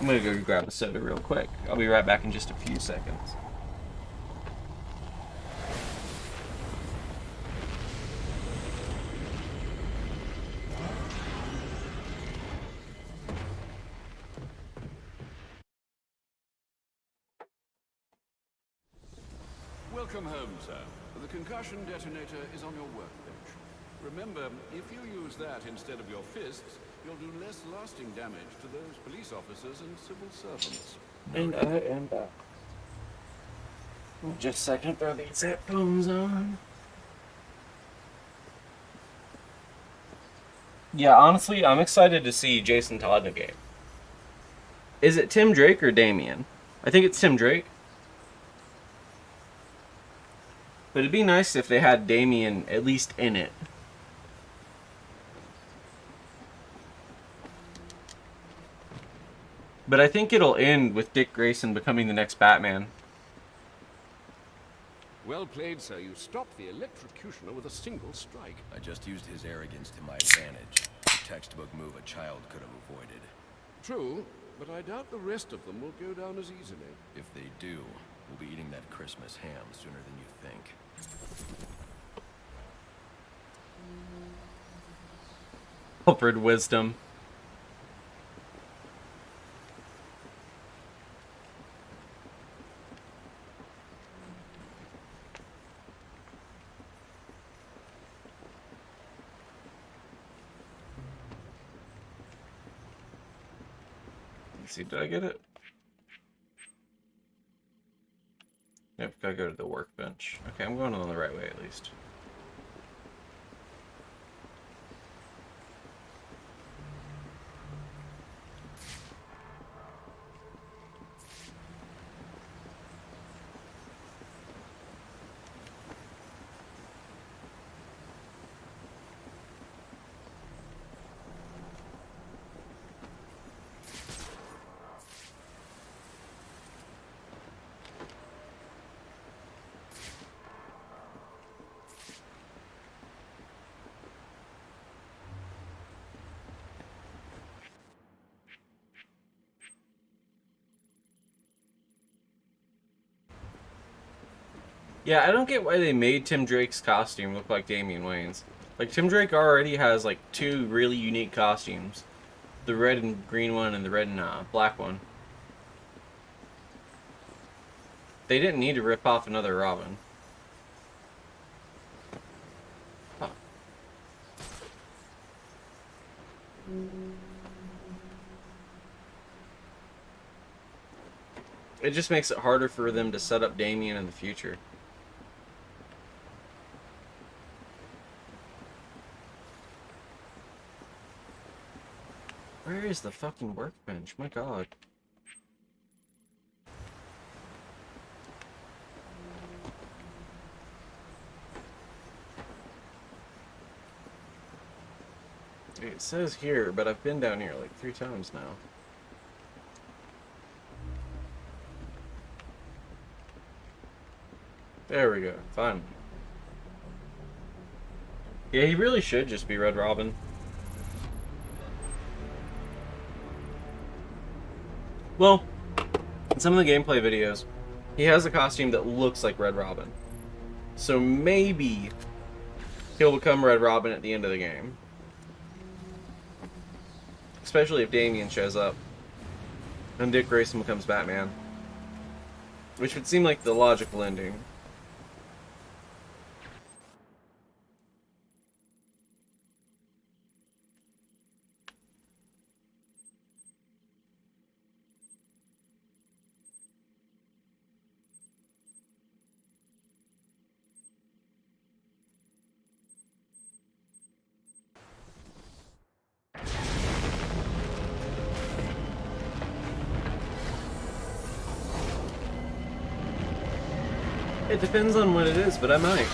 I'm gonna go grab a soda real quick. I'll be right back in just a few seconds. Welcome home, sir. The concussion detonator is on your workbench. Remember, if you use that instead of your fists, you'll do less lasting damage to those police officers and civil servants. And I am back. Just a second, throw these headphones on. Yeah, honestly, I'm excited to see Jason Todd in a game. Is it Tim Drake or Damien? I think it's Tim Drake. But it'd be nice if they had Damien at least in it. But I think it'll end with Dick Grayson becoming the next Batman. Well played, sir. You stopped the electrocutioner with a single strike. I just used his arrogance to my advantage. A textbook move a child could have avoided. True, but I doubt the rest of them will go down as easily. If they do, we'll be eating that Christmas ham sooner than you think. Alfred Wisdom. Let's see, did I get it? Yep, gotta go to the workbench. Okay, I'm going on the right way at least. Yeah, I don't get why they made Tim Drake's costume look like Damian Wayne's. Like, Tim Drake already has, like, 2 really unique costumes. The red and green one and the red and black one. They didn't need to rip off another Robin. Huh. It just makes it harder for them to set up Damian in the future. Where is the fucking workbench? My god. It says here, but I've been down here like 3 times now. There we go. Finally. Yeah, he really should just be Red Robin. Well, in some of the gameplay videos, he has a costume that looks like Red Robin. So maybe he'll become Red Robin at the end of the game. Especially if Damian shows up. And Dick Grayson becomes Batman. Which would seem like the logical ending. It depends on what it is, but I might.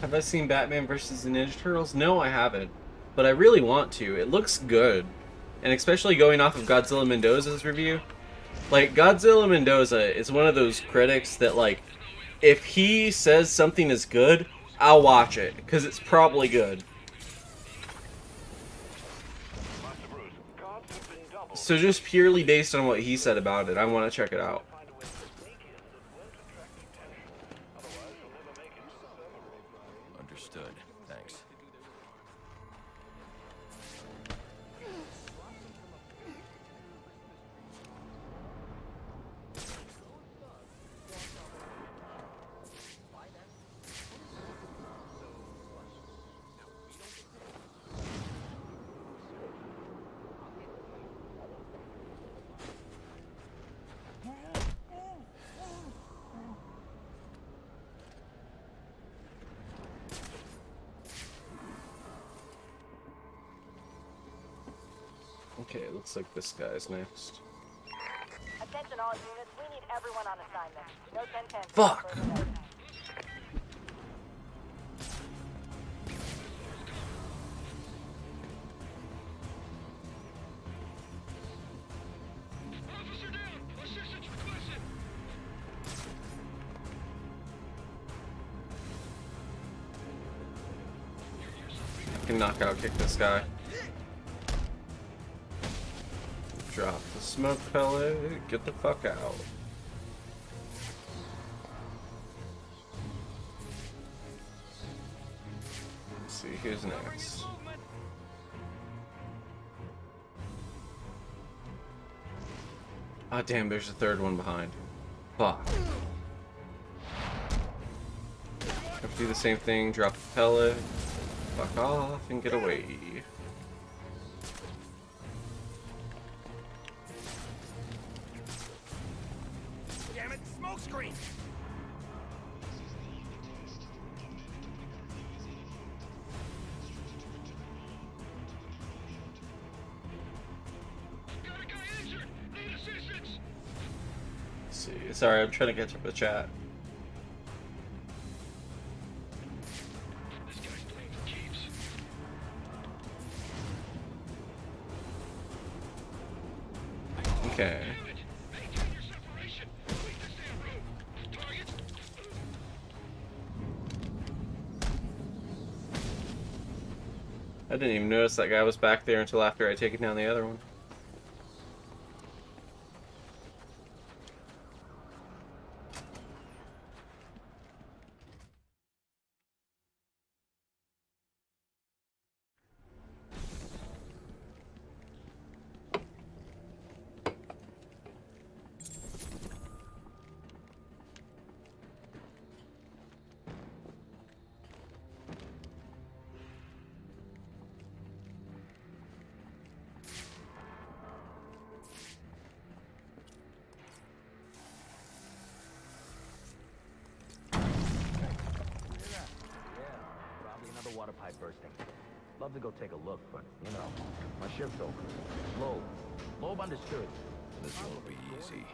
Have I seen Batman vs. the Ninja Turtles? No, I haven't. But I really want to. It looks good. And especially going off of Godzilla Mendoza's review. Like, Godzilla Mendoza is one of those critics that, like, if he says something is good, I'll watch it. Because it's probably good. So just purely based on what he said about it, I want to check it out. Understood. Thanks. Okay, it looks like this guy's next. Attention Attention all units, we need everyone on assignment. No 10-10. Fuck. I can knockout kick this guy. Drop the smoke pellet, get the fuck out. Let's see, who's next? Ah, damn, there's a third one behind. Fuck. Have to do the same thing, drop the pellet, fuck off, and get away. Damn it, smoke screen! Let's see, sorry, I'm trying to catch up with chat. Okay. I didn't even notice that guy was back there until after I taken down the other one. Water pipe bursting. Love to go take a look, but, you know, my shift's over. Loeb understood. This won't be easy,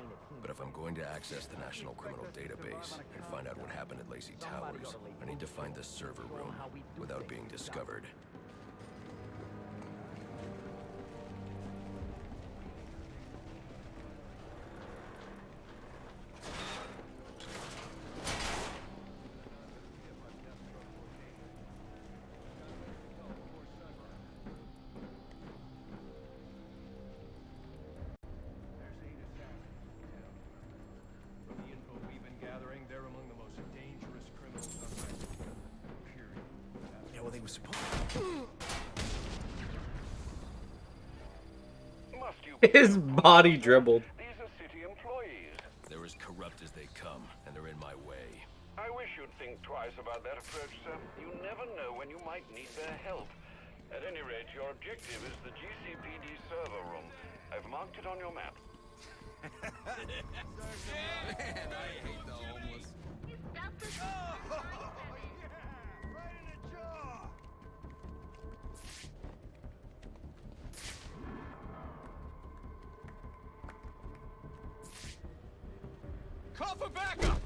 but if I'm going to access the National Criminal Database and find out what happened at Lacey Towers, I need to find the server room without being discovered. His body dribbled. These are city employees. They're as corrupt as they come, and they're in my way. I wish you'd think twice about that approach, sir. You never know when you might need their help. At any rate, your objective is the GCPD server room. I've marked it on your map. Man, I hate the homeless. Call for backup!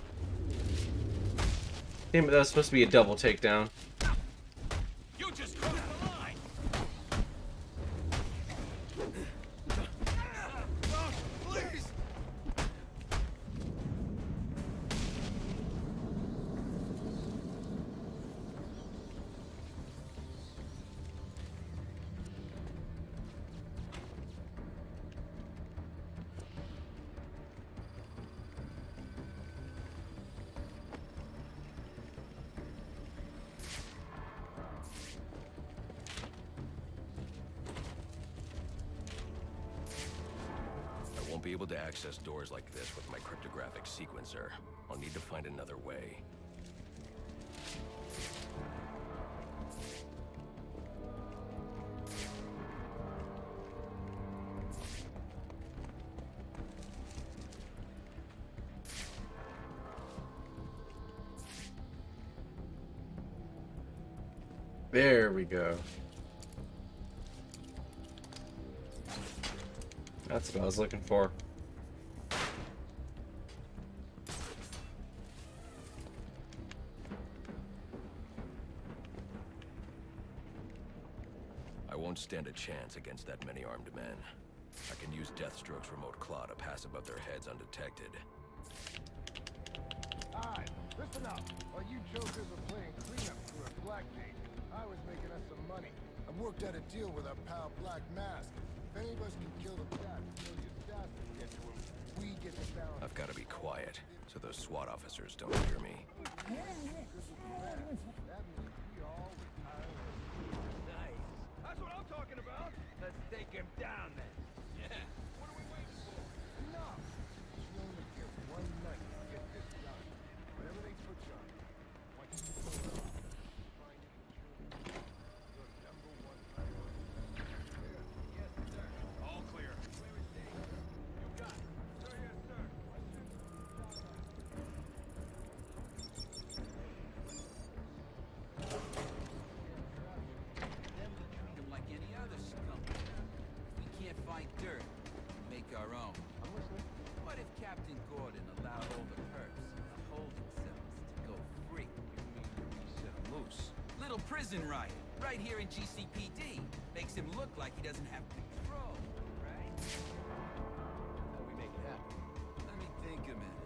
Damn it, that was supposed to be a double takedown. You just crossed the line! Please! I won't be able to access doors like this with my cryptographic sequencer. I'll need to find another way. There we go. That's what I was looking for. won't stand a chance against that many armed men. I can use Deathstroke's remote claw to pass above their heads undetected. Alright, listen up. While you jokers were playing cleanup crew at Blackgate, I was making us some money. I worked out a deal with our pal Black Mask. If any of us can kill the bat until the assassins get to him, we get the balance. I've got to be quiet, so those SWAT officers don't hear me. That means we all retire. Nice. That's what I'm talking about. Let's take him down then. Yeah. What are we waiting for? Enough! You only get one night to get this done. Whatever they put you on, once you pull it off, find it and kill it. Your number one priority. Clear? Yes, sir. All clear. Where is Dave? You got it. Sir, yes, sir. Then we treat them like any other scum. If we can't find dirt, we make our own. What if Captain Gordon allowed all the perps in the holding cells to go free? You mean he set them loose? Little prison riot, right here in GCPD. Makes him look like he doesn't have control, right? How do we make it happen? Let me think a minute.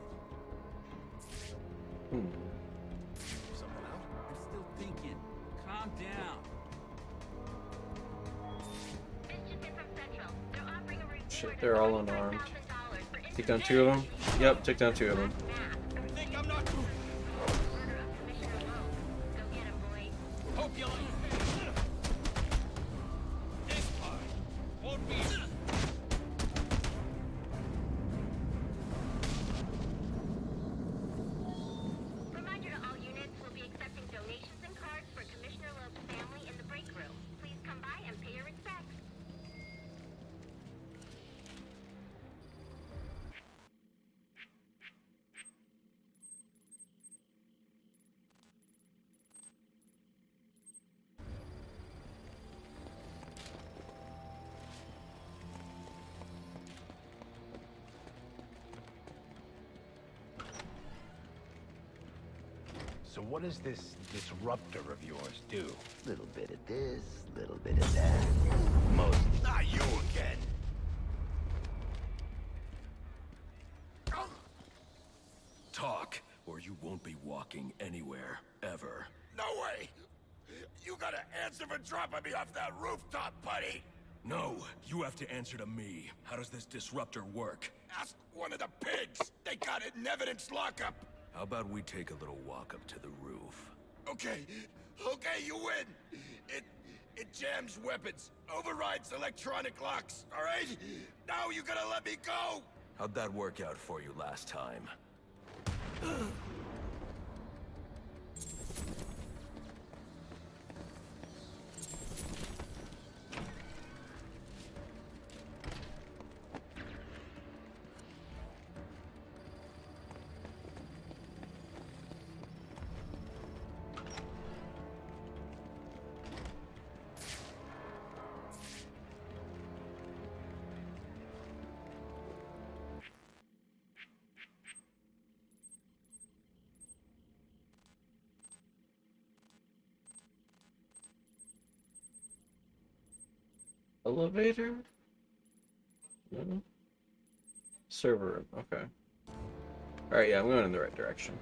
Something out? I'm still thinking. Calm down. Shit, they're all unarmed. Take down 2 of them? Yep, took down 2 of them. Think I'm not too. Hope you like this part. Won't be. Reminder to all units, we'll be accepting donations and cards for Commissioner Loeb's family in the break room. Please come by and pay your respects. So what does this disruptor of yours do? Little bit of this, little bit of that. Most. Not you again. Talk, or you won't be walking anywhere, ever. No way. You gotta answer for dropping me off that rooftop, buddy. No, you have to answer to me. How does this disruptor work? Ask one of the pigs. They got it in evidence lockup. How about we take a little walk up to the roof? Okay, you win. It jams weapons, overrides electronic locks, all right? Now you gotta let me go. How'd that work out for you last time? Elevator? No? Server room, okay. Alright, yeah, I'm going in the right direction.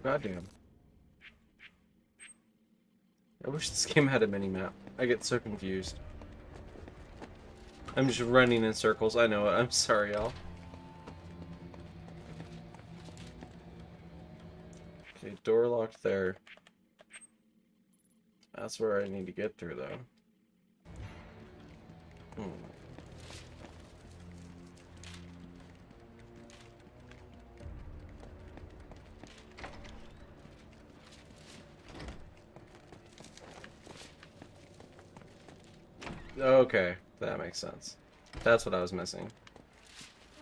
Goddamn. I wish this game had a mini-map. I get so confused. I'm just running in circles. I know it. I'm sorry, y'all. Okay, door locked there. That's where I need to get through, though. Okay, that makes sense. That's what I was missing.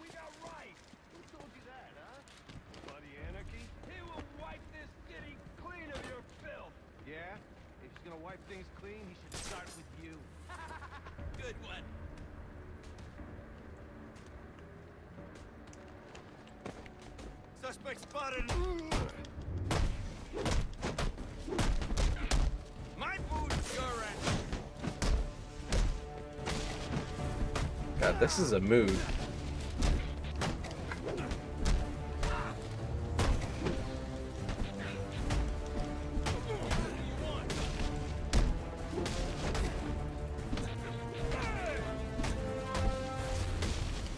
We got right. Who told you that, huh? Bloody Anarchy? He will wipe this city clean of your filth. Yeah? If he's gonna wipe things clean, he should start with you. Good one. Suspect spotted. My food, your ranch. God, this is a mood.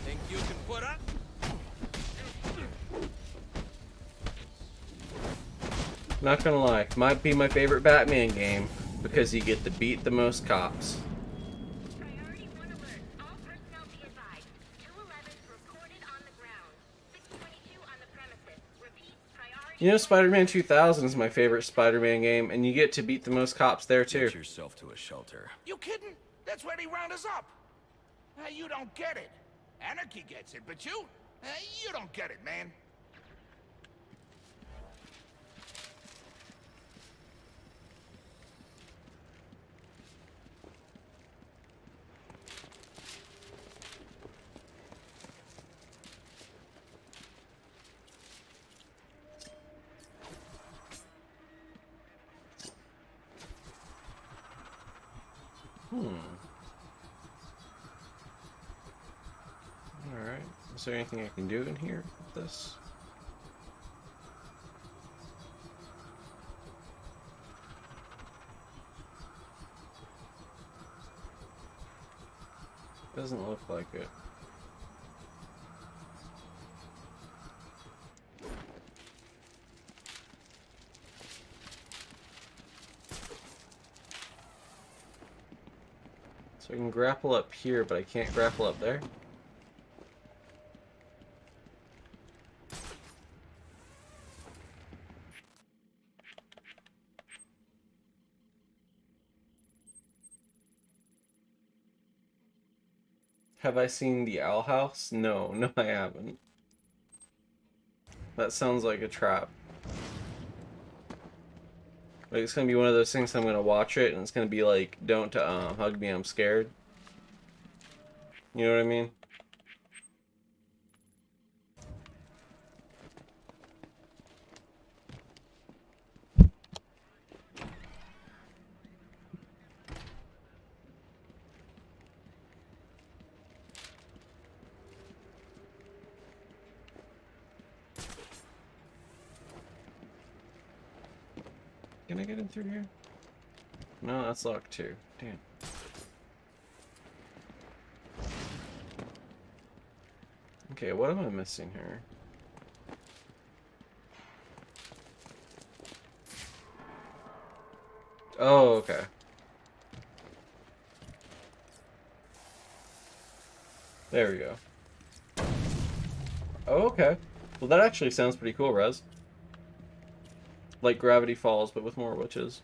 Think you can put up? Not gonna lie, might be my favorite Batman game because you get to beat the most cops. You know, Spider-Man 2000 is my favorite Spider-Man game, and you get to beat the most cops there too. Get yourself to a shelter. You kidding? That's where they round us up. You don't get it. Anarchy gets it, but you don't get it, man. Alright. Is there anything I can do in here with this? Doesn't look like it. So I can grapple up here, but I can't grapple up there. Have I seen the Owl House? No, no I haven't. That sounds like a trap. Like, it's gonna be one of those things I'm gonna watch it and it's gonna be like, don't hug me, I'm scared. You know what I mean? Can I get in through here? No, that's locked too. Damn. Okay, what am I missing here? Oh, okay. There we go. Oh, okay. Well, that actually sounds pretty cool, Rez. Like Gravity Falls, but with more witches.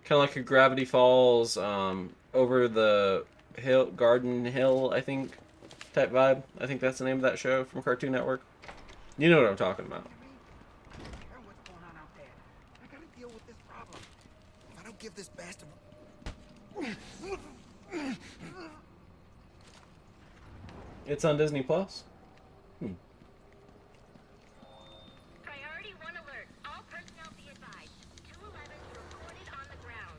Kind of like a Gravity Falls, over the hill, Garden Hill, I think, type vibe. I think that's the name of that show from Cartoon Network. You know what I'm talking about. I gotta deal with this problem. If I don't give this bastard... It's on Disney Plus. Priority 1 alert. All personnel be advised. 211's reported on the ground.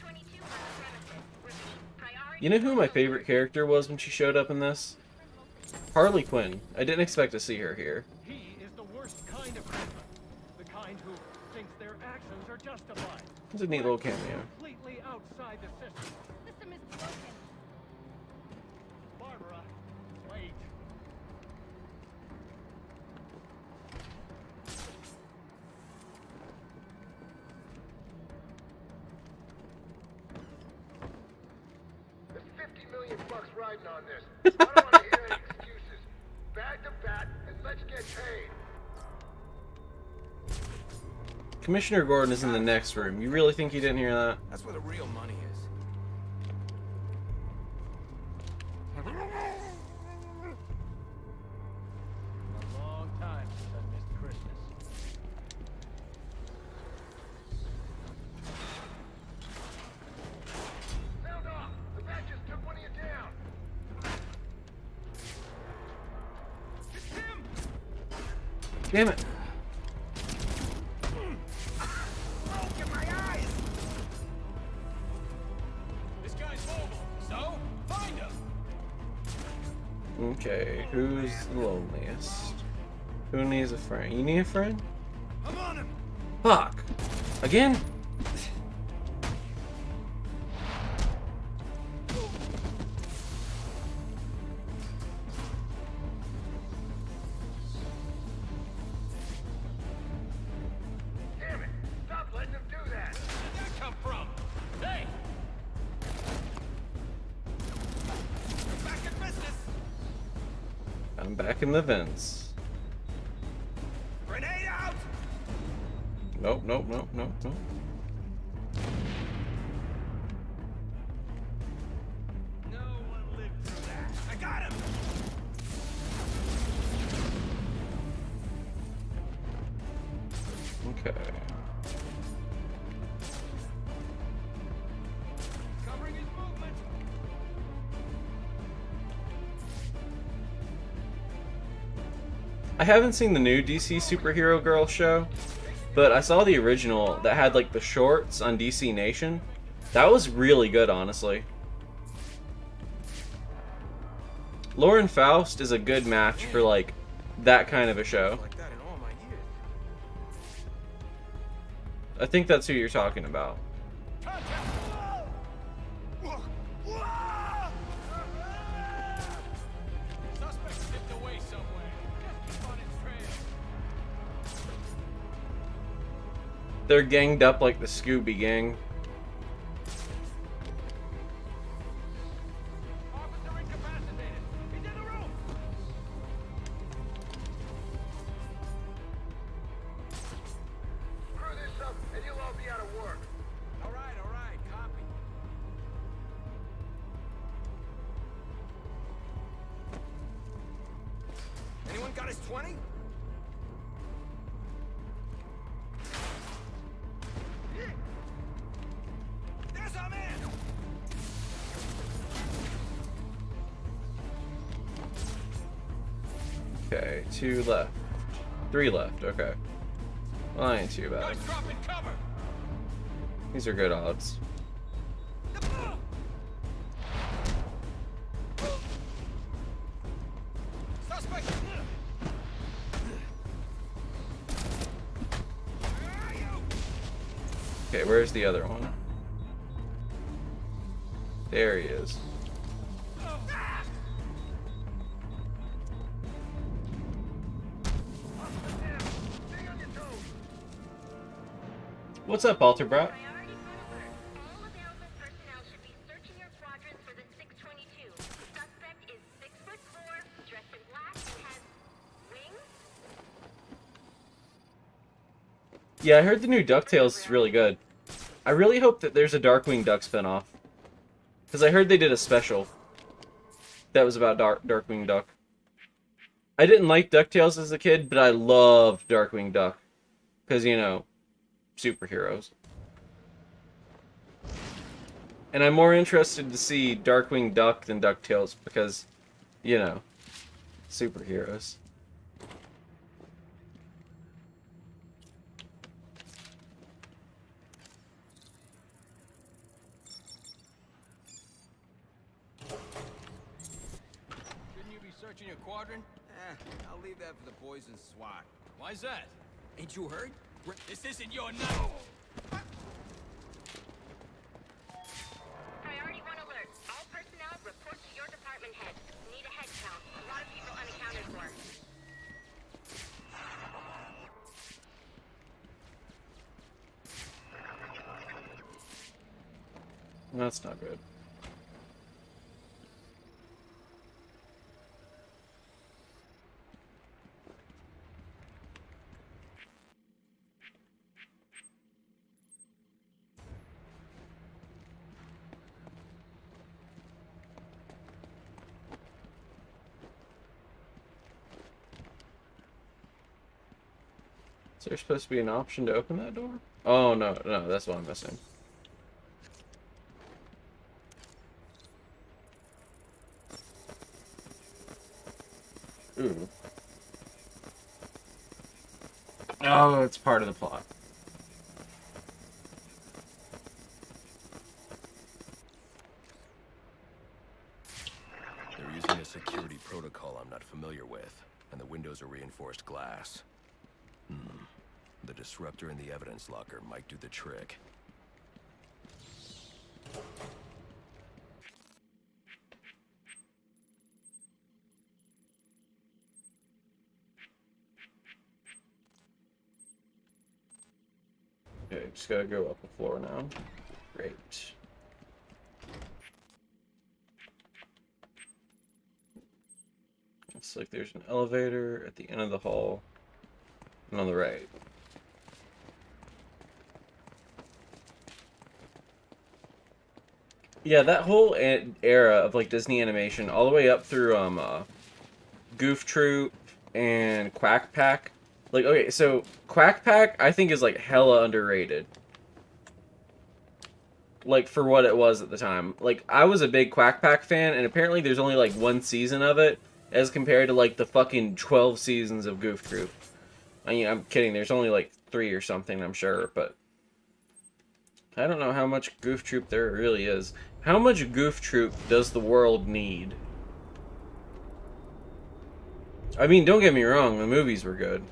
22 on the premises. Repeat. Priority... You know who my favorite character was when she showed up in this? Harley Quinn. I didn't expect to see her here. He is the worst kind of criminal. The kind who thinks their actions are justified. It's a neat little cameo. Completely outside the system. The system is broken. Barbara, wait. There's 50 million bucks riding on this. I don't want to hear any excuses. Bag the bat and let's get paid. Commissioner Gordon is in the next room. You really think he didn't hear that? That's where the real money is. Damn it. Look my eyes! This guy's mobile, so find him! Okay, who's the loneliest? Who needs a friend? You need a friend? I'm on him! Fuck! Again? Damn it! Stop letting him do that! Where did that come from? Hey! You're back in business! I'm back in the vents. Grenade out! Nope, nope, nope, nope, nope. No one lived through that. I got him! Okay. Covering his movement! I haven't seen the new DC Superhero Girl show, but I saw the original that had like the shorts on DC Nation. That was really good, honestly. Lauren Faust is a good match for like that kind of a show. I think that's who you're talking about. Suspect slipped away somewhere. Just keep on his trail. They're ganged up like the Scooby Gang. Officer incapacitated. He's in the room. Screw this up, and you'll all be out of work. All right, copy. Anyone got his 20? There's our man! Okay, 2 left. 3 left, okay. Well, that ain't too bad. Guys, drop in cover! These are good odds. Suspect! Okay, where's the other one? There he is. What's up, Alter Brat? All available personnel should be searching your quadrants for the 622. Suspect is 6'4", dressed in black, and has wings. Yeah, I heard the new DuckTales is really good. I really hope that there's a Darkwing Duck spinoff. Because I heard they did a special that was about Darkwing Duck. I didn't like DuckTales as a kid, but I loved Darkwing Duck. Because, you know, superheroes. And I'm more interested to see Darkwing Duck than DuckTales because, you know, superheroes. Shouldn't you be searching your quadrant? I'll leave that for the boys in SWAT. Why's that? Ain't you heard? This isn't your night. Priority 1 alert. All personnel report to your department head. Need a head count. A lot of people unaccounted for. That's not good. Is there supposed to be an option to open that door? Oh, no, no, that's what I'm missing. Ooh. Oh, it's part of the plot. They're using a security protocol I'm not familiar with, and the windows are reinforced glass. The disruptor in the evidence locker might do the trick. Okay, just gotta go up the floor now. Great. Looks like there's an elevator at the end of the hall and on the right. Yeah, that whole era of like Disney animation, all the way up through Goof Troop and Quack Pack. Like, okay, so Quack Pack I think is like hella underrated. Like for what it was at the time. Like I was a big Quack Pack fan, and apparently there's only like one season of it, as compared to like the fucking 12 seasons of Goof Troop. I mean, I'm kidding. There's only like 3 or something, I'm sure, but I don't know how much Goof Troop there really is. How much Goof Troop does the world need? I mean, don't get me wrong, the movies were good,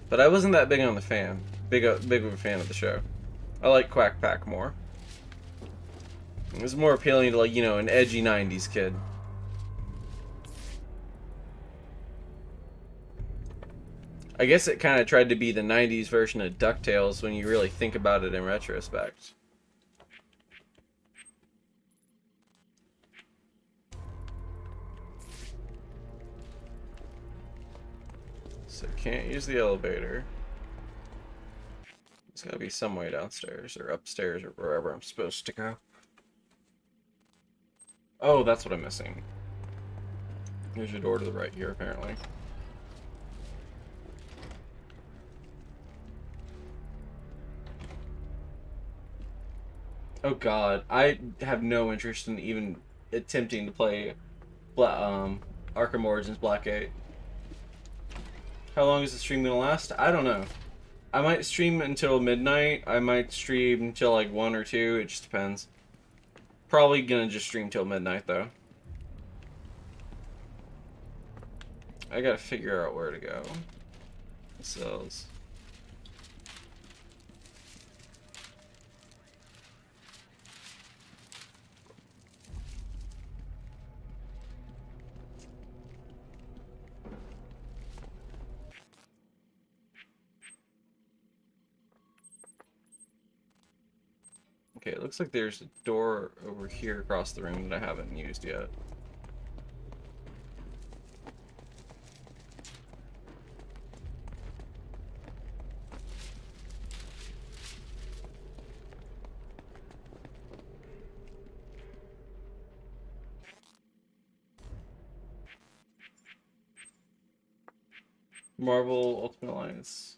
but I wasn't that big on the fan. Big of a fan of the show. I like Quack Pack more. It was more appealing to, like, you know, an edgy 90s kid. I guess it kind of tried to be the 90s version of DuckTales when you really think about it in retrospect. So can't use the elevator. There's gotta be some way downstairs or upstairs or wherever I'm supposed to go. Oh, that's what I'm missing. There's a door to the right here, apparently. Oh god, I have no interest in even attempting to play Arkham Origins Black 8. How long is the stream gonna last? I don't know. I might stream until midnight. I might stream until like 1 or 2. It just depends. Probably gonna just stream till midnight though. I gotta figure out where to go. Cells. Okay, it looks like there's a door over here across the room that I haven't used yet. Marvel Ultimate Alliance.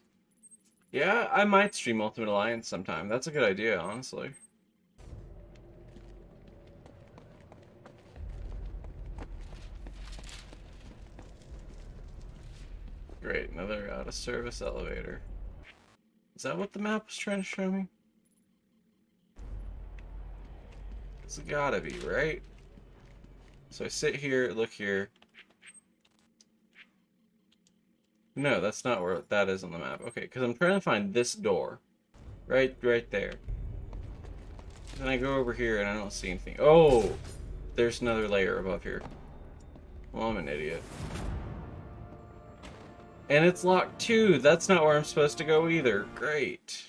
Yeah, I might stream Ultimate Alliance sometime. That's a good idea, honestly. Great, another out-of-service elevator. Is that what the map was trying to show me? It's gotta be, right? So I sit here, look here. No, that's not where that is on the map. Okay, because I'm trying to find this door. Right there. Then I go over here and I don't see anything. Oh! There's another layer above here. Well, I'm an idiot. And it's locked too! That's not where I'm supposed to go either. Great.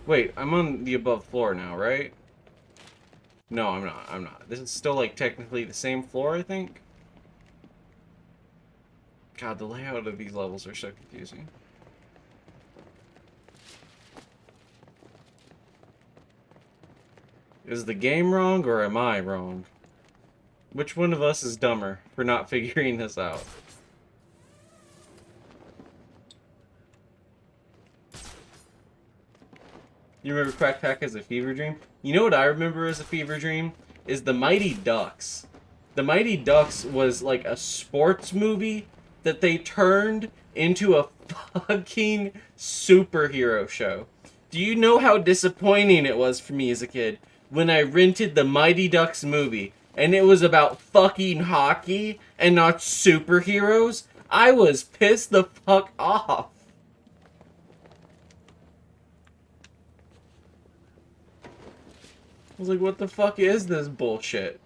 Wait, I'm on the above floor now, right? No, I'm not. This is still, like, technically the same floor, I think? God, the layout of these levels are so confusing. Is the game wrong, or am I wrong? Which one of us is dumber for not figuring this out? You remember Quack Pack as a fever dream? You know what I remember as a fever dream? Is the Mighty Ducks. The Mighty Ducks was like a sports movie that they turned into a fucking superhero show. Do you know how disappointing it was for me as a kid when I rented the Mighty Ducks movie and it was about fucking hockey and not superheroes? I was pissed the fuck off. I was like, what the fuck is this bullshit?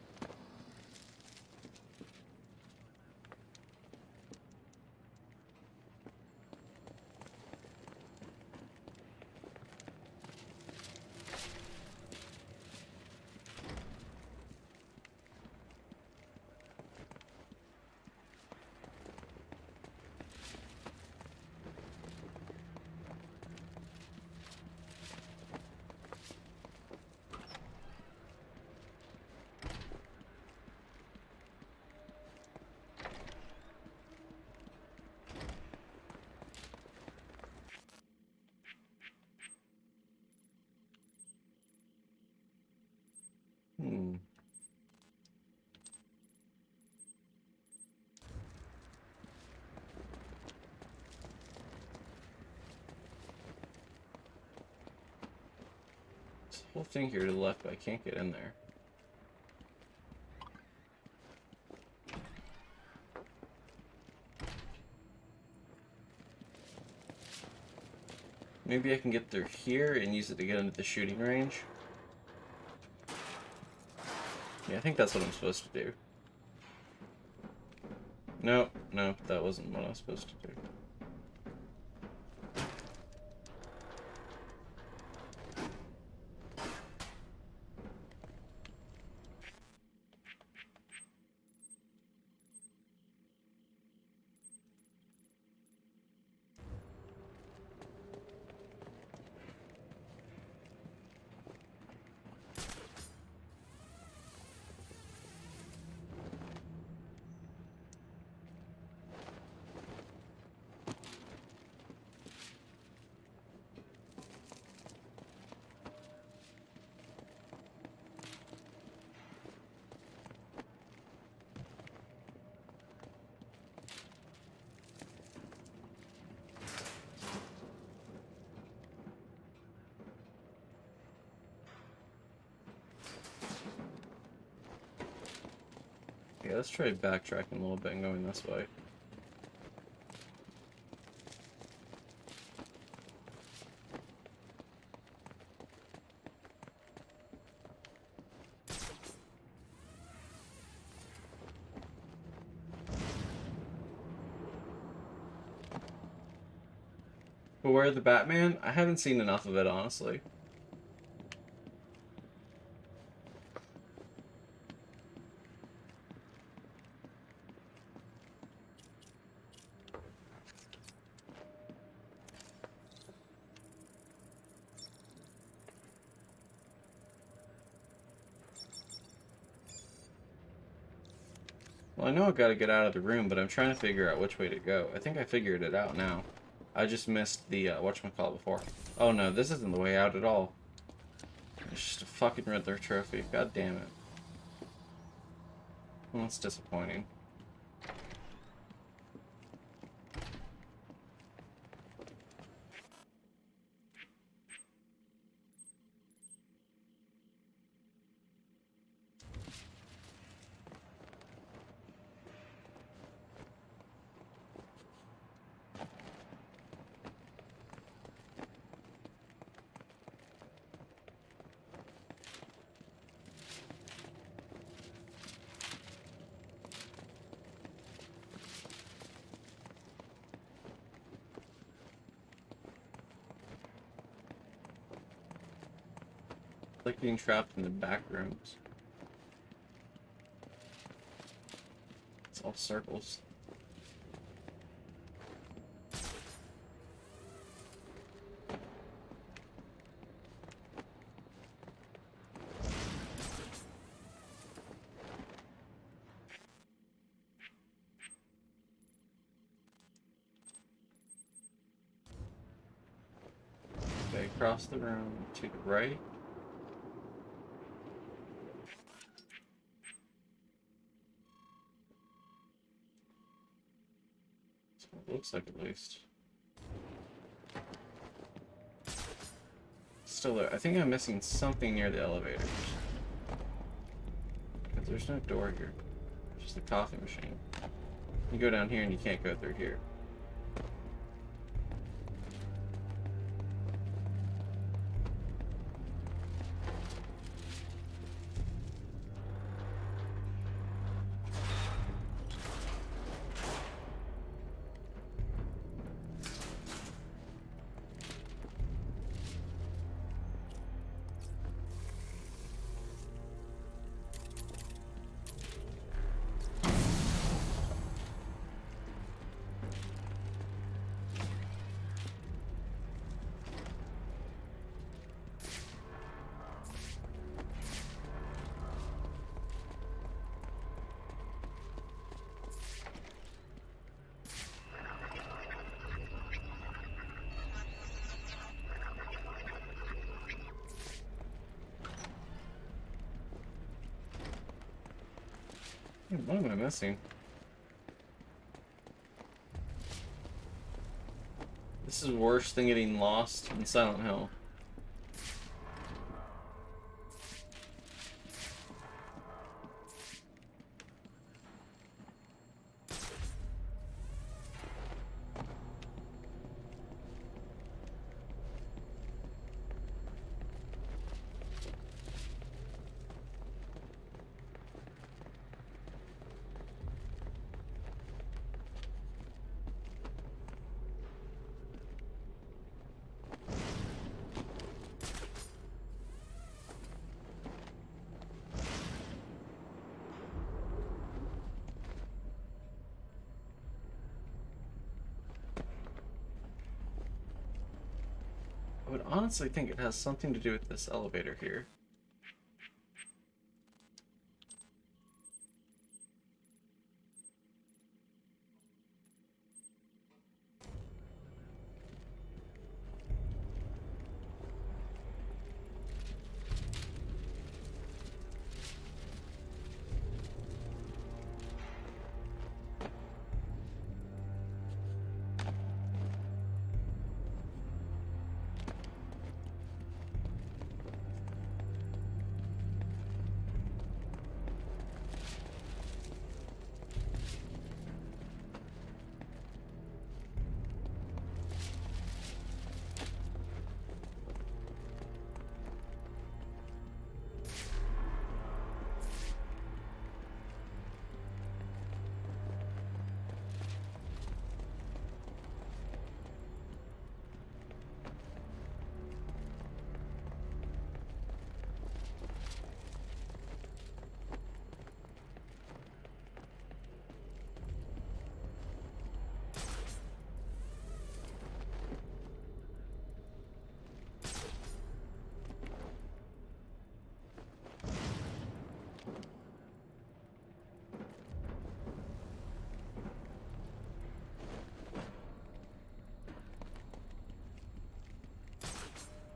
There's a whole thing here to the left, but I can't get in there. Maybe I can get through here and use it to get into the shooting range. Yeah, I think that's what I'm supposed to do. Nope, nope, that wasn't what I was supposed to do. Yeah, let's try backtracking a little bit and going this way. Beware the Batman? I haven't seen enough of it, honestly. Well, I know I've got to get out of the room, but I'm trying to figure out which way to go. I think I figured it out now. I just missed the, whatchamacallit before. Oh no, this isn't the way out at all. It's just a fucking Riddler trophy. God damn it. Well, that's disappointing. Like being trapped in the back rooms. It's all circles. Okay, across the room to the right. That's what it looks like, at least. Still there. I think I'm missing something near the elevators. Because there's no door here. Just a coffee machine. You go down here and you can't go through here. What am I missing? This is worse than getting lost in Silent Hill. I would honestly think it has something to do with this elevator here.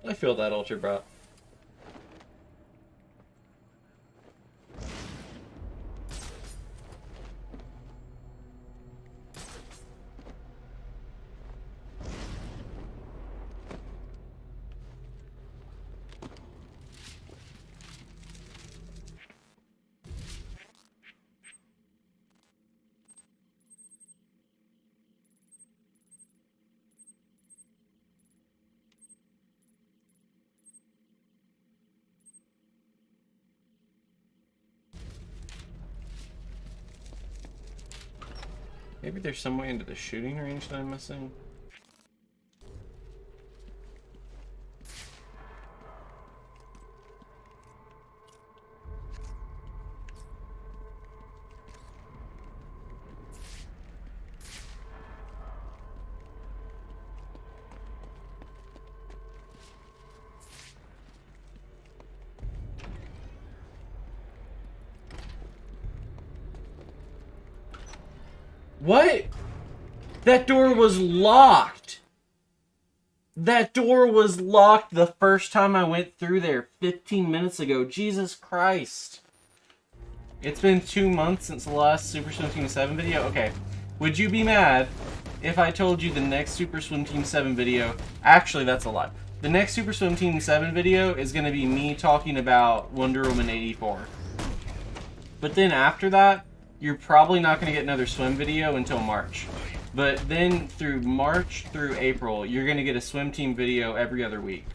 I feel that, Ultra Bro. Maybe there's some way into the shooting range that I'm missing. What? That door was locked. That door was locked the first time I went through there 15 minutes ago. Jesus Christ. It's been 2 months since the last Super Splatoon 7 video. Okay. Would you be mad if I told you the next Super Swim Team 7 video... Actually, that's a lie. The next Super Swim Team 7 video is going to be me talking about Wonder Woman 84. But then after that, you're probably not going to get another swim video until March. But then through March through April, you're going to get a swim team video every other week.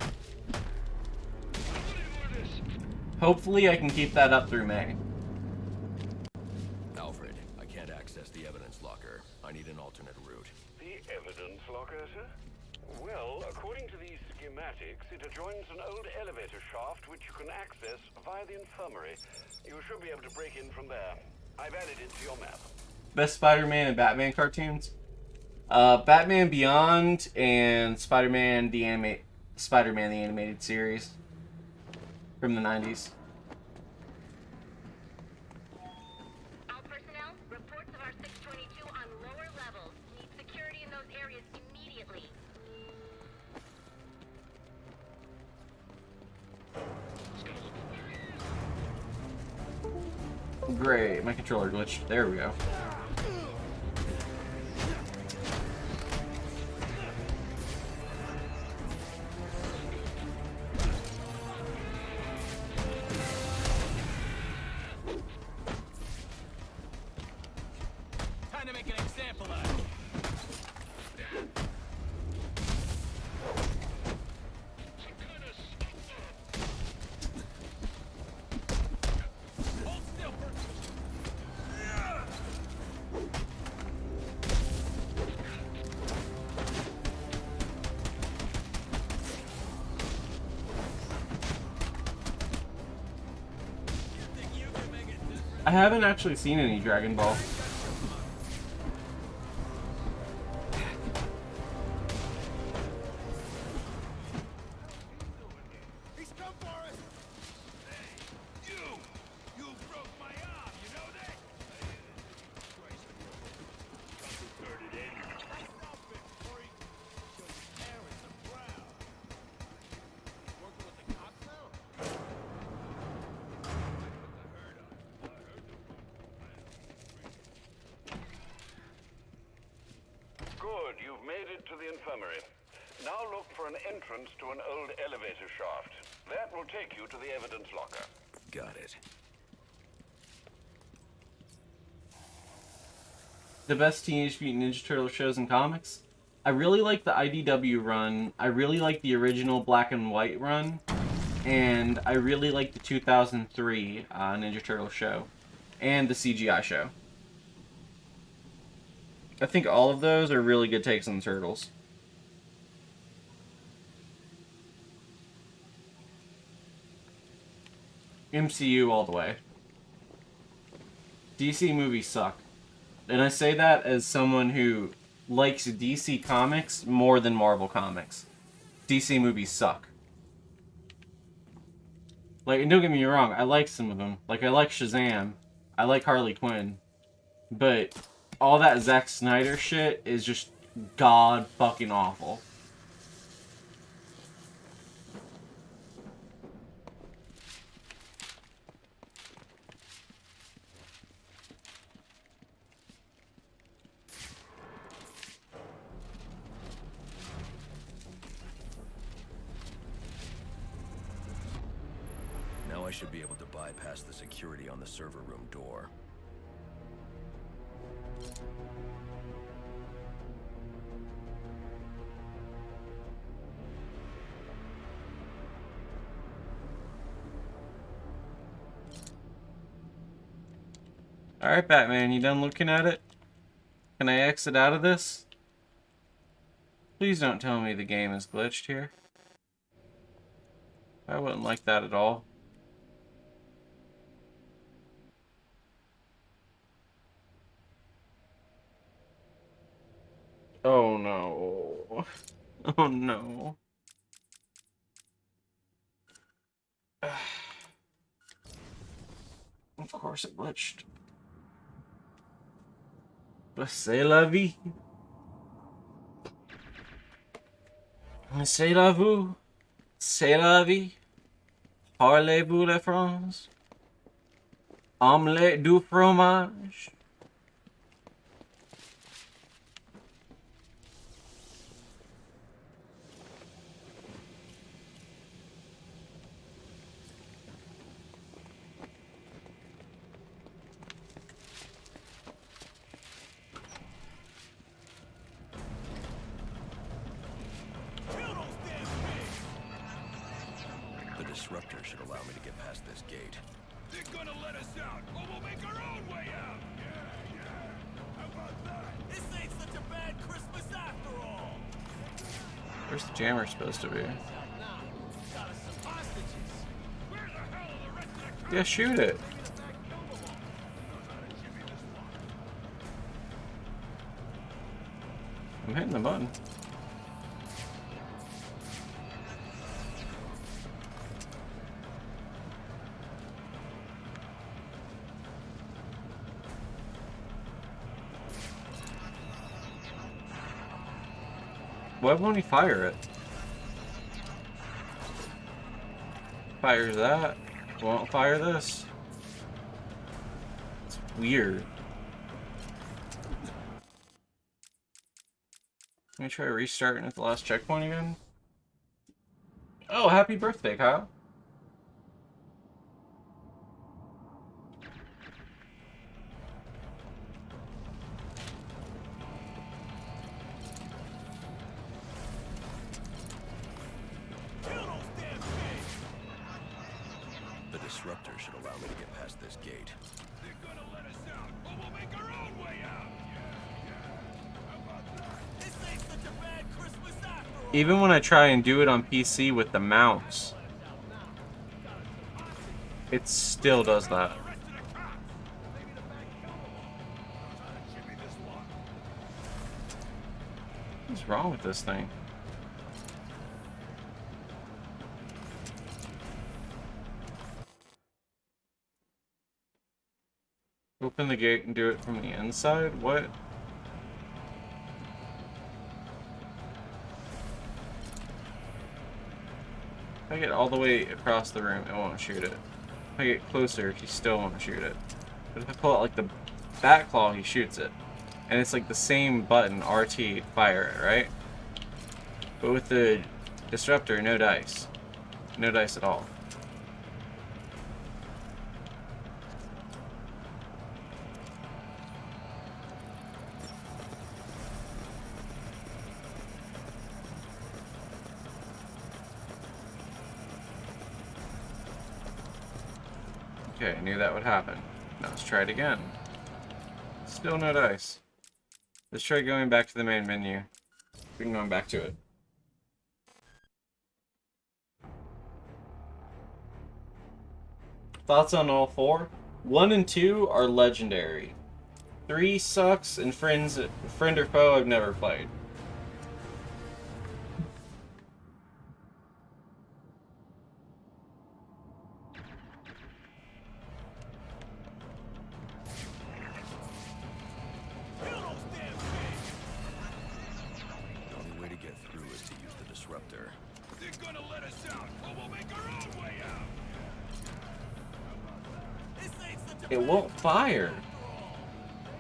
Hopefully I can keep that up through May. Alfred, I can't access the evidence locker. I need an alternate route. The evidence locker, sir? Well, according to these schematics, it adjoins an old elevator shaft which you can access via the infirmary. You should be able to break in from there. I've added it to your map. Best Spider-Man and Batman cartoons? Batman Beyond and Spider-Man the animated series from the 90s. All personnel, reports of our 622 on lower levels. Need security in those areas immediately. Great, my controller glitched. There we go. Time to make an example out of it. Hold still for... I haven't actually seen any Dragon Ball. He's come for us! Hey, you broke my arm, you know that? Turn it in. Stop it, freak! Your parents are proud. Working with the cops now? Good, you've made it to the infirmary. Now look for an entrance to an old elevator shaft. That will take you to the evidence locker. Got it. The best Teenage Mutant Ninja Turtle shows and comics? I really like the IDW run, I really like the original black and white run, and I really like the 2003 Ninja Turtle show, and the CGI show. I think all of those are really good takes on the Turtles. MCU all the way. DC movies suck. And I say that as someone who likes DC comics more than Marvel comics. DC movies suck. Like, and don't get me wrong, I like some of them. Like, I like Shazam. I like Harley Quinn. But all that Zack Snyder shit is just god fucking awful. Now I should be able to bypass the security on the server room door. Alright, Batman, you done looking at it? Can I exit out of this? Please don't tell me the game is glitched here. I wouldn't like that at all. Oh no. Oh no. Of course it glitched. But c'est la vie. C'est la vous. C'est la vie. Parlez-vous la France? Omelette du fromage. disruptor should allow me to get past this gate. They're gonna let us out, or we'll make our own way out! Yeah. How about that? This ain't such a bad Christmas after all! Where's the jammer supposed to be? Yeah, shoot it. I'm hitting the button. Why won't he fire it? Fires that. Won't fire this. It's weird. Let me try restarting at the last checkpoint again. Oh, happy birthday, Kyle. The disruptor should allow me to get past this gate. They're gonna let us out, or we'll make our own way out! How about that? This ain't such a bad Christmas after all! Even when I try and do it on PC with the mouse, it still does that. What's wrong with this thing? Open the gate and do it from the inside? What? If I get all the way across the room, it won't shoot it. If I get closer, he still won't shoot it. But if I pull out like the back claw, he shoots it. And it's like the same button, RT, fire it, right? But with the disruptor, no dice. No dice at all. Okay, I knew that would happen. Now let's try it again. Still no dice. Let's try going back to the main menu. We can go back to it. Thoughts on all 4? 1 and 2 are legendary. 3 sucks, and Friend or Foe I've never played. It won't fire.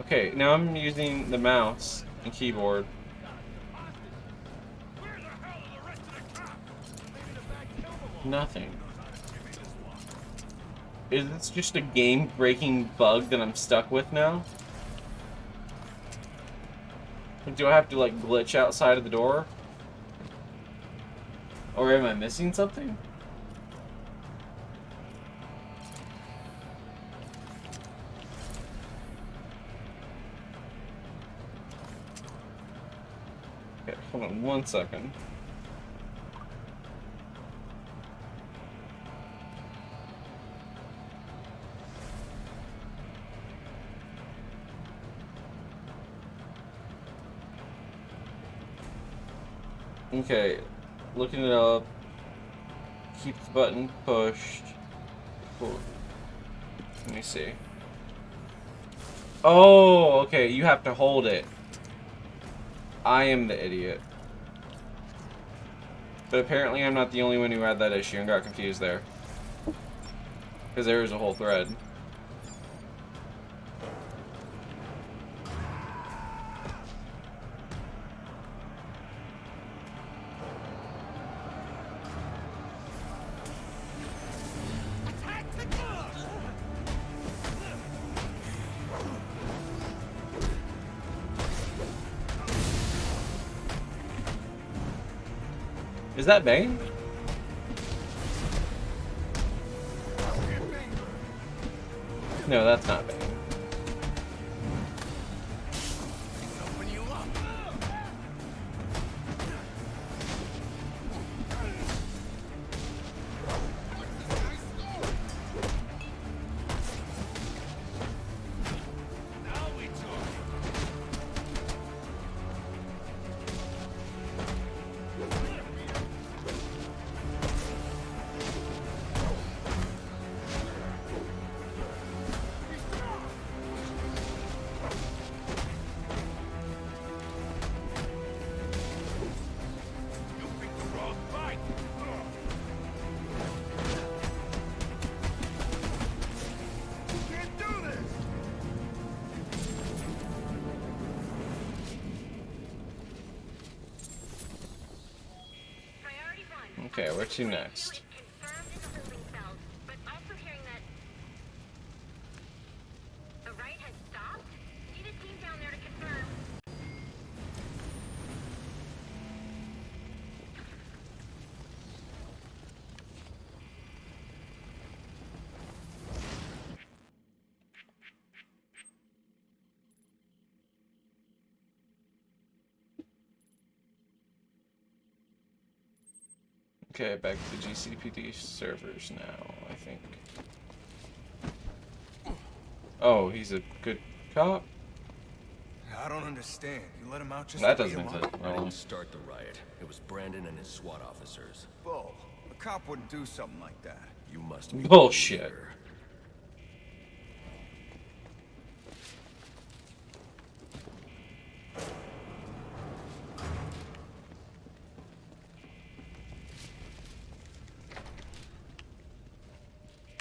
Okay, now I'm using the mouse and keyboard. Nothing. Is this just a game-breaking bug that I'm stuck with now? Do I have to like glitch outside of the door? Or am I missing something? Okay, hold on 1 second. Okay, looking it up. Keep the button pushed. Cool. Let me see. Oh, okay, you have to hold it. I am the idiot. But apparently I'm not the only one who had that issue and got confused there. Because there was a whole thread. Is that Bane? No, that's not bad. Open you up. Now we talk. You picked the wrong fight. You can't do this. Okay, where to next? Confirmed in the holding cells, but also hearing that the riot has stopped. Need a team down there to confirm. Okay, back to the GCPD servers now, I think. Oh, he's a good cop? I don't understand. You let him out just That to beat doesn't him make up? I didn't start the riot. It was Brandon and his SWAT officers. Bull. A cop wouldn't do something like that. You must be Bullshit. the leader.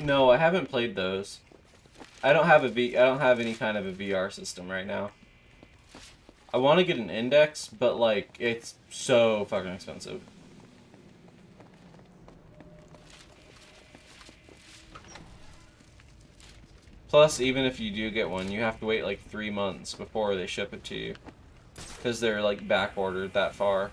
No, I haven't played those. I don't have I don't have any kind of a VR system right now. I want to get an Index, but like it's so fucking expensive. Plus, even if you do get one, you have to wait like 3 months before they ship it to you, because they're like back ordered that far.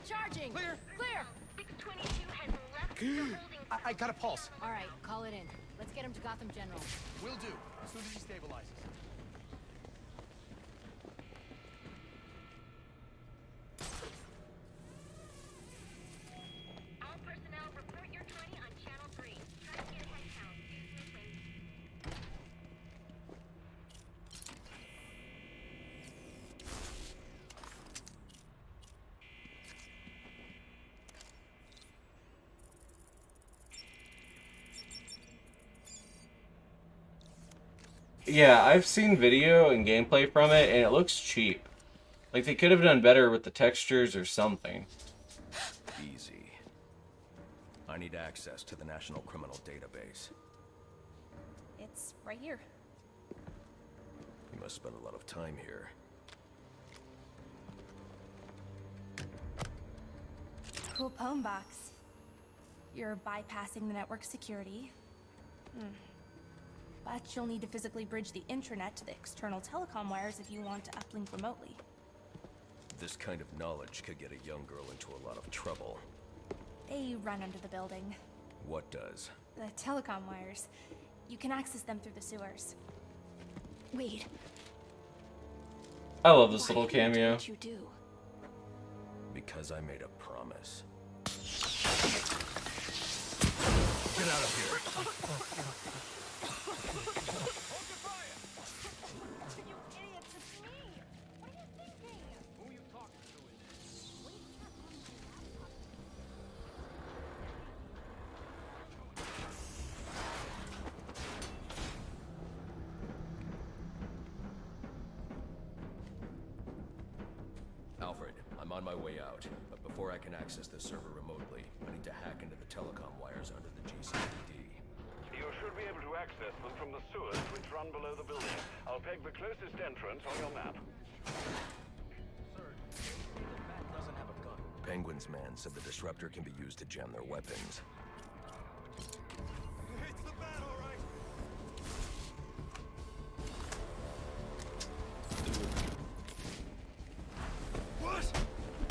Charging! Clear! Clear! 622 has left the holding. I got a pulse. All right, call it in. Let's get him to Gotham General. Will do. As soon as he stabilizes. All personnel report your 20 on channel 3. Try to get a head count. Yeah, I've seen video and gameplay from it, and it looks cheap. Like, they could have done better with the textures or something. Easy. I need access to the National Criminal Database. It's right here. You must spend a lot of time here. Cool poem box. You're bypassing the network security. But you'll need to physically bridge the intranet to the external telecom wires if you want to uplink remotely. This kind of knowledge could get a young girl into a lot of trouble. They run under the building. What does? The telecom wires. You can access them through the sewers. Wait. I love this Why little do you do cameo. what you do? Because I made a promise. Get out of here. Alfred, I'm on my way out, but before I can access this server remotely, I need to hack into the telecom wires under the GCPD. You should be able to access them from the sewers which run below the building. I'll peg the closest entrance on your map. Penguin's man said the disruptor can be used to jam their weapons.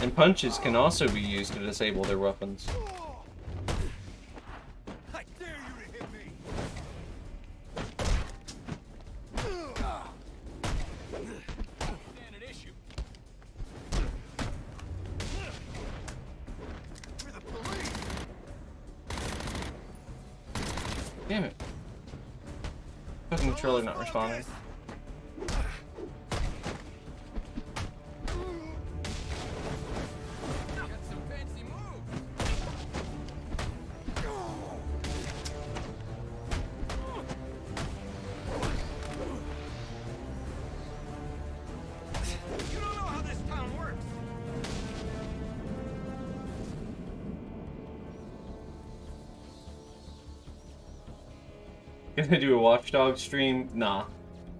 And punches can also be used to disable their weapons. I dare you to hit me! Stand an issue. We're the police! Damn it. Fucking controller not responding. You don't know how this town works! Gonna do a Watchdog stream? Nah.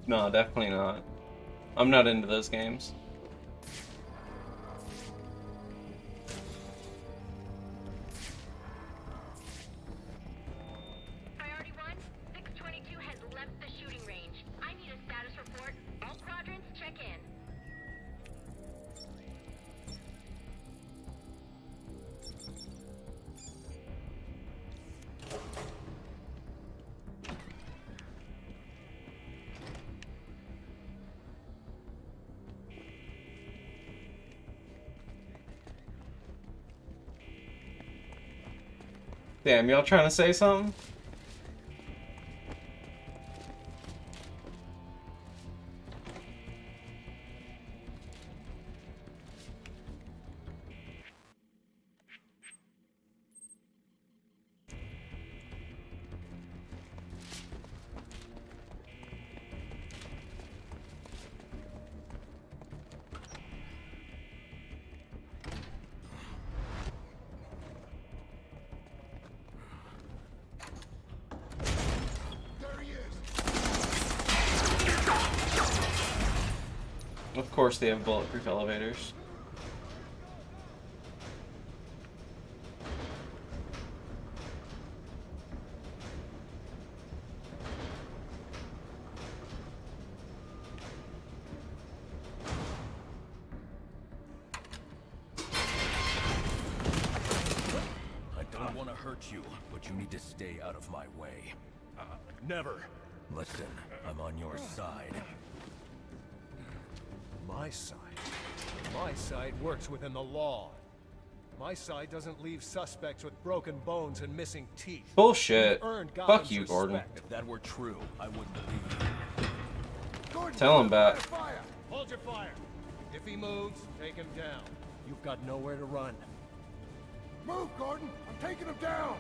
Nah, definitely not. I'm not into those games. Priority 1, 622 has left the shooting range. I need a status report. All quadrants, check in. Damn, y'all trying to say something? There he is! Of course they have bulletproof elevators. I don't want to hurt you, but you need to stay out of my way. Never. Listen, I'm on your side. My side? My side works within the law. My side doesn't leave suspects with broken bones and missing teeth. Bullshit. You earned Fuck Gotham's you, Gordon. respect. If that were true, I wouldn't believe you. Gordon, Tell him back. fire! Hold your fire. If he moves, take him down. You've got nowhere to run. Move, Gordon! I'm taking him down!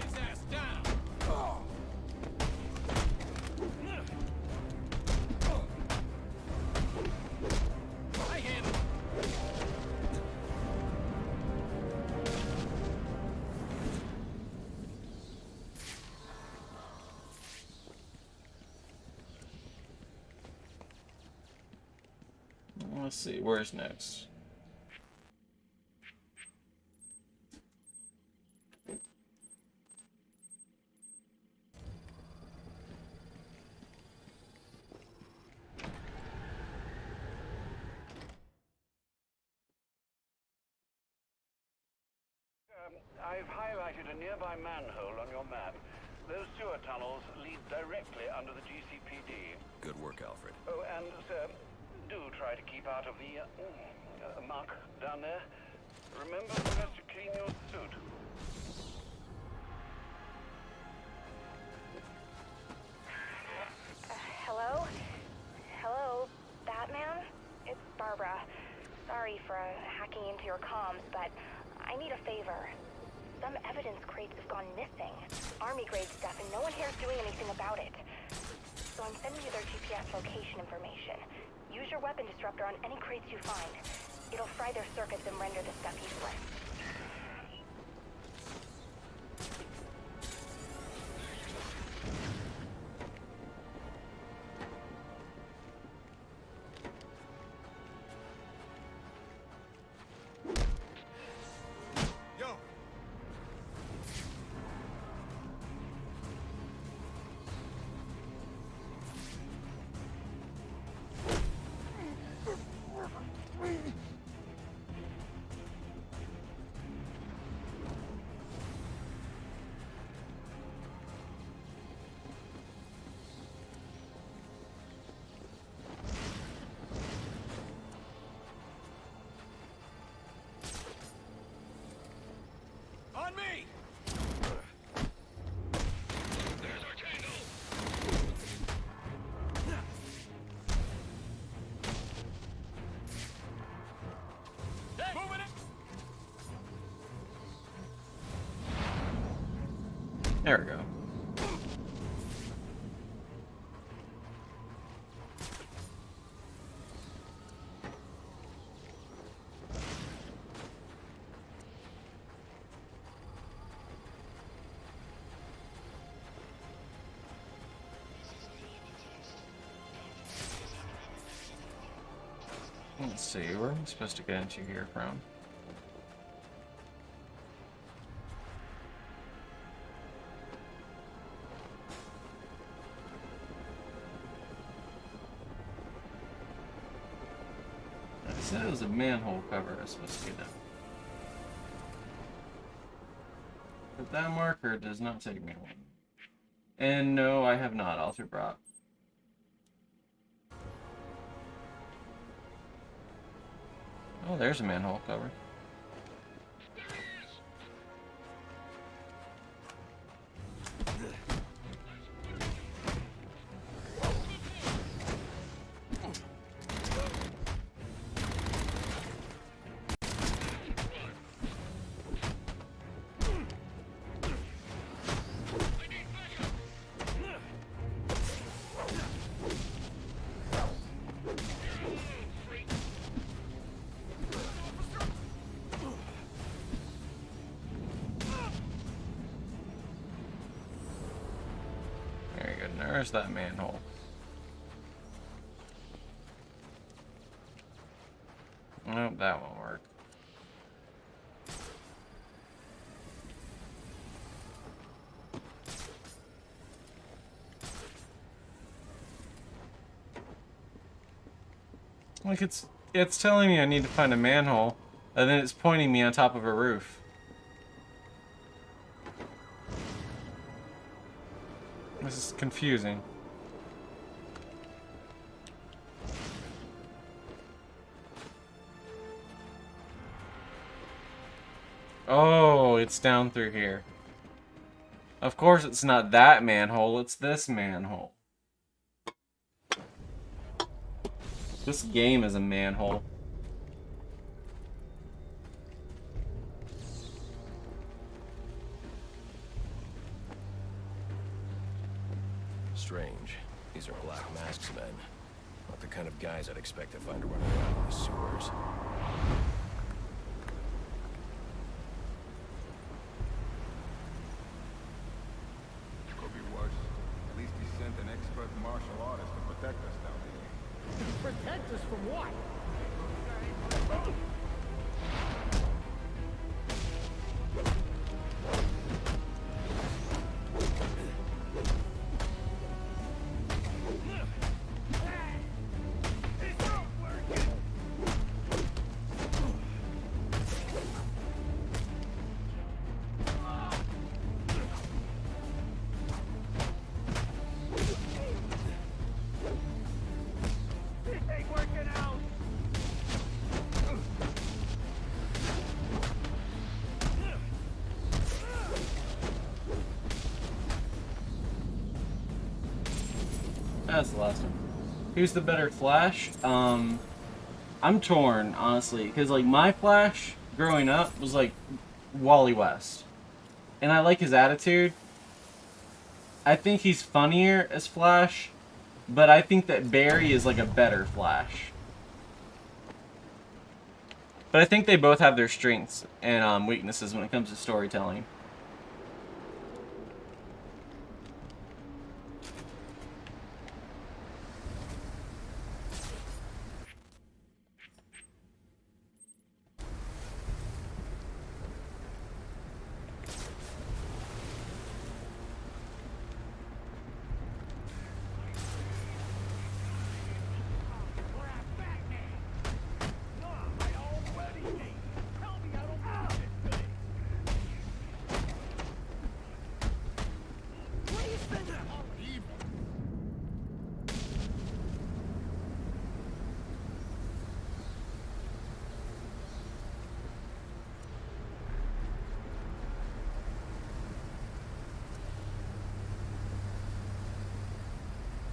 His ass down! I handle it. Let's see, where's next? I've highlighted a nearby manhole on your map. Those sewer tunnels lead directly under the GCPD. Good work, Alfred. Oh, and, sir, do try to keep out of the muck down there. Remember to clean your suit. Hello? Hello, Batman? It's Barbara. Sorry for hacking into your comms, but I need a favor. Some evidence crates have gone missing. Army-grade stuff, and no one here is doing anything about it. So I'm sending you their GPS location information. Use your weapon disruptor on any crates you find. It'll fry their circuits and render the stuff useless. There we go. Let's see, where am I supposed to get into here from? I said it was a manhole cover I was supposed to get in. But that marker does not take me one. And no, I have not altered Brock. Oh, there's a manhole cover. There's that manhole. Nope, that won't work. Like it's telling me I need to find a manhole, and then it's pointing me on top of a roof. This is confusing. Oh, it's down through here. Of course it's not that manhole, it's this manhole. This game is a manhole. Strange. These are Black Mask's men. Not the kind of guys I'd expect to find running around in the sewers. Could be worse. At least he sent an expert martial artist to protect us down here. Protect us from what? That's the last one. Who's the better Flash? I'm torn, honestly, because like my Flash growing up was like Wally West, and I like his attitude. I think he's funnier as Flash, but I think that Barry is like a better Flash. But I think they both have their strengths and weaknesses when it comes to storytelling.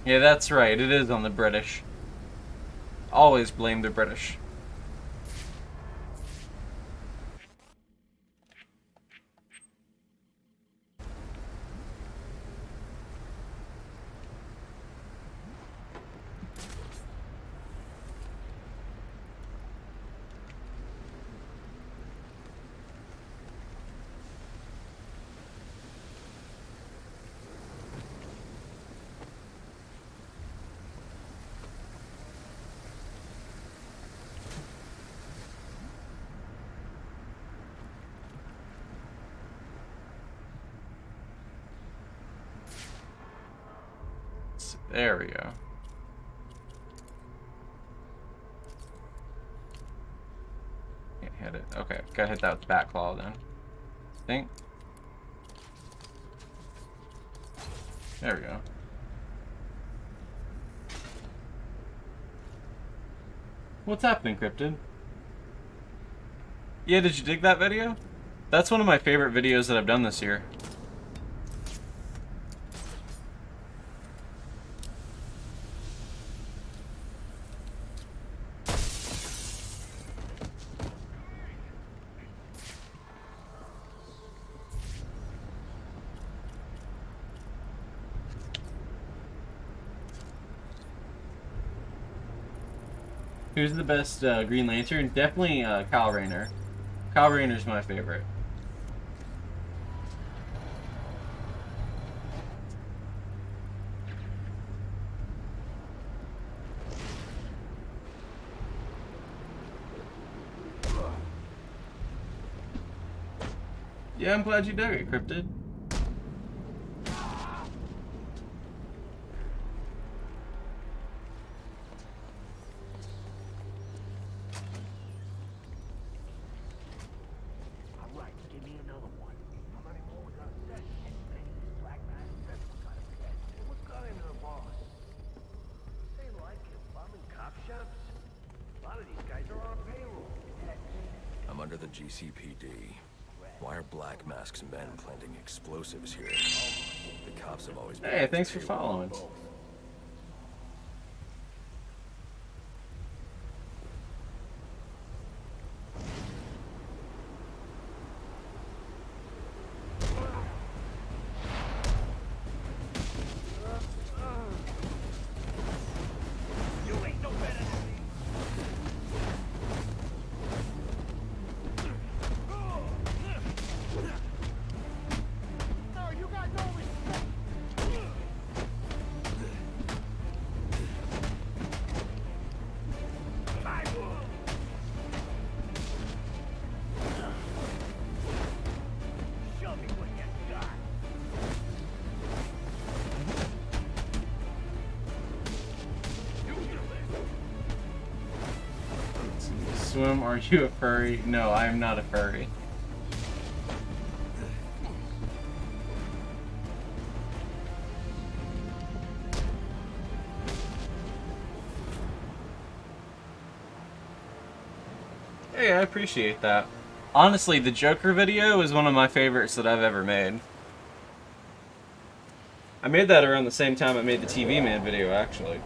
Yeah, that's right. It is on the British. Always blame the British. There we go. Can't hit it. Okay, gotta hit that with the back claw then. Think. There we go. What's happening, Cryptid? Yeah, did you dig that video? That's one of my favorite videos that I've done this year. Who's the best Green Lantern? Definitely Kyle Rayner. Kyle Rayner's my favorite. Yeah, I'm glad you dug it, Cryptid. I'm under the GCPD. Why are Black Mask's men planting explosives here? The cops have always been... Hey, thanks for following. Swim, are you a furry? No, I am not a furry. Hey, I appreciate that. Honestly, the Joker video is one of my favorites that I've ever made. I made that around the same time I made the TV Man video, actually.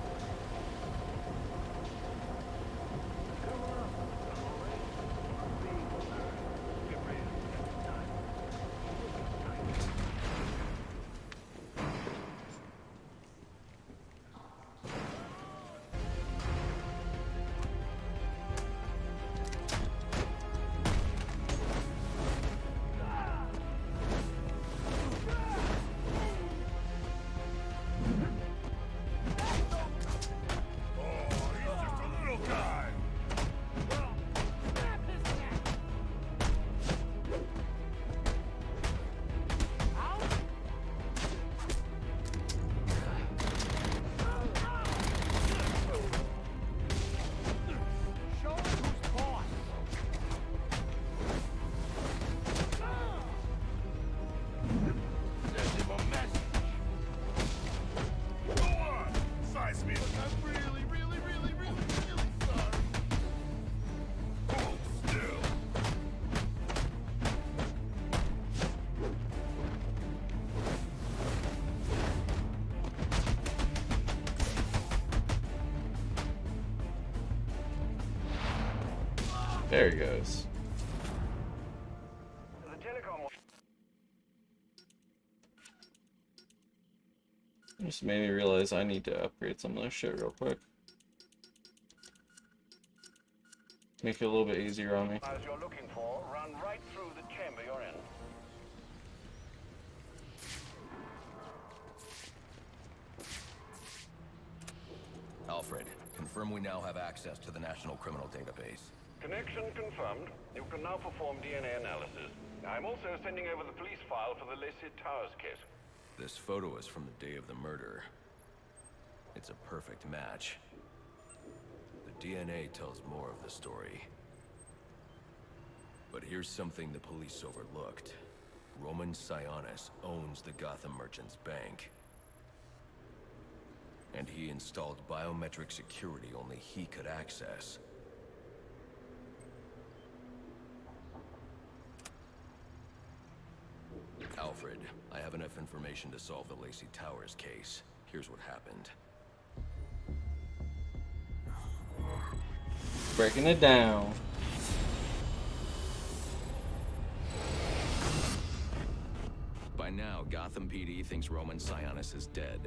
There he goes. Just made me realize I need to upgrade some of this shit real quick. Make it a little bit easier on me. As you're looking for, run right through the chamber you're in. Alfred, confirm we now have access to the National Criminal Database. Connection confirmed. You can now perform DNA analysis. I'm also sending over the police file for the Lacey Towers case. This photo is from the day of the murder. It's a perfect match. The DNA tells more of the story. But here's something the police overlooked. Roman Sionis owns the Gotham Merchants Bank. And he installed biometric security only he could access. Alfred, I have enough information to solve the Lacey Towers case. Here's what happened. Breaking it down. By now, Gotham PD thinks Roman Sionis is dead.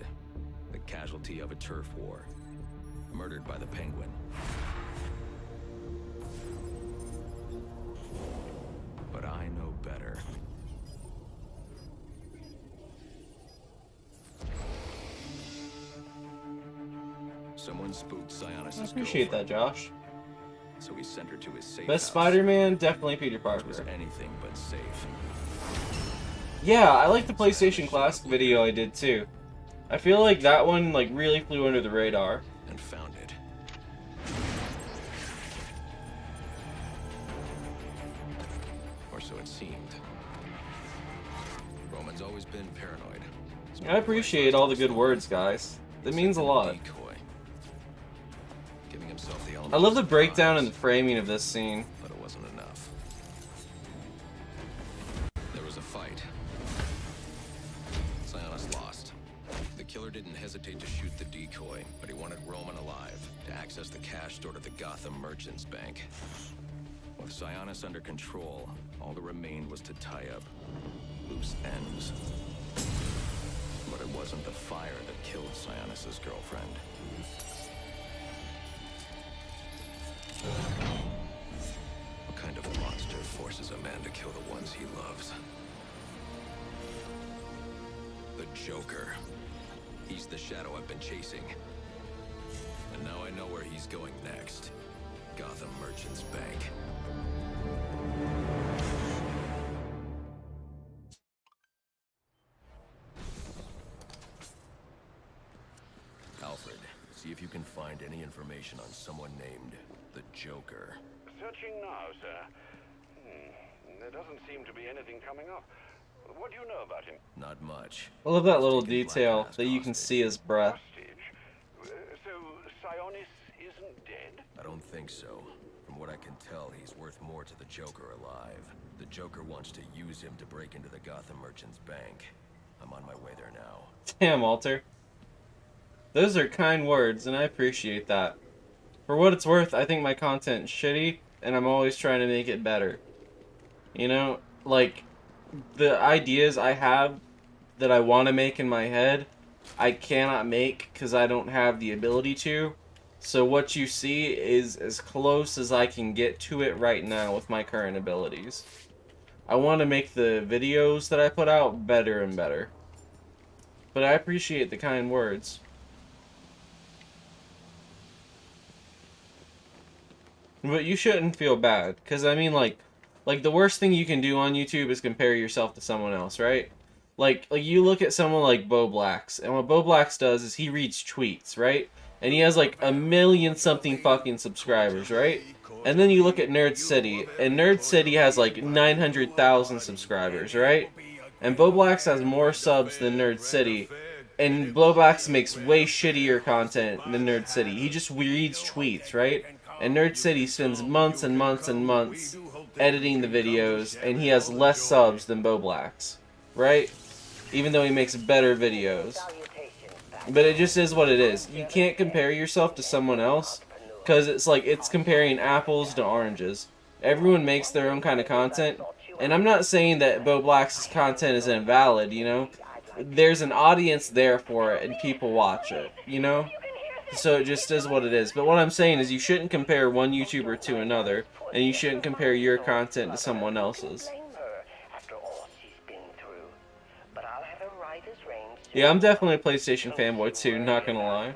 The casualty of a turf war. Murdered by the Penguin. But I know better. Someone spooked Sionis' I appreciate that, Josh. So he sent her to his safe Best house, Spider-Man, definitely Peter which Parker. was anything but safe. Yeah, I like the PlayStation Classic video I did too. I feel like that one like really flew under the radar. And found it. Or so it seemed. Roman's always been paranoid. I appreciate all the good words, guys. That means a lot. Decoy. Giving himself the I love the breakdown and the framing of this scene. But it wasn't enough. There was a fight. Sionis lost. The killer didn't hesitate to shoot the decoy, but he wanted Roman alive to access the cash stored at the Gotham Merchants Bank. With Sionis under control, all that remained was to tie up loose ends. But it wasn't the fire that killed Sionis' girlfriend. What kind of monster forces a man to kill the ones he loves? The Joker. He's the shadow I've been chasing. And now I know where he's going next. Gotham Merchants Bank. Alfred, see if you can find any information on someone named the Joker. Searching now, sir. There doesn't seem to be anything coming up. What do you know about him? Not much. I love that little detail that you can see his breath. So, Sionis isn't dead? I don't think so. From what I can tell, he's worth more to the Joker alive. The Joker wants to use him to break into the Gotham Merchants Bank. I'm on my way there now. Damn, Walter. Those are kind words, and I appreciate that. For what it's worth, I think my content's shitty, and I'm always trying to make it better. You know, like, the ideas I have that I want to make in my head, I cannot make because I don't have the ability to. So what you see is as close as I can get to it right now with my current abilities. I want to make the videos that I put out better and better. But I appreciate the kind words. But you shouldn't feel bad, because I mean, like the worst thing you can do on YouTube is compare yourself to someone else, right? Like you look at someone like Bo Blacks, and what Bo Blacks does is he reads tweets, right? And he has like 1 million something fucking subscribers, right? And then you look at Nerd City, and Nerd City has like 900,000 subscribers, right? And Bo Blacks has more subs than Nerd City, and Bo Blacks makes way shittier content than Nerd City. He just reads tweets, right? And Nerd City spends months and months and months editing the videos, and he has less subs than Bo Blacks, right? Even though he makes better videos. But it just is what it is. You can't compare yourself to someone else, because it's like, it's comparing apples to oranges. Everyone makes their own kind of content, and I'm not saying that Bo Blacks' content is invalid, you know? There's an audience there for it, and people watch it, you know? So it just is what it is. But what I'm saying is you shouldn't compare one YouTuber to another, and you shouldn't compare your content to someone else's. Yeah, I'm definitely a PlayStation fanboy too, not gonna lie.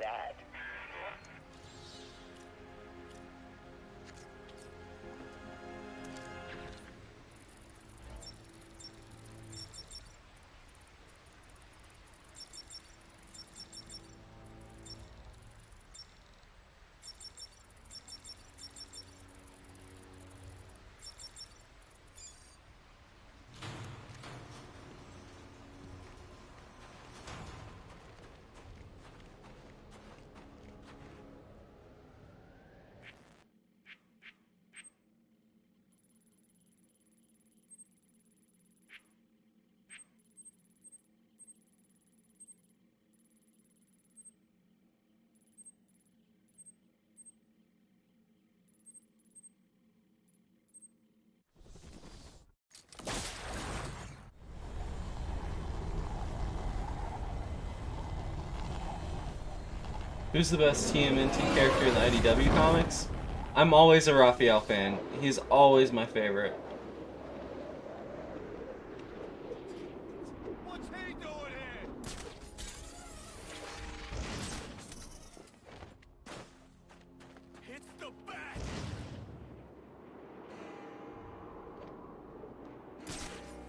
Who's the best TMNT character in the IDW comics? I'm always a Raphael fan. He's always my favorite. What's he doing here? It's the bat!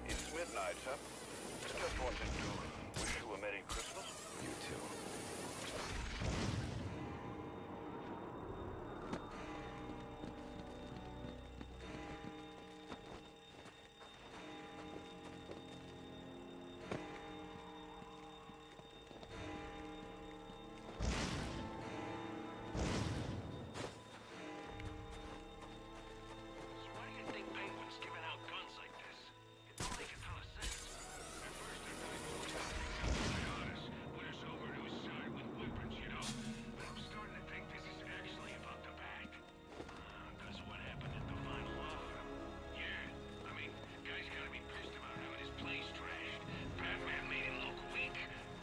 It's midnight, sir. Just wanted to wish you a Merry Christmas. You too. So why do you think Penguin's giving out guns like this? It don't make a ton of sense. At first I really thought the artist put us over to his side with weapons, you know. But I'm starting to think this is actually about the back. Because of what happened at the final offer. Yeah, I mean, guy's gotta be pissed about having his place trashed. Batman made him look weak.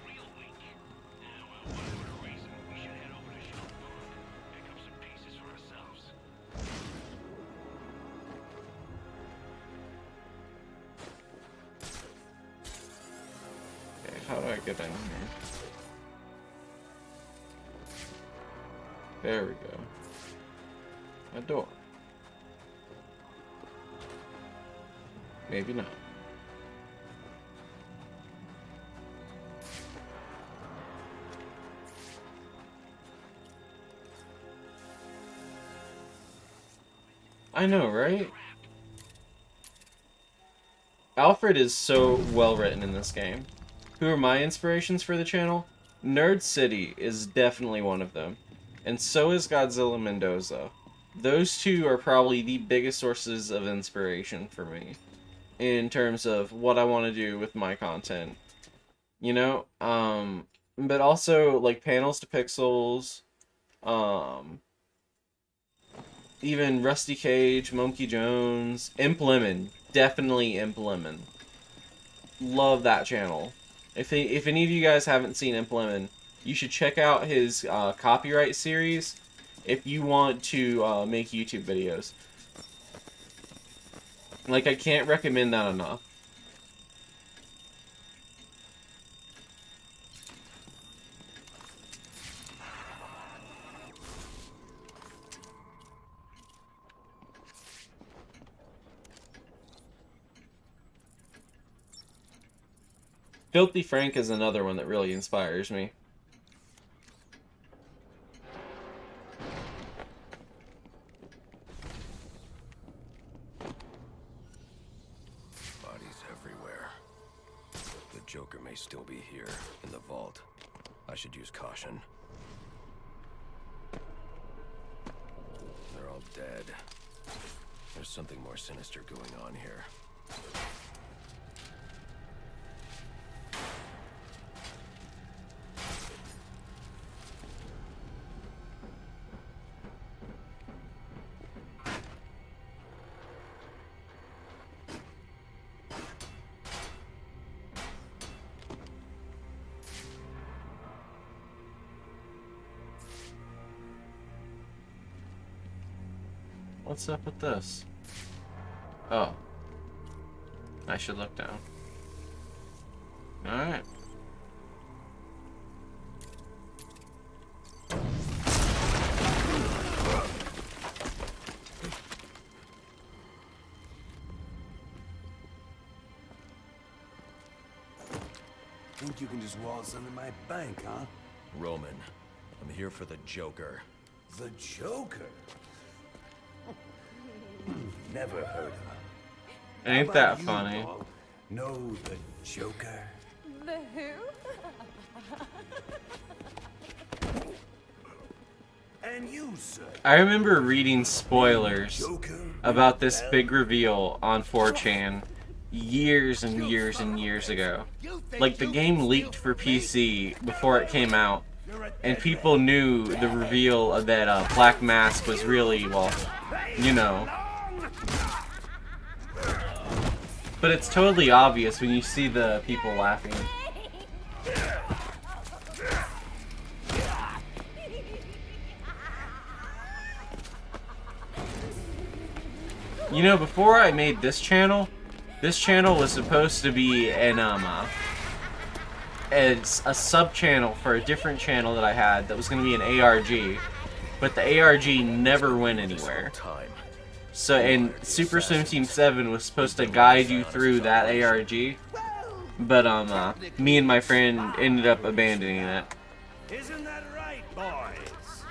Real weak. Yeah, well, whatever the reason, we should head over to Shell Park. Pick up some pieces for ourselves. Okay, how do I get in here? There we go. A door. Maybe not. I know, right? Alfred is so well written in this game. Who are my inspirations for the channel? Nerd City is definitely one of them. And so is Godzilla Mendoza. Those two are probably the biggest sources of inspiration for me in terms of what I want to do with my content. You know? But also, like, Panels to Pixels, even Rusty Cage, Monkey Jones, Imp Lemon. Definitely Imp Lemon. Love that channel. If any of you guys haven't seen Imp Lemon, you should check out his copyright series if you want to make YouTube videos. Like, I can't recommend that enough. Filthy Frank is another one that really inspires me. Bodies everywhere. The Joker may still be here, in the vault. I should use caution. They're all dead. There's something more sinister going on here. What's up with this? Oh. I should look down. Alright. Think you can just waltz into my bank, huh? Roman, I'm here for the Joker. The Joker? Never heard of him. Ain't that funny? Know the Joker? The who? And you, sir? I remember reading spoilers about this big reveal on 4chan years and years and years ago. Like, the game leaked for PC before it came out, and people knew the reveal of that Black Mask was really, well, you know. But it's totally obvious when you see the people laughing. You know, before I made this channel was supposed to be it's a sub-channel for a different channel that I had that was going to be an ARG, but the ARG never went anywhere. So, and Super Swim Team 7 was supposed to guide you through that ARG, but me and my friend ended up abandoning it. Isn't that right, boys?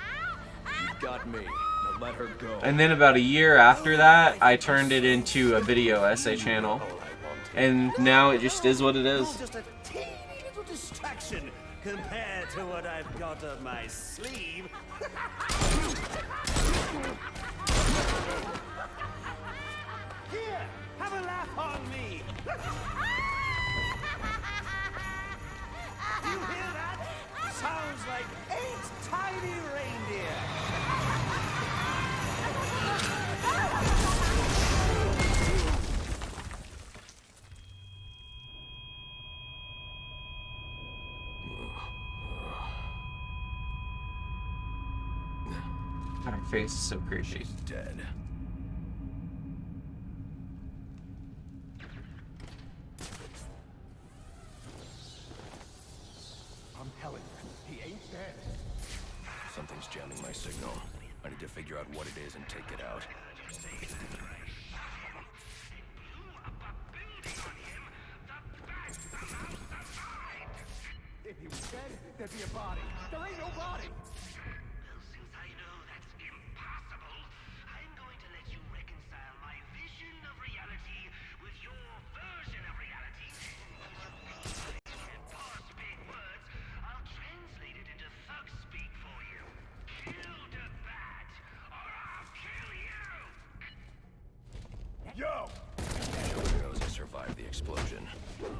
You've got me. Now let her go. And then about a year after that, I turned it into a video essay channel, and now it just is what it is. Just a teeny little distraction compared to what I've got up my sleeve. Here, have a laugh on me. You hear that? Sounds like 8 tiny reindeer. Her face is so creepy. She's dead. I'm telling you, he ain't dead. Something's jamming my signal. I need to figure out what it is and take it out. If he was dead, there'd be a body. There ain't no body. Since I know that's impossible, I'm going to let you reconcile my vision of reality with your version of reality. If you parse big words, I'll translate it into thug speak for you. Kill the bat, or I'll kill you! Yo! Joe knows I survived the explosion.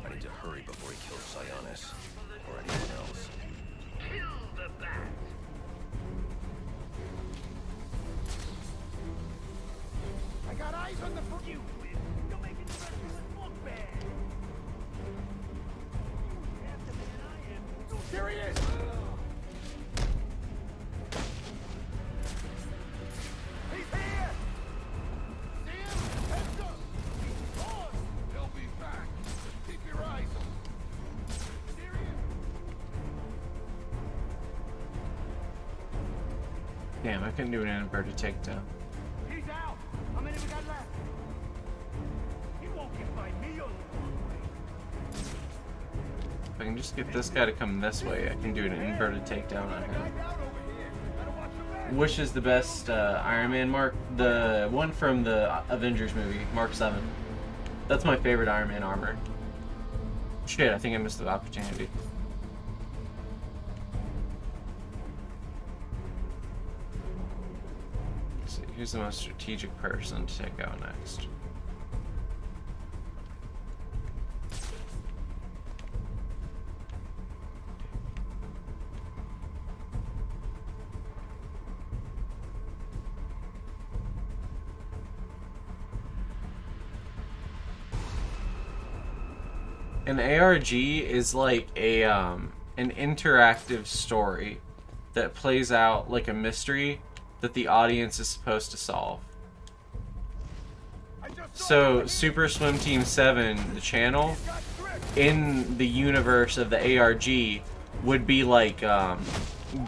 I need to hurry before he kills Sionis. Or anyone else. Kill the bat! I got eyes on the front. You win. You're making the rest of us look bad. Half the man I am. There he is! He's here! See him? Heads up! He's on! They'll be back. Just keep your eyes on. There he is! Damn, I couldn't do an inverted takedown. He's out! How many we got left? He won't get by me on the wrong way. If I can just get this guy to come this way, I can do an inverted takedown on him. Which is the best Iron Man mark? The one from the Avengers movie, Mark 7. That's my favorite Iron Man armor. Shit, I think I missed the opportunity. Let's see, who's the most strategic person to take out next? An ARG is like a an interactive story that plays out like a mystery that the audience is supposed to solve. So Super Swim Team 7, the channel, in the universe of the ARG would be like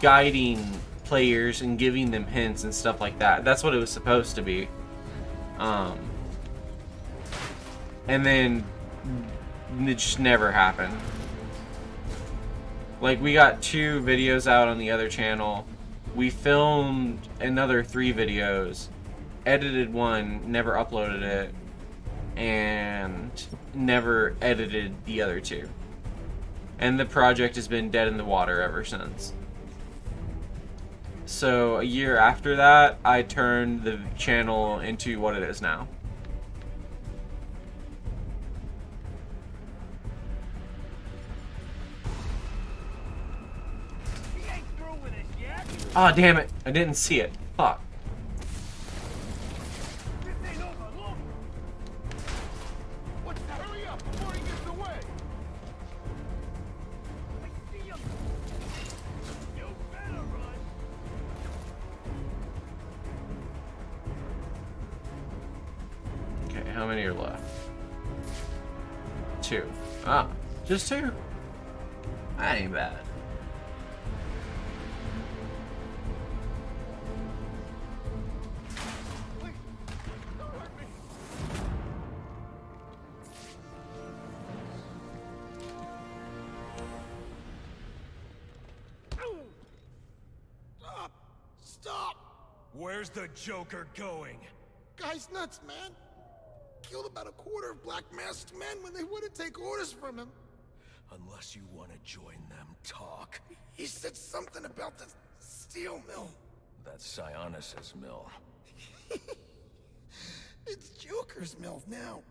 guiding players and giving them hints and stuff like that. That's what it was supposed to be. And then it just never happened. Like, we got 2 videos out on the other channel. We filmed another 3 videos, edited one, never uploaded it, and never edited the other 2. And the project has been dead in the water ever since. So a year after that, I turned the channel into what it is now. Ah, oh, damn it. I didn't see it. Fuck. how many are left? 2. Ah, just 2. That ain't bad. Stop! Where's the Joker going? Guy's nuts, man. Killed about a quarter of Black Masked men when they wouldn't take orders from him. Unless you want to join them, talk. He said something about the steel mill. That's Sionis' mill. It's Joker's mill now.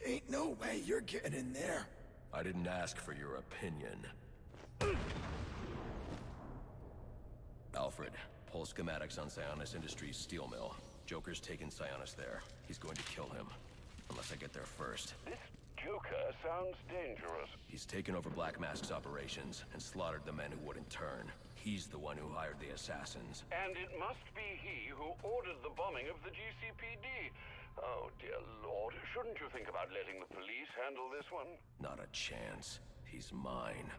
Ain't no way you're getting in there. I didn't ask for your opinion. Alfred, pull schematics on Sionis Industries steel mill. Joker's taken Sionis there. He's going to kill him. Unless I get there first. This Joker sounds dangerous. He's taken over Black Mask's operations and slaughtered the men who wouldn't turn. He's the one who hired the assassins. And it must be he who ordered the bombing of the GCPD. Oh, dear Lord. Shouldn't you think about letting the police handle this one? Not a chance. He's mine.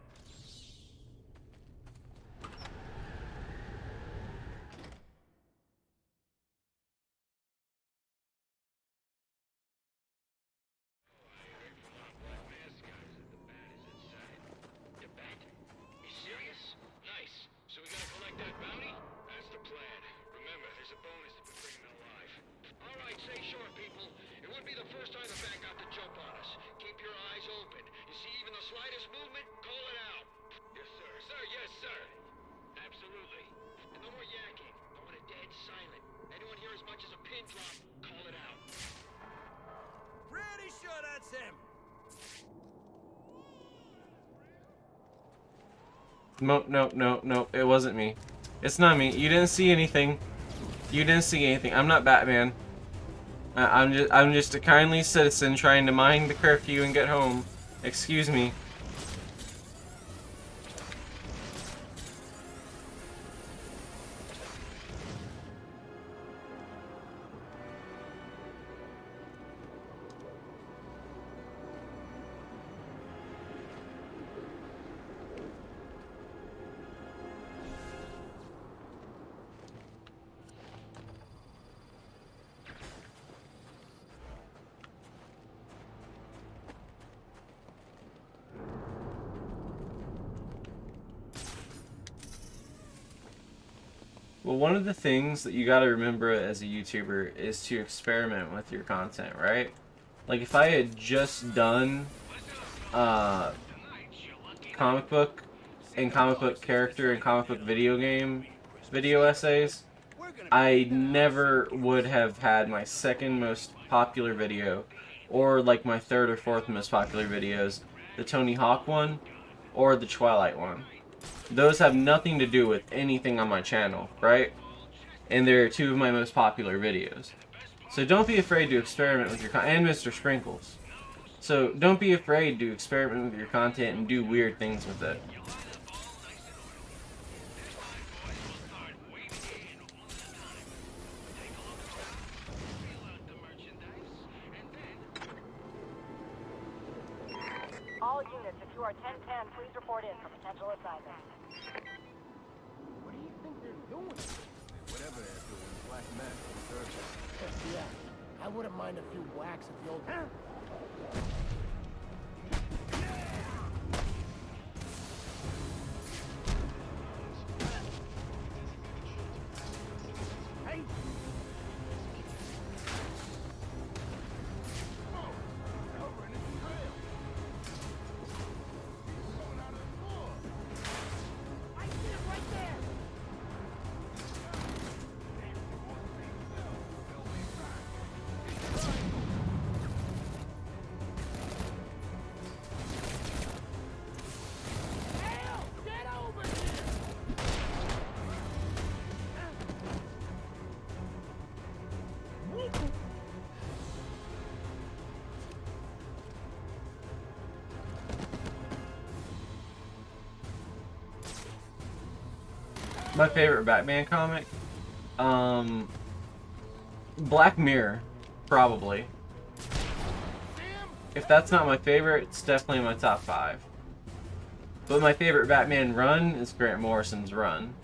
Pretty sure that's him. No, it wasn't me. It's not me. You didn't see anything. You didn't see anything. I'm not Batman. I'm just a kindly citizen trying to mind the curfew and get home. Excuse me. Well, one of the things that you gotta remember as a YouTuber is to experiment with your content, right? Like, if I had just done comic book and comic book character and comic book video game video essays, I never would have had my second most popular video, or like my third or fourth most popular videos, the Tony Hawk one or the Twilight one. Those have nothing to do with anything on my channel, right? And they're 2 of my most popular videos. So don't be afraid to experiment with your content, and Mr. Sprinkles. So don't be afraid to experiment with your content and do weird things with it. All units, if you are 1010, please report in for potential assignment. What do you think they're doing? Whatever they're doing, Black Mask deserves it. Yeah, I wouldn't mind a few whacks at the old... Hey! My favorite Batman comic? Black Mirror, probably. If that's not my favorite, it's definitely in my top 5. But my favorite Batman run is Grant Morrison's run.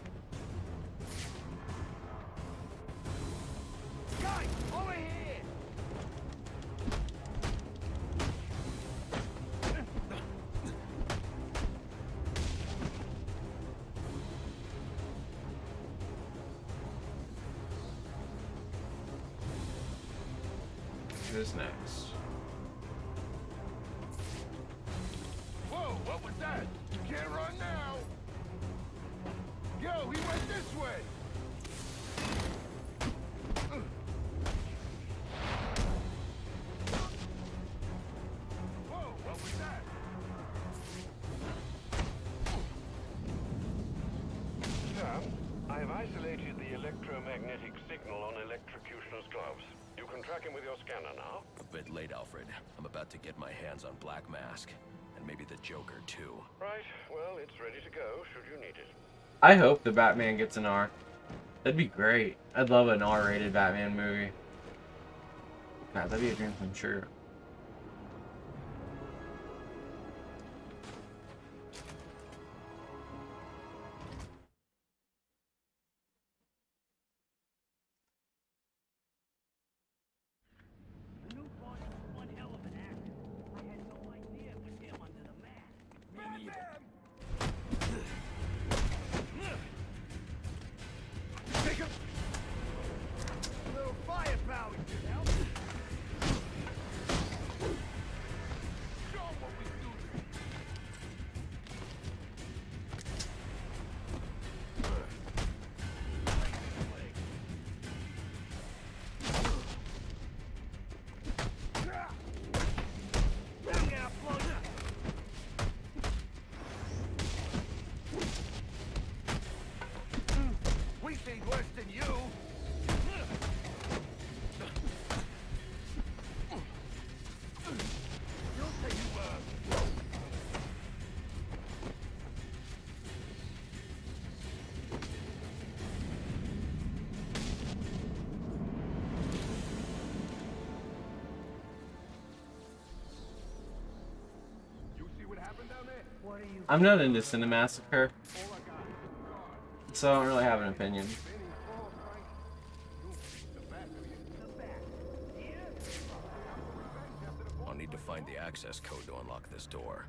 Guys, over here! Who's next? Whoa, what was that? You can't run now. Yo, he went this way. Whoa, what was that? Sir, I have isolated the electromagnetic signal on electrocutioner's gloves. You can track him with your scanner now. A bit late, Alfred. I'm about to get my hands on Black Mask. And maybe the Joker, too. Right, well, it's ready to go, should you need it. I hope the Batman gets an R. That'd be great. I'd love an R-rated Batman movie. God, that'd be a dream come true. The new boss was one hell of an actor. I had no idea it was him under the mask. Me neither. Take him! A little firepower could help. Show 'em what we do. I'm gonna blow you. We think worse than you. You'll say you were. You see what happened down there? What are you? I'm not into Cinemassacre, so I don't really have an opinion. I'll need to find the access code to unlock this door.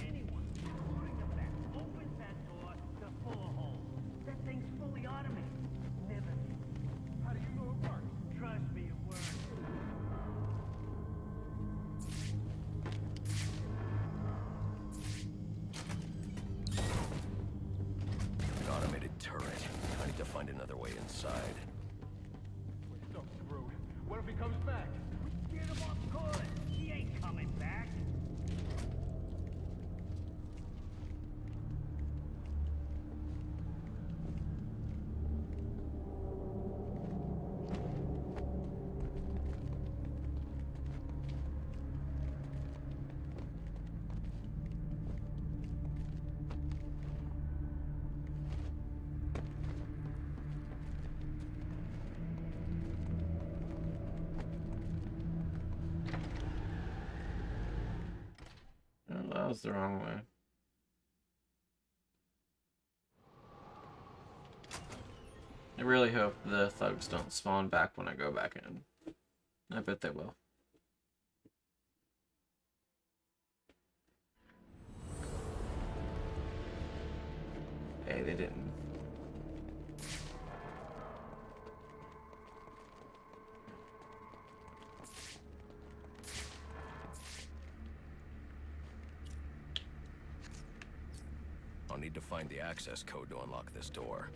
Anyone, including the bat, opens that door, they're full of holes. That thing's fully automated. Never. How do you know it works? Trust me, it works. An automated turret. I need to find another way inside. We're so screwed. What if he comes back? Get him off course. He ain't coming back. Oh, that was the wrong way. I really hope the thugs don't spawn back when I go back in. I bet they will. Hey, they didn't. I'll need to find the access code to unlock this door.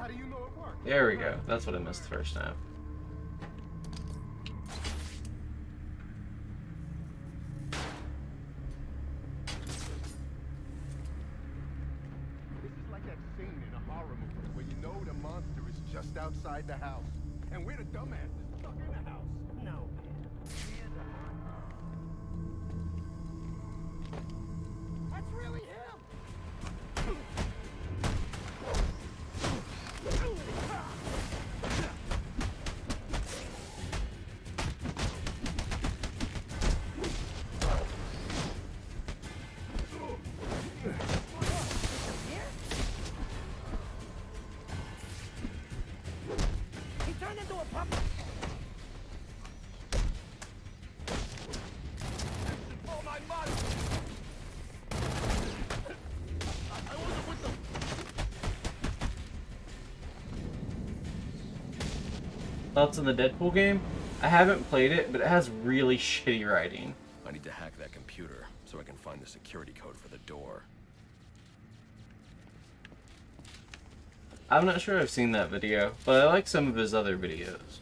do you know it worked? There we go. That's what I missed the first time. This is like that scene in a horror movie where you know the monster is just outside the house. And we're the dumbasses stuck in the house. No, man. We're the monster. That's really him! He turned into a puppet. Oh, my mother! I wasn't with them. Thoughts on the Deadpool game? I haven't played it, but it has really shitty writing. I need to hack that computer so I can find the security code for the door. I'm not sure I've seen that video, but I like some of his other videos.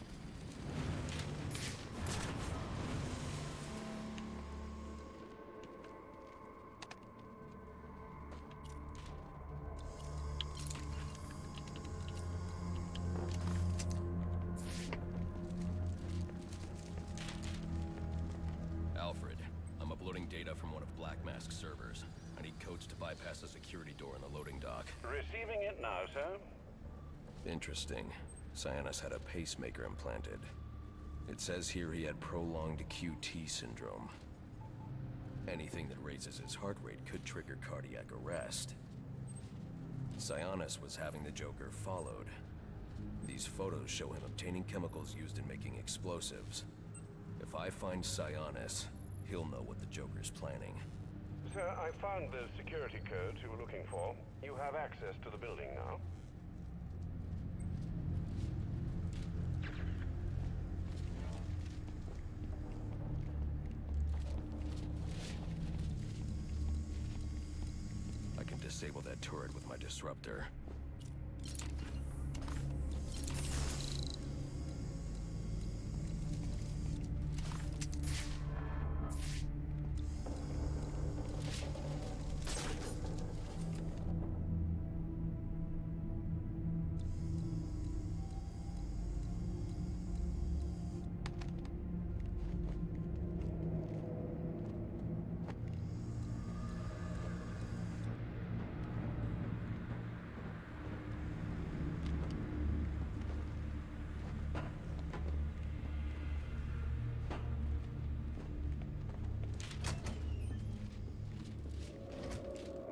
Alfred, I'm uploading data from one of Black Mask's servers. I need codes to bypass the security door in the loading dock. Receiving it now, sir. Interesting. Sionis had a pacemaker implanted. It says here he had prolonged QT syndrome. Anything that raises his heart rate could trigger cardiac arrest. Sionis was having the Joker followed. These photos show him obtaining chemicals used in making explosives. If I find Sionis, he'll know what the Joker's planning. Sir, I found the security codes you were looking for. You have access to the building now. I can disable that turret with my disruptor.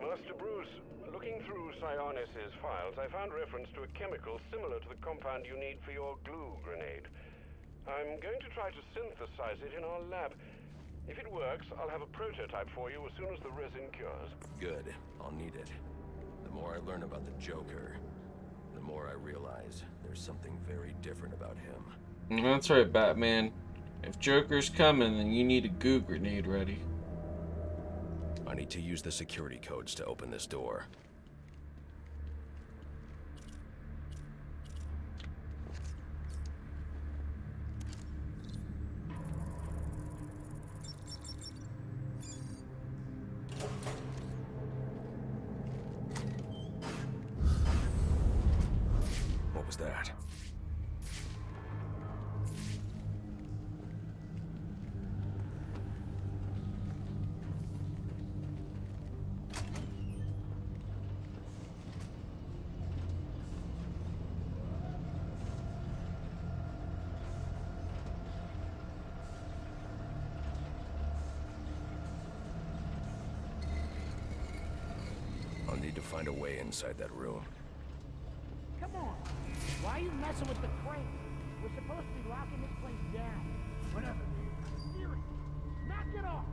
Master Bruce, looking through Sionis' files, I found reference to a chemical similar to the compound you need for your glue grenade. I'm going to try to synthesize it in our lab. If it works, I'll have a prototype for you as soon as the resin cures. Good. I'll need it. The more I learn about the Joker, the more I realize there's something very different about him. That's right, Batman. If Joker's coming, then you need a goo grenade ready. I need to use the security codes to open this door. What was that? I'll need to find a way inside that room. Come on. Why are you messing with the crate? We're supposed to be locking this place down. Whatever. Seriously. Knock it off.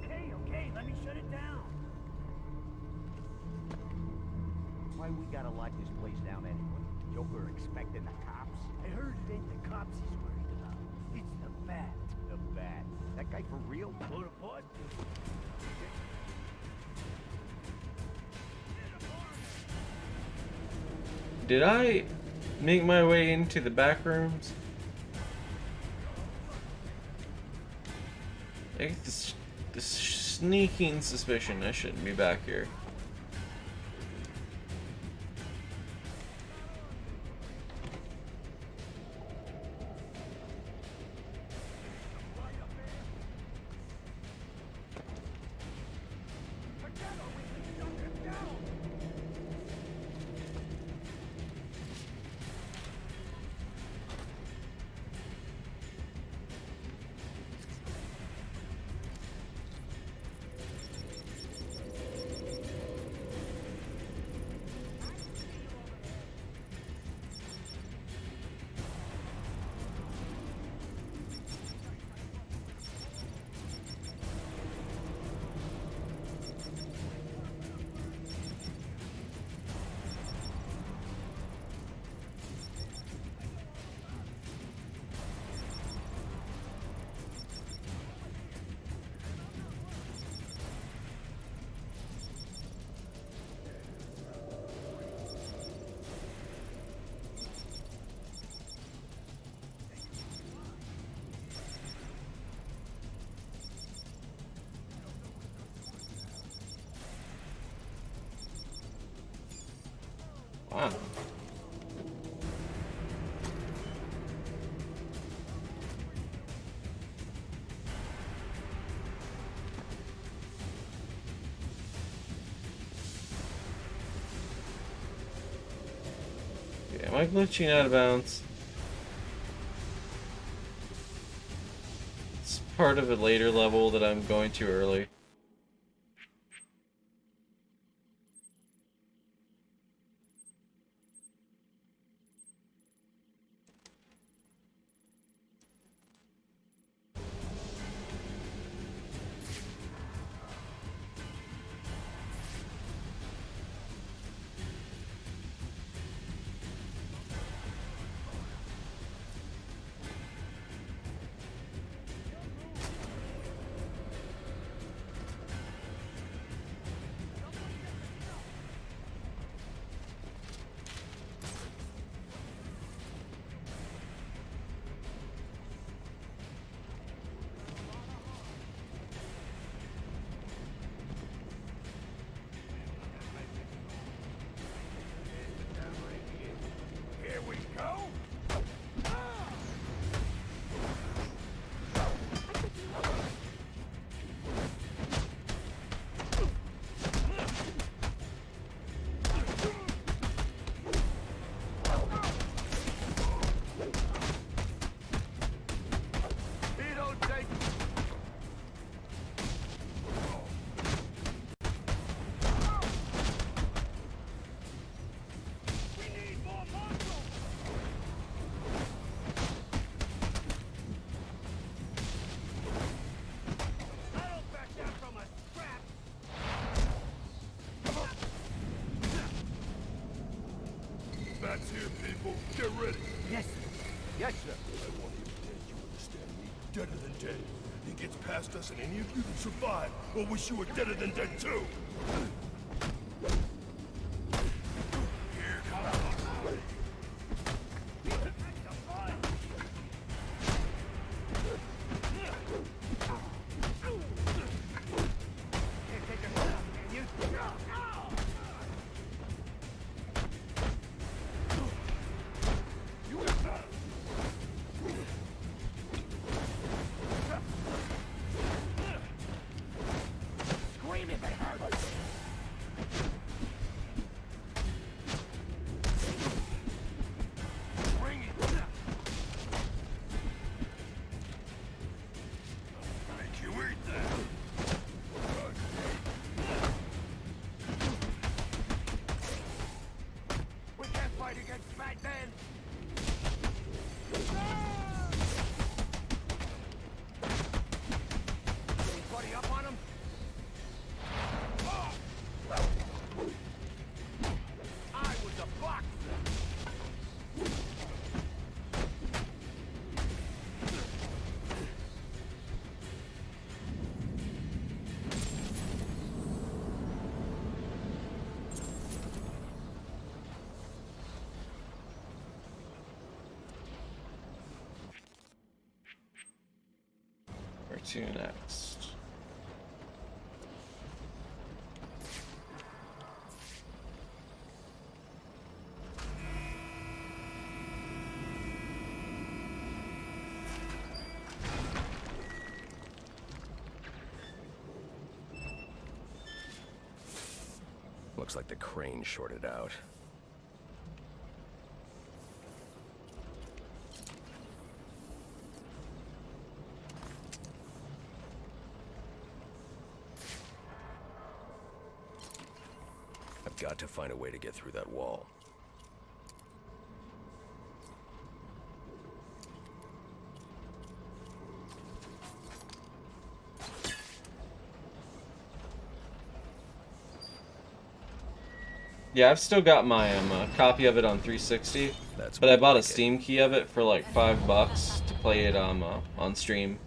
Okay, let me shut it down. Why we gotta lock this place down anyway? Joker expecting the cops? I heard it ain't the cops he's worried about. It's the Bat. The Bat. That guy for real? Blow the pot. Did I make my way into the back rooms? I get this sneaking suspicion I shouldn't be back here. Wow. Okay, am I glitching out of bounds? It's part of a later level that I'm going too early. Here we go. That's here, people. Get ready. Yes, sir. Yes, sir. I want him dead, you understand me? Deader than dead. He gets past us and any of you that survive will wish you were deader than dead too. Here comes Scream if it hurts. Bring it. Make you eat that. We can't fight against Batman. Anybody up on him? I was a boxer. to next? Looks like the crane shorted out. I've got to find a way to get through that wall. Yeah, I've still got my copy of it on 360, but I bought a Steam key of it for like $5 to play it on stream.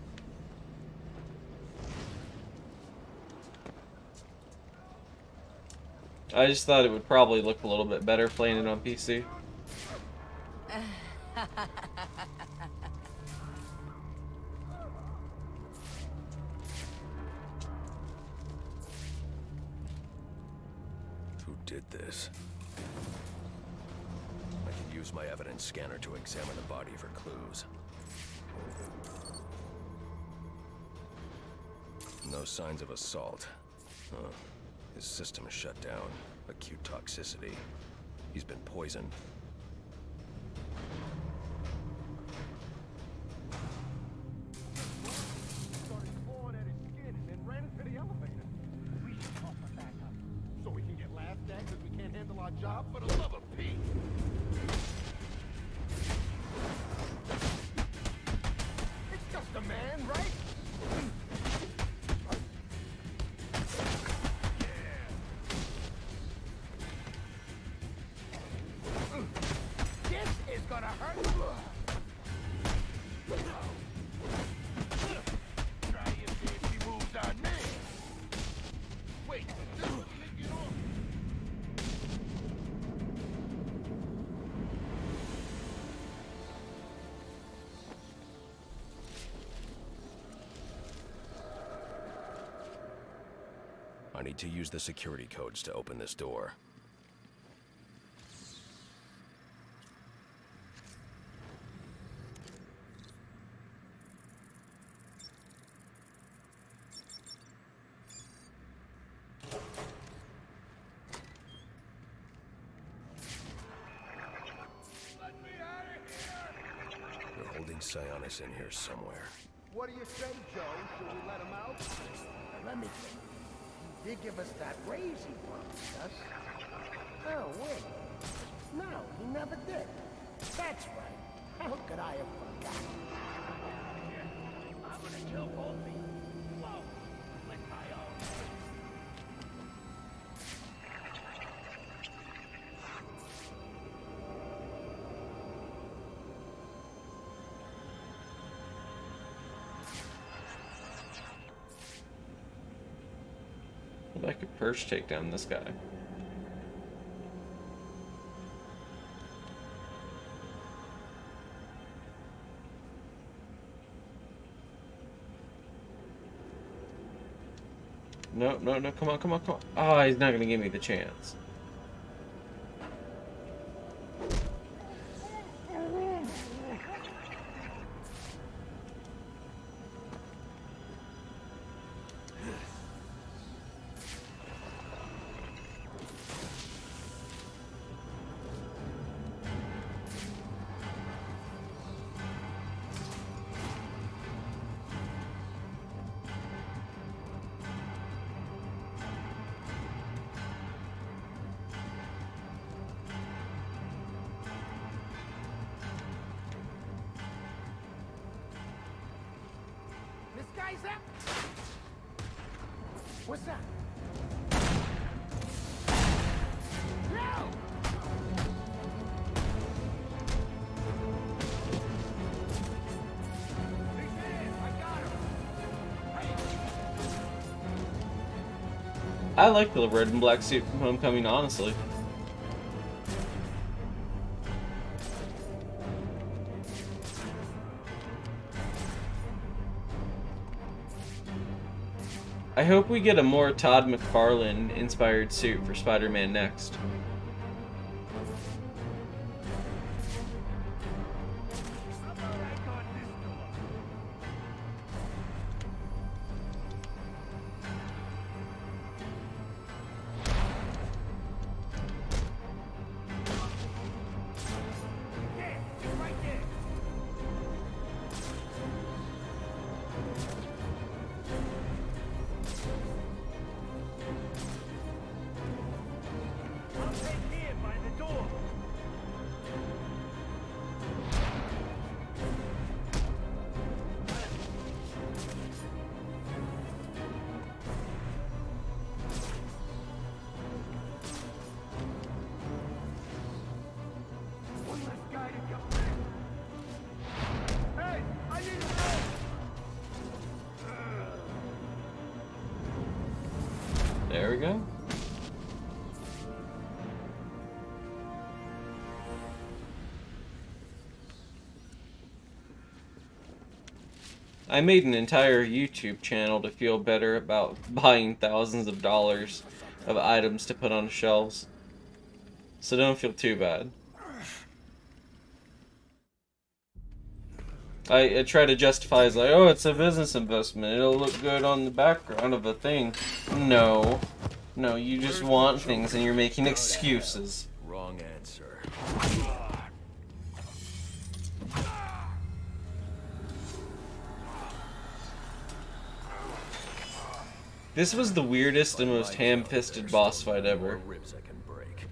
I just thought it would probably look a little bit better playing it on PC. Who did this? I can use my evidence scanner to examine the body for clues. No signs of assault. Huh. His system is shut down. Acute toxicity. He's been poisoned. Started clawing at his skin and then ran into the elevator. We should call for backup. So we can get laughed at because we can't handle our job for the love of Pete. It's just a man, right? This is gonna hurt. Try and see if he moves our name. Wait, this will take it off. I need to use the security codes to open this door. They're holding Sionis in here somewhere. What do you say, Joe? Should we let him out? Let me think. He did give us that raise he promised us. Oh, wait. No, he never did. That's right. How could I have forgotten? I'm gonna kill both of you. Whoa! With my own. I could perch take down this guy. No, no, no, come on, come on, come on. Oh, he's not gonna give me the chance. This guy's up. What's that? No! I like the red and black suit from Homecoming, honestly. I hope we get a more Todd McFarlane inspired suit for Spider-Man next. There we go. I made an entire YouTube channel to feel better about buying thousands of dollars of items to put on shelves. So don't feel too bad. I try to justify as like, oh, it's a business investment. It'll look good on the background of a thing. No. No, you just want things and you're making excuses. Wrong answer. This was the weirdest and most ham-fisted boss fight ever. Ribs I can break.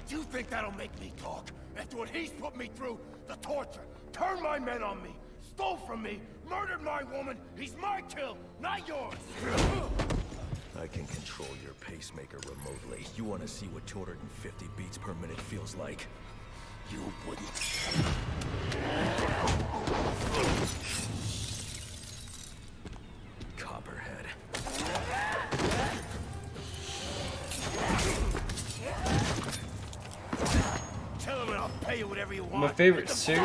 Do you think that'll make me talk? After what he's put me through, the torture, turned my men on me, stole from me, murdered my woman, he's my kill, not yours! I can control your pacemaker remotely. You want to see what 250 beats per minute feels like? You wouldn't. Copperhead. Tell him and I'll pay you whatever you want. My favorite suit?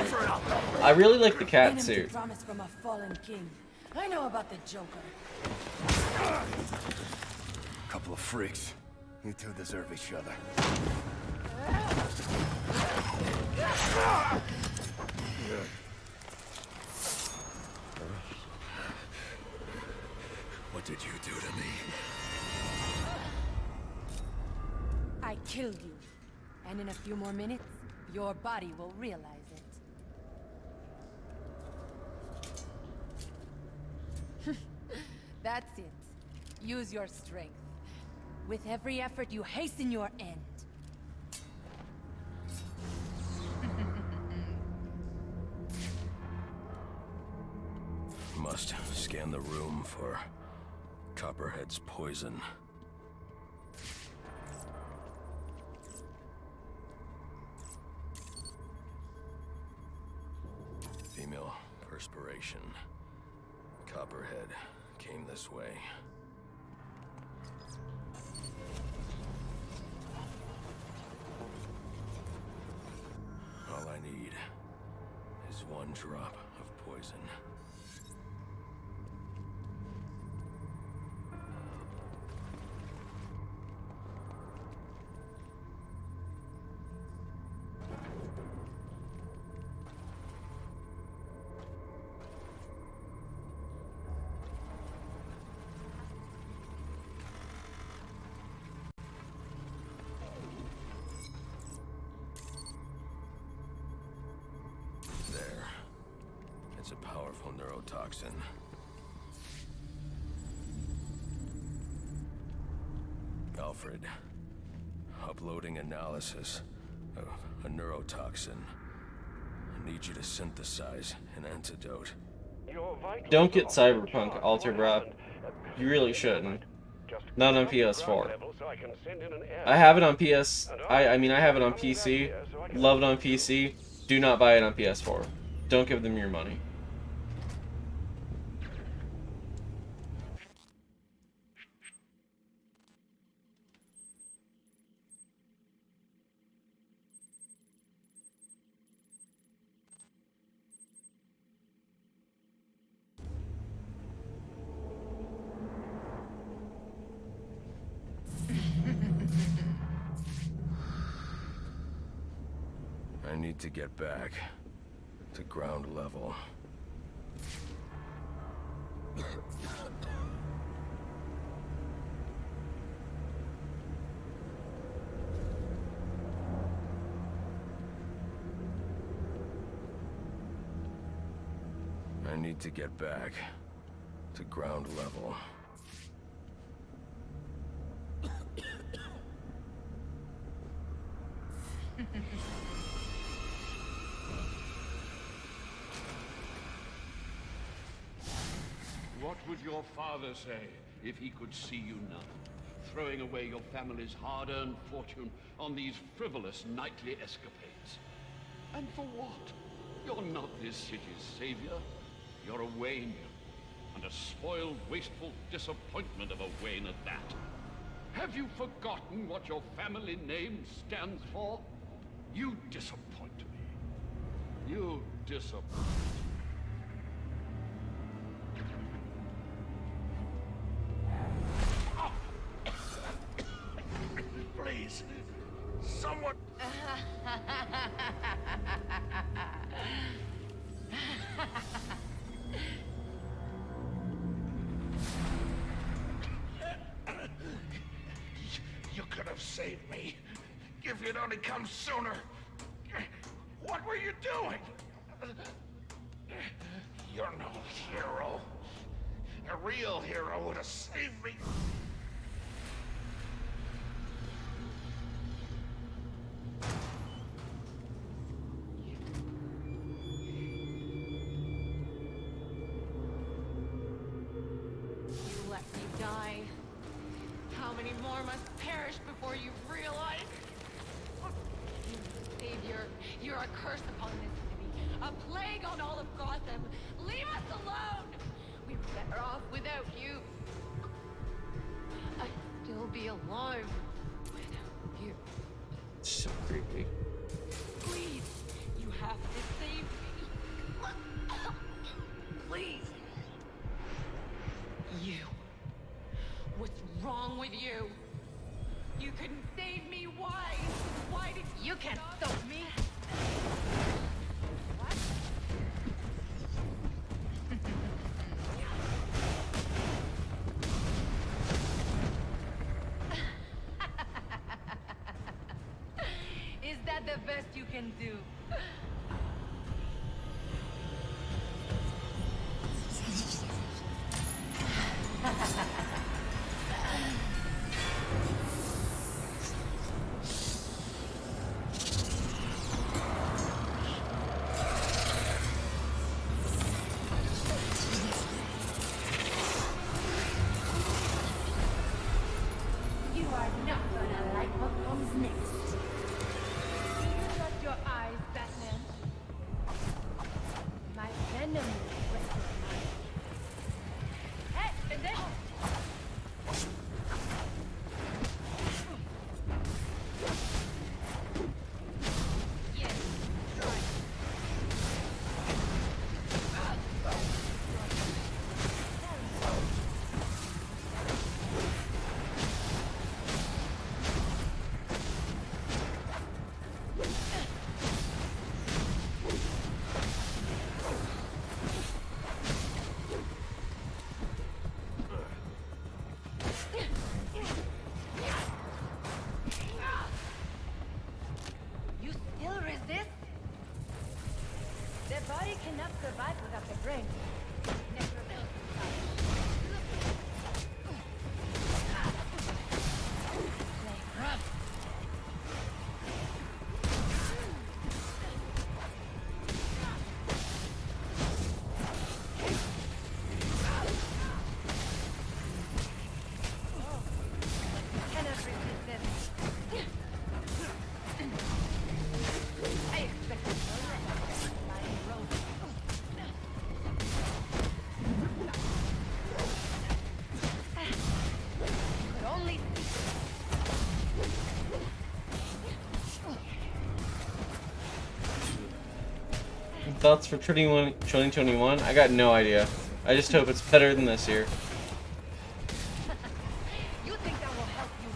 I really like the cat suit. Promise from a fallen king. I know about the Joker. Couple of freaks. You two deserve each other. What did you do to me? I killed you. And in a few more minutes, your body will realize it. That's it. Use your strength. With every effort, you hasten your end. Must scan the room for Copperhead's poison. Female perspiration. Copperhead came this way. All I need is one drop of poison. It's a powerful neurotoxin. Alfred, uploading analysis of a neurotoxin. I need you to synthesize an antidote. Don't get Cyberpunk Altered Wrap. You really shouldn't. Not on PS4. I have it on PS... I mean, I have it on PC. Love it on PC. Do not buy it on PS4. Don't give them your money. I need to get back to ground level. I need to get back to ground level. What would your father say if he could see you now, throwing away your family's hard-earned fortune on these frivolous nightly escapades? And for what? You're not this city's savior. You're a Wayne, and a spoiled, wasteful disappointment of a Wayne at that. Have you forgotten what your family name stands for? You disappoint me. You disappoint. Please, someone. You could have saved me if you'd only come sooner. What were you doing? You're no hero. A real hero would have saved me. You let me die. How many more must perish before you realize? Savior, you're a curse upon this city, a plague on all of Gotham. Leave us alone! We were better off without you. I'd still be alive without you. So creepy. Please, you have to save me. Please. You. What's wrong with you? You couldn't save me. Why? Why did you can't stop me? What? Is that the best you can do? You are not gonna like what comes next. Shut your eyes, Batman. My venom is recognized. Hey, and then... Yes, right. You still resist? The body cannot survive without the brain. Never will. Play rough. Cannot resist this. I expected no less. Lying road. Could only Thoughts for 2021? I got no idea. I just hope it's better than this year. You think that will help you?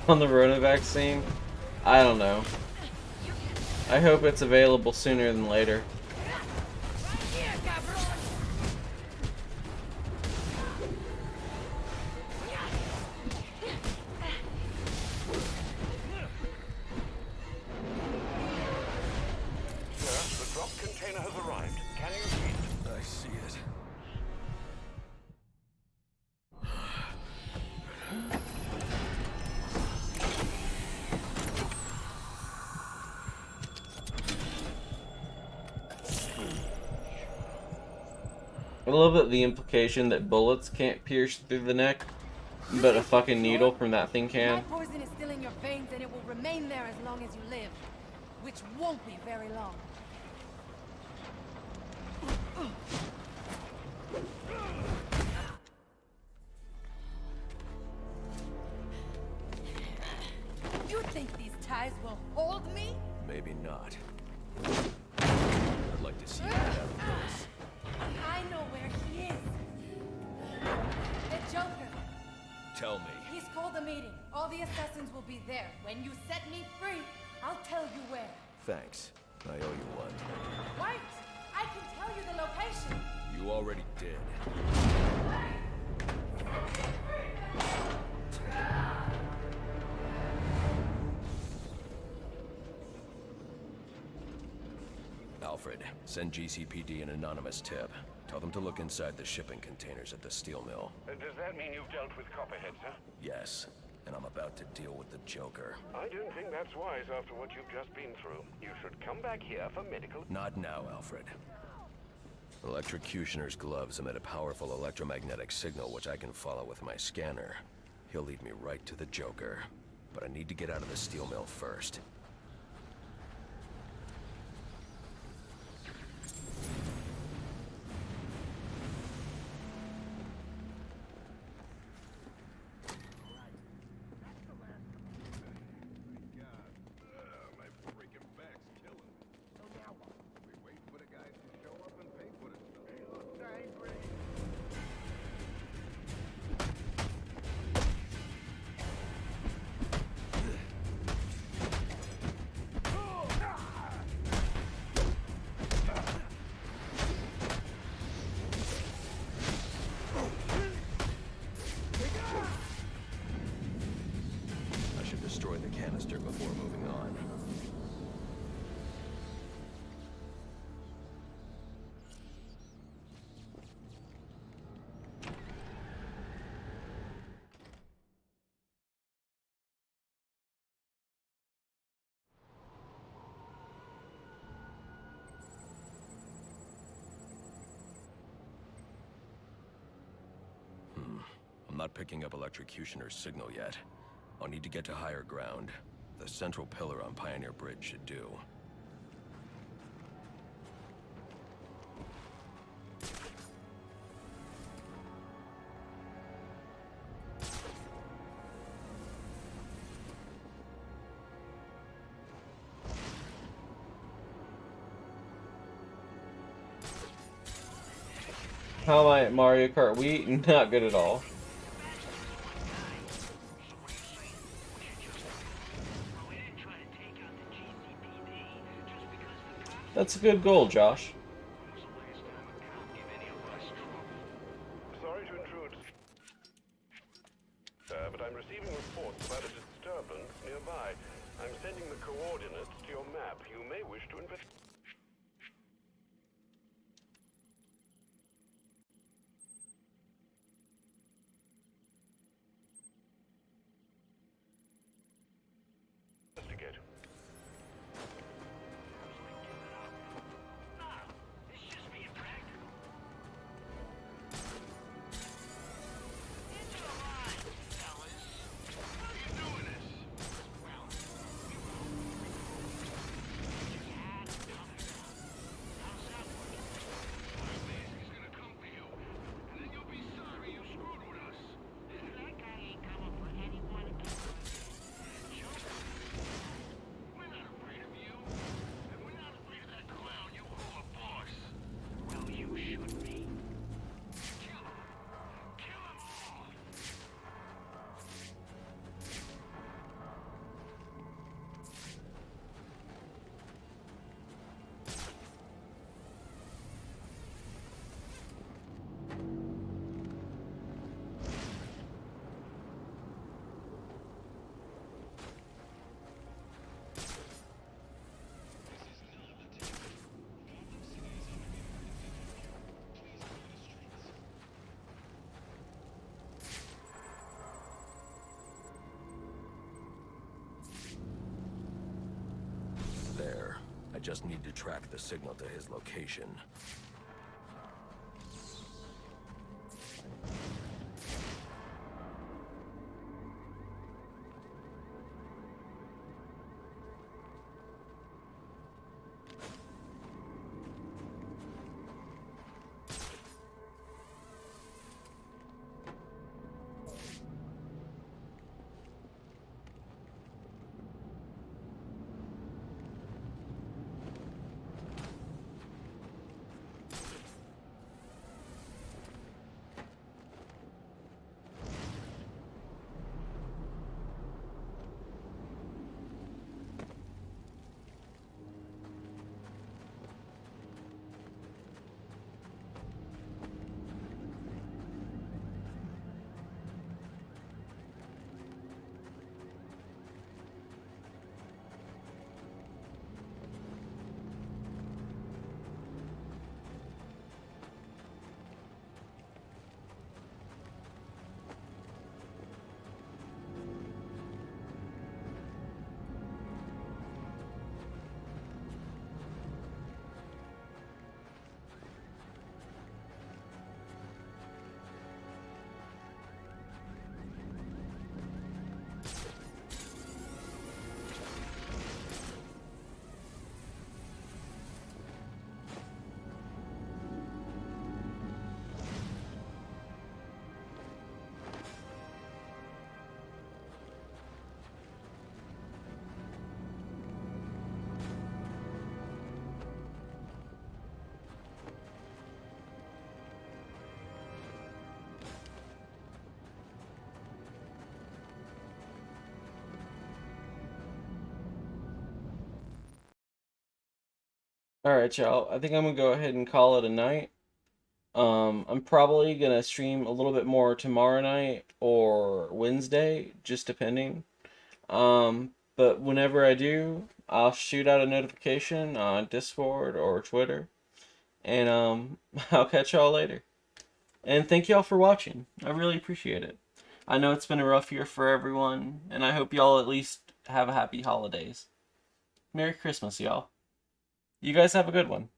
on the Rona vaccine? I don't know. I hope it's available sooner than later. Sir, the drop container has arrived. Can you see it? I see it. I love that the implication that bullets can't pierce through the neck, but a fucking needle from that thing My can. poison is still in your veins and it will remain there as long as you live. Which won't be very long. You think these ties will hold me? Maybe not. I'd like to see you get out of this. I know where he is. The Joker. Tell me. He's called a meeting. All the assassins will be there. When you set me free, I'll tell you where. Thanks. I owe you one. Wait! I can tell you the location. You already did. Alfred, send GCPD an anonymous tip. Tell them to look inside the shipping containers at the steel mill. Does that mean you've dealt with Copperhead, sir? Yes, and I'm about to deal with the Joker. I don't think that's wise after what you've just been through. You should come back here for medical... Not now, Alfred. Electrocutioner's gloves emit a powerful electromagnetic signal which I can follow with my scanner. He'll lead me right to the Joker. But I need to get out of the steel mill first. My freaking back's killing me. So now what? We wait for the guys to show up and pay for this stuff. Hey, look, angry. I should destroy the canister before moving on. I'm not picking up Electrocutioner's signal yet. I'll need to get to higher ground. The central pillar on Pioneer Bridge should do. How am I at Mario Kart Wii? Not good at all. That's a good goal, Josh. Sorry to intrude, sir, but I'm receiving reports about a disturbance nearby. I'm sending the coordinates to your map. You may wish to investigate. just need to track the signal to his location. Alright, y'all. I think I'm gonna go ahead and call it a night. I'm probably gonna stream a little bit more tomorrow night or Wednesday, just depending. But whenever I do, I'll shoot out a notification on Discord or Twitter. And I'll catch y'all later. And thank y'all for watching. I really appreciate it. I know it's been a rough year for everyone, and I hope y'all at least have a happy holidays. Merry Christmas, y'all. You guys have a good one.